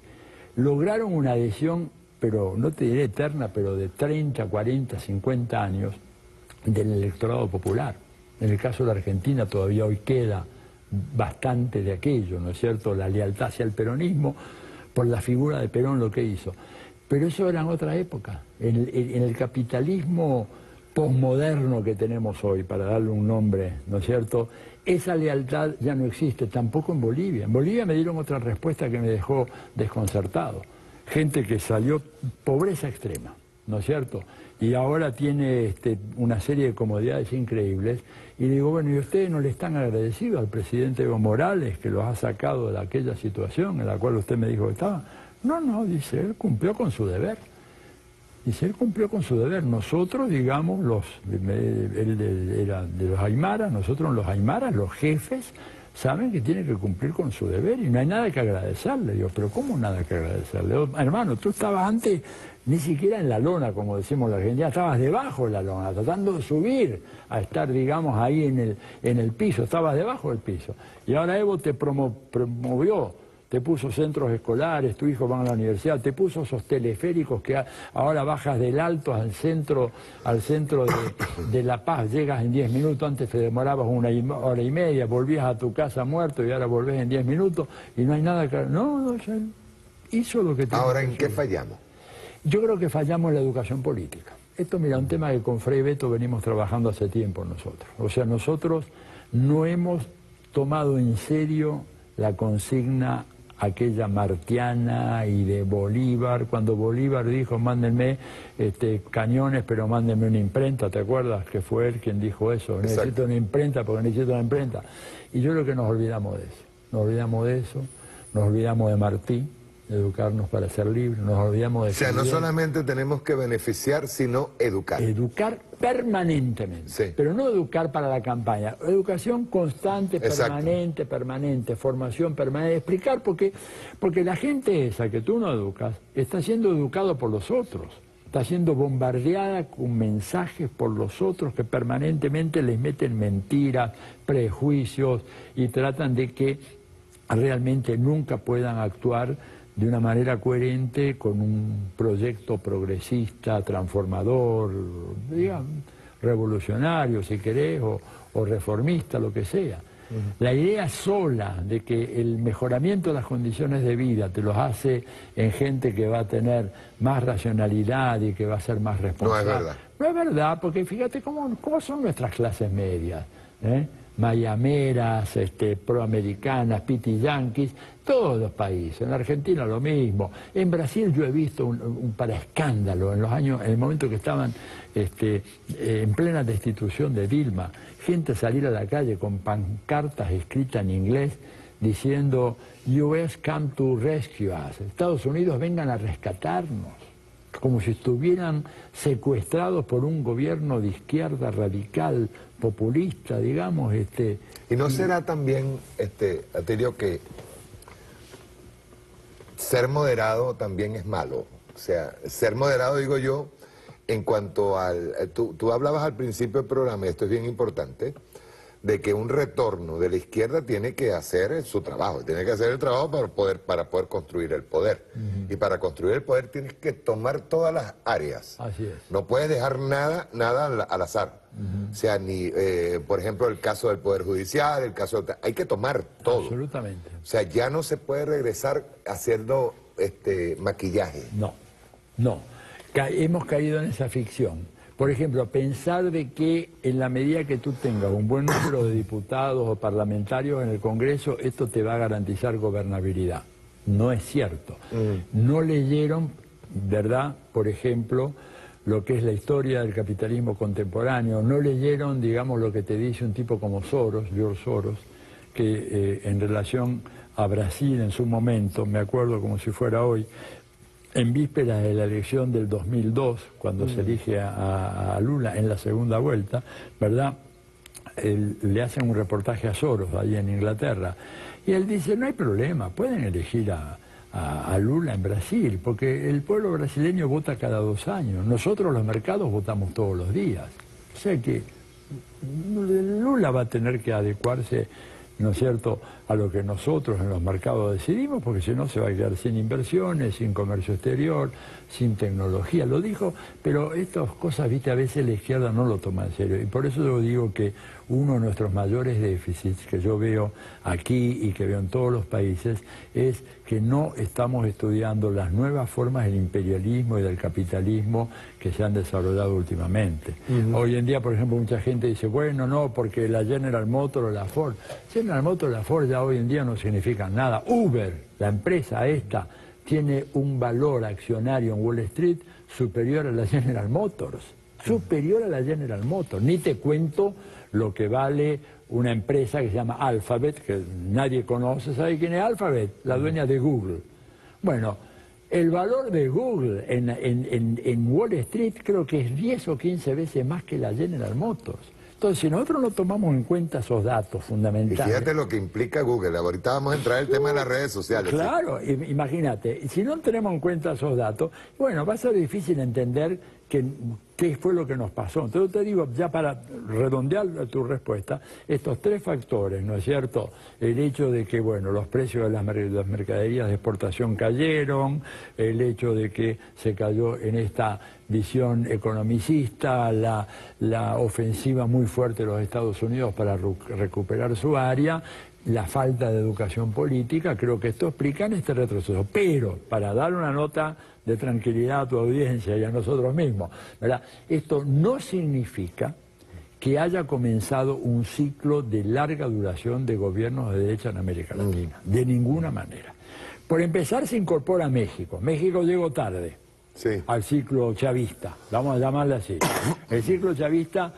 lograron una adhesión, pero no te diré eterna, pero de 30, 40, 50 años del electorado popular. En el caso de la Argentina todavía hoy queda bastante de aquello, ¿no es cierto?, la lealtad hacia el peronismo, por la figura de Perón, lo que hizo. Pero eso era en otra época. En el capitalismo posmoderno que tenemos hoy, para darle un nombre, ¿no es cierto?, esa lealtad ya no existe, tampoco en Bolivia. En Bolivia me dieron otra respuesta que me dejó desconcertado. Gente que salió pobreza extrema, ¿no es cierto?, y ahora tiene una serie de comodidades increíbles. Y digo, bueno, ¿y ustedes no le están agradecidos al presidente Evo Morales que los ha sacado de aquella situación en la cual usted me dijo que estaba? No, no, dice, él cumplió con su deber. Dice, él cumplió con su deber. Nosotros, digamos, él era de los aymaras, nosotros los aymaras, los jefes, saben que tienen que cumplir con su deber y no hay nada que agradecerle. Digo, pero ¿cómo nada que agradecerle? Digo, hermano, tú estabas antes ni siquiera en la lona, como decimos la Argentina, estabas debajo de la lona, tratando de subir a estar, digamos, ahí en el piso, estabas debajo del piso. Y ahora Evo te promovió, te puso centros escolares, tu hijo va a la universidad, te puso esos teleféricos que ahora bajas del Alto al centro de La Paz, llegas en 10 minutos, antes te demorabas 1 hora y media, volvías a tu casa muerto y ahora volvés en 10 minutos y no hay nada que... No, hizo lo que tenía. Ahora, ¿en qué fallamos? Yo creo que fallamos en la educación política. Esto, mira, un tema que con Frei Beto venimos trabajando hace tiempo nosotros. O sea, nosotros no hemos tomado en serio la consigna aquella martiana y de Bolívar, cuando Bolívar dijo, mándenme cañones, pero mándenme una imprenta, ¿te acuerdas? Que fue él quien dijo eso, necesito una imprenta porque necesito una imprenta. Y yo creo que nos olvidamos de eso, nos olvidamos de eso, nos olvidamos de Martí, educarnos para ser libres, nos olvidamos de... O sea, no solamente tenemos que beneficiar, sino educar. Educar permanentemente, sí. Pero no educar para la campaña, educación constante, permanente, formación permanente, explicar porque la gente esa que tú no educas está siendo educado por los otros, está siendo bombardeada con mensajes por los otros que permanentemente les meten mentiras, prejuicios y tratan de que realmente nunca puedan actuar de una manera coherente con un proyecto progresista, transformador, digamos, revolucionario, si querés, o reformista, lo que sea. La idea sola de que el mejoramiento de las condiciones de vida te los hace en gente que va a tener más racionalidad y que va a ser más responsable. No es verdad. No es verdad, porque fíjate cómo son nuestras clases medias, mayameras, proamericanas, piti yanquis, todos los países. En la Argentina lo mismo. En Brasil yo he visto un paraescándalo en el momento que estaban en plena destitución de Dilma, gente salir a la calle con pancartas escritas en inglés diciendo US come to rescue us, Estados Unidos vengan a rescatarnos, como si estuvieran secuestrados por un gobierno de izquierda radical, populista, digamos. ¿Y no será también, Atilio, que ser moderado también es malo? O sea, ser moderado, digo yo, en cuanto al... Tú hablabas al principio del programa, y esto es bien importante, de que un retorno de la izquierda tiene que hacer su trabajo, tiene que hacer el trabajo para poder construir el poder. Y para construir el poder tienes que tomar todas las áreas. Así es. No puedes dejar nada al azar. O sea, ni, por ejemplo, el caso del Poder Judicial, el caso de... Hay que tomar todo. Absolutamente. O sea, ya no se puede regresar haciendo maquillaje. No. Hemos caído en esa ficción. Por ejemplo, pensar de que en la medida que tú tengas un buen número de diputados o parlamentarios en el Congreso, esto te va a garantizar gobernabilidad. No es cierto. No leyeron, ¿verdad?, por ejemplo, lo que es la historia del capitalismo contemporáneo. No leyeron, digamos, lo que te dice un tipo como Soros, George Soros, que en relación a Brasil en su momento, me acuerdo como si fuera hoy, en vísperas de la elección del 2002, cuando se elige a Lula en la segunda vuelta, ¿verdad?, le hacen un reportaje a Soros, allí en Inglaterra, y él dice, no hay problema, pueden elegir a Lula en Brasil, porque el pueblo brasileño vota cada 2 años, nosotros los mercados votamos todos los días. O sea que Lula va a tener que adecuarse, ¿no es cierto?, a lo que nosotros en los mercados decidimos, porque si no se va a quedar sin inversiones, sin comercio exterior, sin tecnología. Lo dijo, pero estas cosas, viste, a veces la izquierda no lo toma en serio. Y por eso yo digo que uno de nuestros mayores déficits que yo veo aquí y que veo en todos los países es que no estamos estudiando las nuevas formas del imperialismo y del capitalismo que se han desarrollado últimamente. Hoy en día, por ejemplo, mucha gente dice, bueno, no, porque la General Motors o la Ford. General Motors o la Ford ya hoy en día no significan nada. Uber, la empresa esta, tiene un valor accionario en Wall Street superior a la General Motors. Superior a la General Motors. Ni te cuento lo que vale una empresa que se llama Alphabet, que nadie conoce. ¿Sabe quién es Alphabet? La dueña de Google. Bueno, el valor de Google en Wall Street creo que es 10 o 15 veces más que la General Motors. Entonces, si nosotros no tomamos en cuenta esos datos fundamentales... Y fíjate lo que implica Google. Ahorita vamos a entrar en el tema de las redes sociales. Claro, ¿sí? Imagínate, si no tenemos en cuenta esos datos, bueno, va a ser difícil entender qué fue lo que nos pasó. Entonces te digo, ya para redondear tu respuesta, estos tres factores, ¿no es cierto? El hecho de que, bueno, los precios de las mercaderías de exportación cayeron, el hecho de que se cayó en esta visión economicista, la ofensiva muy fuerte de los Estados Unidos para recuperar su área, la falta de educación política, creo que esto explica este retroceso. Pero, para dar una nota de tranquilidad a tu audiencia y a nosotros mismos, ¿verdad? Esto no significa que haya comenzado un ciclo de larga duración de gobiernos de derecha en América Latina, de ninguna manera. Por empezar, se incorpora México. México llegó tarde al ciclo chavista, vamos a llamarle así. El ciclo chavista,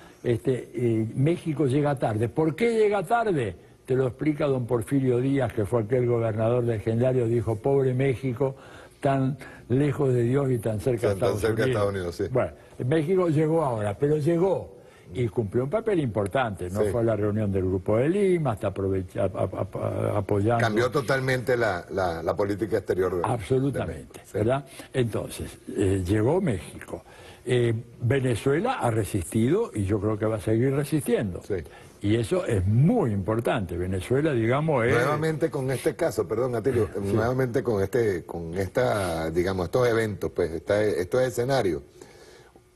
México llega tarde. ¿Por qué llega tarde? Te lo explica don Porfirio Díaz, que fue aquel gobernador legendario, dijo, pobre México, tan lejos de Dios y tan cerca de Estados Unidos. Bueno, México llegó ahora, pero llegó y cumplió un papel importante. No fue a la reunión del Grupo de Lima, hasta apoyando... Cambió totalmente la política exterior. Absolutamente, ¿verdad? Entonces, llegó México. Venezuela ha resistido y yo creo que va a seguir resistiendo. Y eso es muy importante. Venezuela, digamos, es... Nuevamente con este caso, perdón, Atilio, nuevamente con digamos, estos eventos, pues, estos escenarios,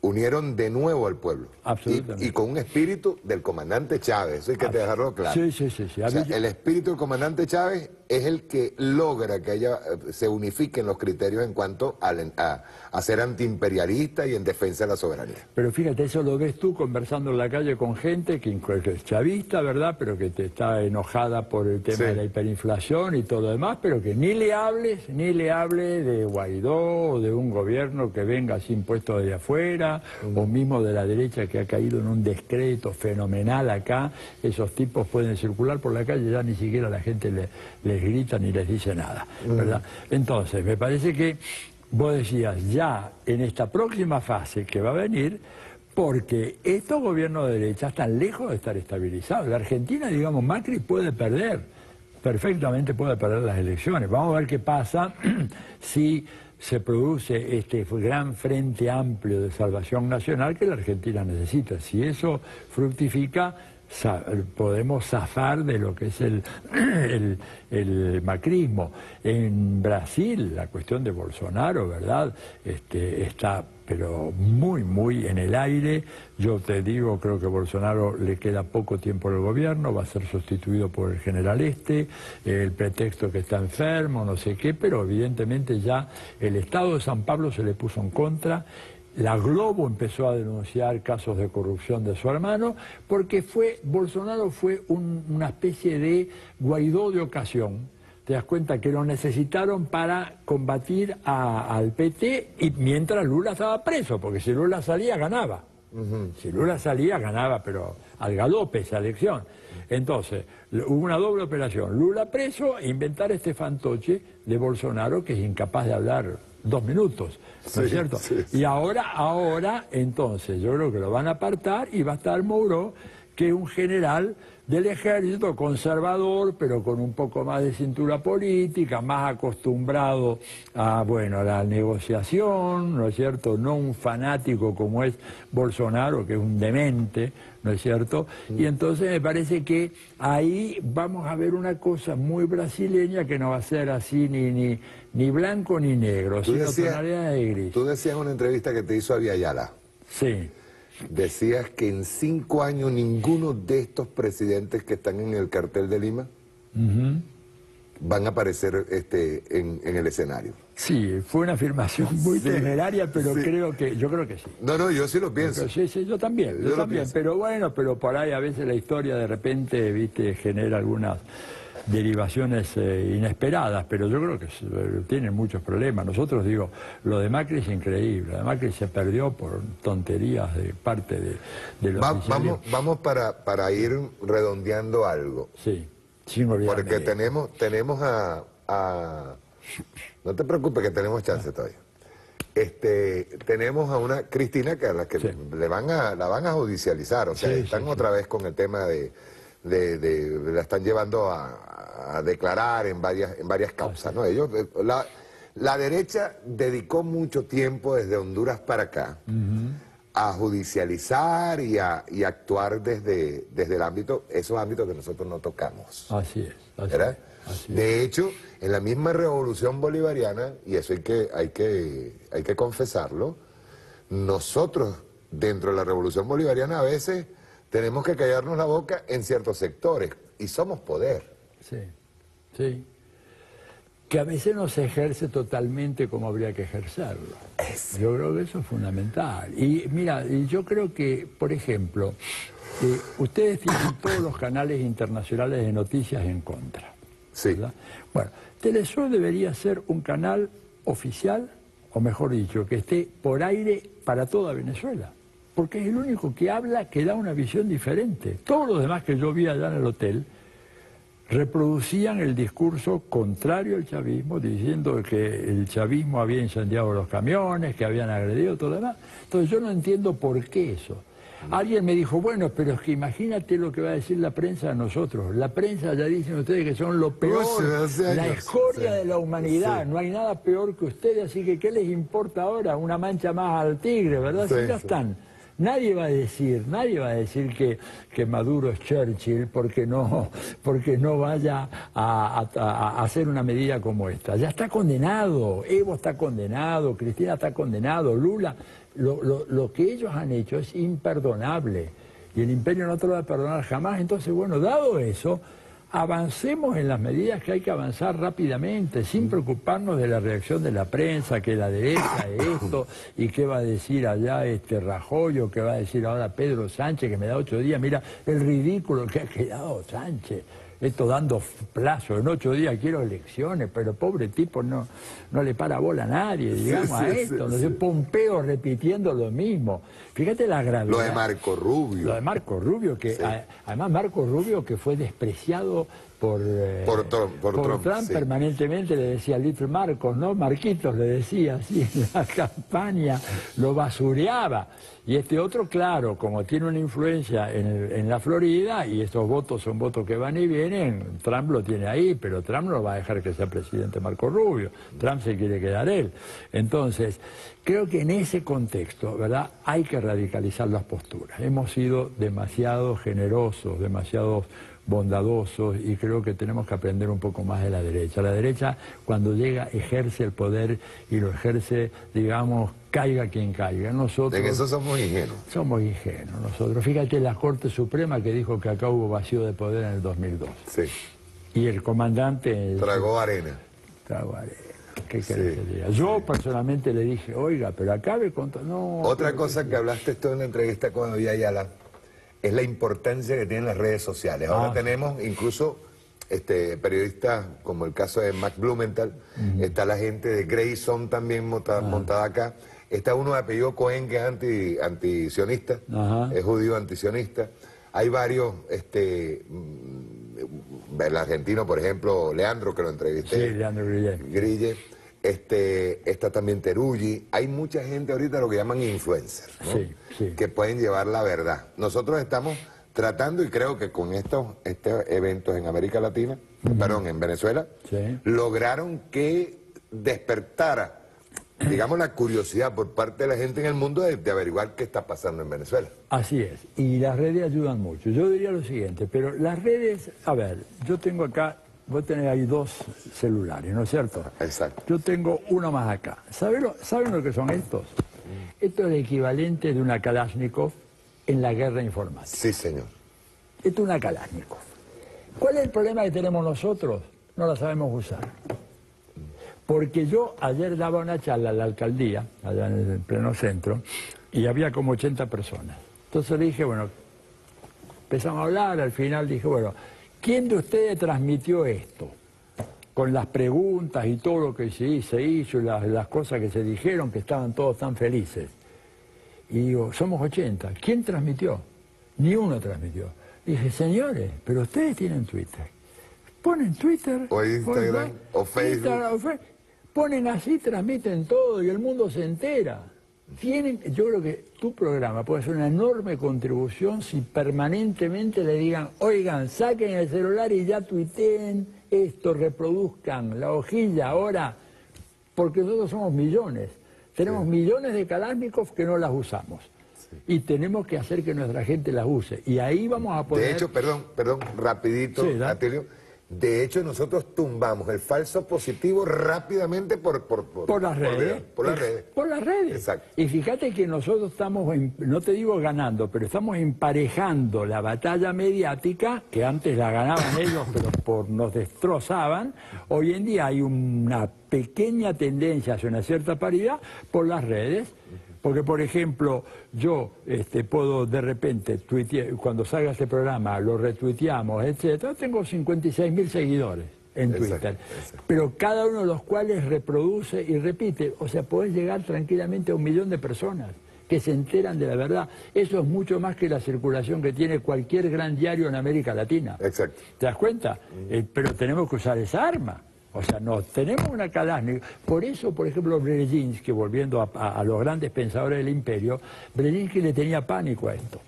unieron de nuevo al pueblo. Absolutamente. Y con un espíritu del comandante Chávez, eso hay que dejarlo claro. Sí. O sea, el espíritu del comandante Chávez es el que logra que se unifiquen los criterios en cuanto a ser antiimperialista y en defensa de la soberanía. Pero fíjate, eso lo ves tú conversando en la calle con gente que es chavista, ¿verdad? Pero que te está enojada por el tema de la hiperinflación y todo lo demás, pero que ni le hable de Guaidó o de un gobierno que venga así impuesto desde afuera, o mismo de la derecha que ha caído en un descrédito fenomenal acá. Esos tipos pueden circular por la calle, ya ni siquiera la gente les grita ni les dice nada, ¿verdad? Entonces, me parece que vos decías, ya en esta próxima fase que va a venir, porque estos gobiernos de derecha están lejos de estar estabilizados. La Argentina, digamos, Macri puede perder, perfectamente puede perder las elecciones. Vamos a ver qué pasa si se produce este gran frente amplio de salvación nacional que la Argentina necesita. Si eso fructifica, podemos zafar de lo que es el macrismo. En Brasil, la cuestión de Bolsonaro, ¿verdad?, está pero muy en el aire. Yo te digo, creo que a Bolsonaro le queda poco tiempo en el gobierno, va a ser sustituido por el general el pretexto que está enfermo, no sé qué, pero evidentemente ya el Estado de San Pablo se le puso en contra. La Globo empezó a denunciar casos de corrupción de su hermano, porque Bolsonaro fue una especie de Guaidó de ocasión. Te das cuenta que lo necesitaron para combatir al PT, y mientras Lula estaba preso, porque si Lula salía, ganaba. Si Lula salía, ganaba, pero al galope esa elección. Entonces, hubo una doble operación. Lula preso e inventar este fantoche de Bolsonaro, que es incapaz de hablar 2 minutos, ¿no es cierto? Y ahora, entonces, yo creo que lo van a apartar y va a estar Mouró, que es un general del ejército conservador, pero con un poco más de cintura política, más acostumbrado a la negociación, ¿no es cierto? No un fanático como es Bolsonaro, que es un demente, ¿no es cierto? Y entonces me parece que ahí vamos a ver una cosa muy brasileña, que no va a ser así ni blanco ni negro, sino tonalidad de gris. Tú decías en una entrevista que te hizo Abya Yala. Sí. decías que en 5 años ninguno de estos presidentes que están en el cartel de Lima van a aparecer en el escenario. Sí, fue una afirmación muy temeraria, pero yo creo que sí. No, yo sí lo pienso. Sí, yo también, pero bueno, pero por ahí a veces la historia de repente, viste, genera algunas derivaciones inesperadas, pero yo creo que tienen muchos problemas. Nosotros, digo, lo de Macri es increíble. Lo de Macri se perdió por tonterías de parte de los Vamos para ir redondeando algo. Sí, sin olvidar. Porque tenemos a... No te preocupes que tenemos chance todavía. Tenemos a una Cristina que a la que la van a judicializar, o sea, están otra vez con el tema la están llevando a declarar en varias causas, ¿no? Ellos, la derecha dedicó mucho tiempo desde Honduras para acá a judicializar y a actuar desde el ámbito, esos ámbitos que nosotros no tocamos. Así es. ¿Verdad? De hecho, en la misma revolución bolivariana, y eso hay que confesarlo, nosotros dentro de la revolución bolivariana a veces tenemos que callarnos la boca en ciertos sectores, y somos poder. Sí. Que a veces no se ejerce totalmente como habría que ejercerlo. Yo creo que eso es fundamental. Y mira, yo creo que, por ejemplo, ustedes tienen todos los canales internacionales de noticias en contra. Sí. ¿Verdad? Bueno, Telesur debería ser un canal oficial, o mejor dicho, que esté por aire para toda Venezuela. Porque es el único que habla, que da una visión diferente. Todos los demás que yo vi allá en el hotel reproducían el discurso contrario al chavismo, diciendo que el chavismo había incendiado los camiones, que habían agredido, todo lo demás. Entonces yo no entiendo por qué eso. Alguien me dijo, bueno, pero es que imagínate lo que va a decir la prensa a nosotros. La prensa ya dicen ustedes que son lo peor, la escoria de la humanidad. No hay nada peor que ustedes, así que ¿qué les importa ahora? Una mancha más al tigre, ¿verdad? Si ya están. Nadie va a decir que Maduro es Churchill porque no vaya a hacer una medida como esta. Ya está condenado, Evo está condenado, Cristina está condenado, Lula. Lo que ellos han hecho es imperdonable y el imperio no te lo va a perdonar jamás. Entonces, bueno, dado eso, avancemos en las medidas que hay que avanzar rápidamente, sin preocuparnos de la reacción de la prensa, que la derecha es esto, y qué va a decir allá Rajoy, o qué va a decir ahora Pedro Sánchez, que me da 8 días. Mira el ridículo que ha quedado Sánchez. Esto dando plazo, en 8 días quiero elecciones, pero pobre tipo no le para bola a nadie, digamos, a esto. Pompeo repitiendo lo mismo. Fíjate la gravedad. Lo de Marco Rubio. Lo de Marco Rubio, que además Marco Rubio que fue despreciado por Trump permanentemente le decía Little Marcos, ¿no? Marquitos le decía así en la campaña, lo basureaba. Y este otro, claro, como tiene una influencia en la Florida, y estos votos son votos que van y vienen, Trump lo tiene ahí, pero Trump no va a dejar que sea presidente Marco Rubio, Trump se quiere quedar él. Entonces, creo que en ese contexto, ¿verdad?, hay que radicalizar las posturas. Hemos sido demasiado generosos, demasiado bondadosos, y creo que tenemos que aprender un poco más de la derecha. La derecha, cuando llega, ejerce el poder y lo ejerce, digamos, caiga quien caiga. Nosotros... En eso somos ingenuos. Somos ingenuos nosotros. Fíjate la Corte Suprema que dijo que acá hubo vacío de poder en el 2002. Sí. Y el comandante... Tragó arena. Tragó arena. ¿Qué querés que diga? Yo personalmente le dije, oiga, pero acabe con... No, otra cosa que hablaste tú en la entrevista con David Ayala es la importancia que tienen las redes sociales. Ahora tenemos incluso periodistas, como el caso de Max Blumenthal, está la gente de Grayson también montada acá, está uno de apellido Cohen que es antisionista, es judío antisionista. Hay varios, el argentino, por ejemplo, Leandro, que lo entrevisté. Sí, Leandro Grille. Está también Teruggi. Hay mucha gente ahorita lo que llaman influencers, ¿no? Que pueden llevar la verdad. Nosotros estamos tratando, y creo que con estos eventos en América Latina, perdón, en Venezuela, lograron que despertara, digamos, la curiosidad por parte de la gente en el mundo de averiguar qué está pasando en Venezuela. Así es, y las redes ayudan mucho. Yo diría lo siguiente, pero las redes, a ver, yo tengo acá, vos tenés ahí 2 celulares, ¿no es cierto? Exacto. Yo tengo uno más acá. ¿Saben lo que son estos? Esto es el equivalente de una Kalashnikov en la guerra informática. Sí, señor. Esto es una Kalashnikov. ¿Cuál es el problema que tenemos nosotros? No la sabemos usar. Porque yo ayer daba una charla a la alcaldía, allá en el pleno centro, y había como 80 personas. Entonces le dije, bueno, empezamos a hablar, al final dije, bueno, ¿quién de ustedes transmitió esto? Con las preguntas y todo lo que se hizo y las cosas que se dijeron, que estaban todos tan felices. Y digo, somos 80. ¿Quién transmitió? Ni uno transmitió. Dije, señores, pero ustedes tienen Twitter. Ponen Twitter. O Instagram, o Facebook. Ponen así, transmiten todo y el mundo se entera. Yo creo que tu programa puede ser una enorme contribución si permanentemente le digan, oigan, saquen el celular y ya tuiteen esto, reproduzcan la hojilla ahora, porque nosotros somos millones. Tenemos millones de Kalashnikov que no las usamos. Y tenemos que hacer que nuestra gente las use. Y ahí vamos a poder... De hecho, perdón, rapidito, Atilio. De hecho, nosotros tumbamos el falso positivo rápidamente por las redes. Por las redes. Por las redes. Exacto. Y fíjate que nosotros estamos, no te digo ganando, pero estamos emparejando la batalla mediática, que antes la ganaban ellos, pero nos destrozaban. Hoy en día hay una pequeña tendencia hacia una cierta paridad por las redes. Porque, por ejemplo, yo puedo de repente tuitear, cuando salga este programa, lo retuiteamos, etcétera. Tengo 56.000 seguidores en Twitter, pero cada uno de los cuales reproduce y repite. O sea, podés llegar tranquilamente a 1 millón de personas que se enteran de la verdad. Eso es mucho más que la circulación que tiene cualquier gran diario en América Latina. Exacto. ¿Te das cuenta? Pero tenemos que usar esa arma. O sea, no, tenemos una Kalashnikov. Por eso, por ejemplo, Brzezinski, volviendo a los grandes pensadores del imperio, Brzezinski le tenía pánico a esto.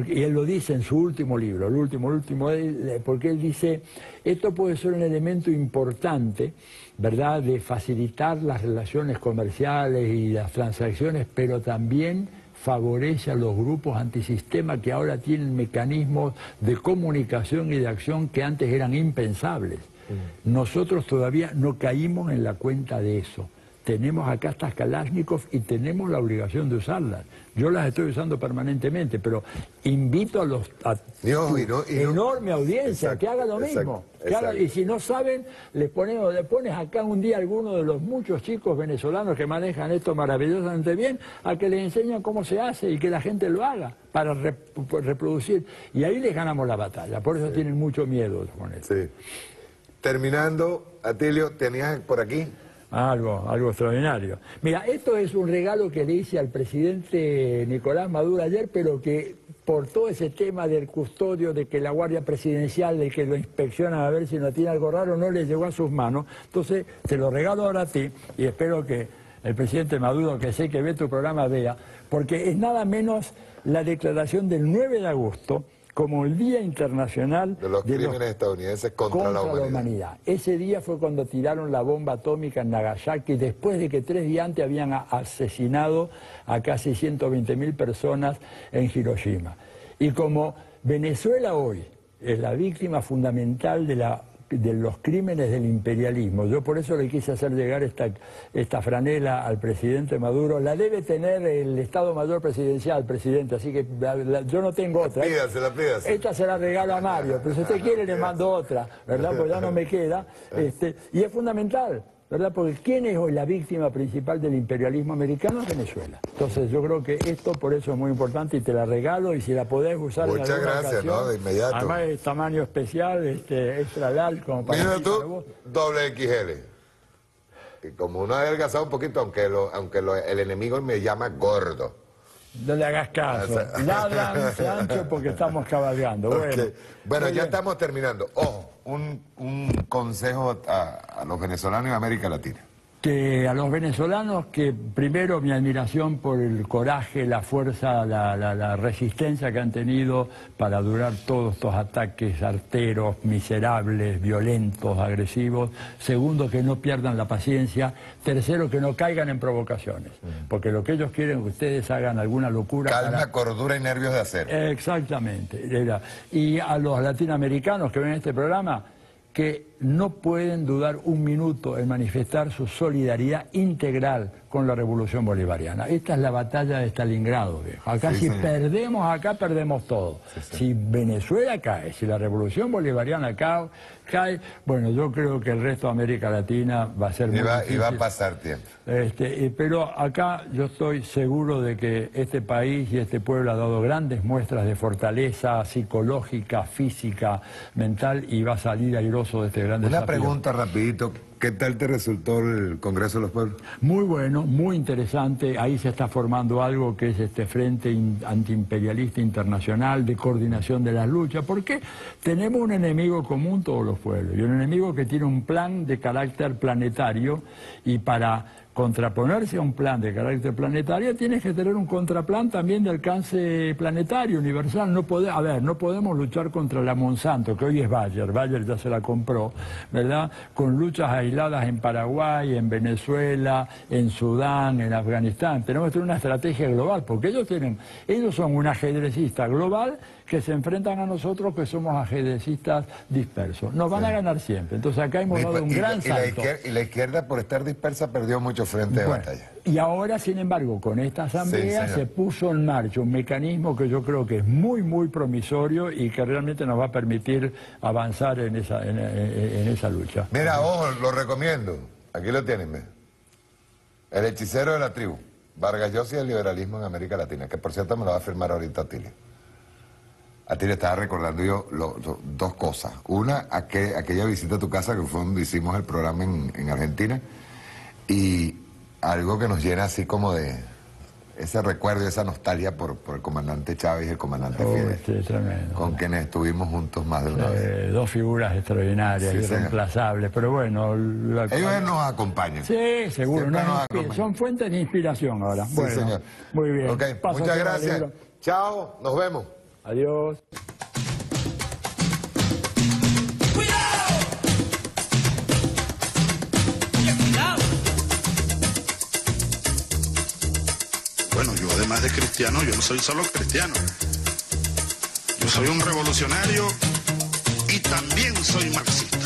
Y él lo dice en su último libro, el último, porque él dice, esto puede ser un elemento importante, ¿verdad?, de facilitar las relaciones comerciales y las transacciones, pero también favorece a los grupos antisistema que ahora tienen mecanismos de comunicación y de acción que antes eran impensables. Nosotros todavía no caímos en la cuenta de eso. Tenemos acá estas Kalashnikov y tenemos la obligación de usarlas. Yo las estoy usando permanentemente, pero invito a enorme audiencia que haga lo mismo. Y si no saben, les pones acá un día a alguno de los muchos chicos venezolanos que manejan esto maravillosamente bien, a que les enseñan cómo se hace y que la gente lo haga para reproducir. Y ahí les ganamos la batalla. Por eso tienen mucho miedo con esto. Sí. Terminando, Atilio, ¿tenías por aquí? Algo extraordinario. Mira, esto es un regalo que le hice al presidente Nicolás Maduro ayer, pero que por todo ese tema del custodio, de que la Guardia Presidencial, de que lo inspeccionan a ver si no tiene algo raro, no le llegó a sus manos. Entonces, te lo regalo ahora a ti y espero que el presidente Maduro, que sé que ve tu programa, vea, porque es nada menos la declaración del 9 de agosto, como el Día Internacional de los Crímenes Estadounidenses contra la Humanidad. Ese día fue cuando tiraron la bomba atómica en Nagasaki, después de que 3 días antes habían asesinado a casi 120.000 personas en Hiroshima. Y como Venezuela hoy es la víctima fundamental de los crímenes del imperialismo. Yo por eso le quise hacer llegar esta franela al presidente Maduro. La debe tener el Estado Mayor Presidencial, presidente, así que yo no tengo otra. Pídase. Esta se la regalo a Mario, pero si usted quiere le mando otra, ¿verdad? Pues ya no me queda. Y es fundamental, ¿verdad? Porque ¿quién es hoy la víctima principal del imperialismo americano? Es Venezuela. Entonces yo creo que esto por eso es muy importante y te la regalo, y si la podés usar en alguna ocasión. Muchas gracias, ¿no? De inmediato. Además es tamaño especial, extra large, como para... Mira tú, doble XL. Y como uno ha adelgazado un poquito, aunque el enemigo me llama gordo. No le hagas caso. Ladran, Sancho, porque estamos cabalgando. Bueno, ya estamos terminando. Ojo, un consejo a los venezolanos y a América Latina. Que a los venezolanos, que primero mi admiración por el coraje, la fuerza, la resistencia que han tenido para durar todos estos ataques arteros, miserables, violentos, agresivos. Segundo, que no pierdan la paciencia. Tercero, que no caigan en provocaciones. Porque lo que ellos quieren es que ustedes hagan alguna locura. Calma, cordura y nervios de acero. Exactamente. Y a los latinoamericanos que ven este programa, que no pueden dudar un minuto en manifestar su solidaridad integral con la revolución bolivariana. Esta es la batalla de Stalingrado, viejo. Acá Sí, si señor. perdemos acá, perdemos todo. Si Venezuela cae, si la revolución bolivariana cae, bueno, yo creo que el resto de América Latina va a ser muy difícil. Y va a pasar tiempo. Pero acá yo estoy seguro de que este país y este pueblo ha dado grandes muestras de fortaleza psicológica, física, mental, y va a salir airoso de este gran desafío. Una pregunta rapidito, ¿qué tal te resultó el Congreso de los Pueblos? Muy bueno, muy interesante. Ahí se está formando algo que es este Frente Antiimperialista Internacional de coordinación de las luchas, porque tenemos un enemigo común todos los pueblos, y un enemigo que tiene un plan de carácter planetario, y para contraponerse a un plan de carácter planetario tienes que tener un contraplan también de alcance planetario, universal. No podemos luchar contra la Monsanto, que hoy es Bayer ya se la compró, ¿verdad? Con luchas aisladas en Paraguay, en Venezuela, en Sudán, en Afganistán. Tenemos que tener una estrategia global, porque ellos son un ajedrecista global que se enfrentan a nosotros, que somos ajedrecistas dispersos. Nos van a ganar siempre. Entonces acá hemos dado un gran salto. Y la izquierda, por estar dispersa, perdió mucho frente de batalla. Y ahora, sin embargo, con esta asamblea se puso en marcha un mecanismo que yo creo que es muy, muy promisorio y que realmente nos va a permitir avanzar en esa lucha. Mira, ojo, lo recomiendo. Aquí lo tienen, ¿ves? El hechicero de la tribu. Vargas Llosa y el liberalismo en América Latina, que por cierto me lo va a firmar ahorita Atilio. Atilio, estaba recordando yo dos cosas. Una, aquella visita a tu casa, que fue donde hicimos el programa en Argentina, y algo que nos llena así como de ese recuerdo, esa nostalgia por el comandante Chávez y el comandante Fidel, sí, tremendo. con quienes estuvimos juntos más de una vez. Dos figuras extraordinarias, Sí, irreemplazables, pero bueno... Ellos nos acompañan. Sí, seguro, Siempre nos acompañan. son fuentes de inspiración ahora. Sí, Bueno, señor. muy bien. Ok, Pásate muchas al gracias. libro. Chao, nos vemos. Adiós. Bueno, yo además de cristiano, yo no soy solo cristiano. Yo soy un revolucionario y también soy marxista.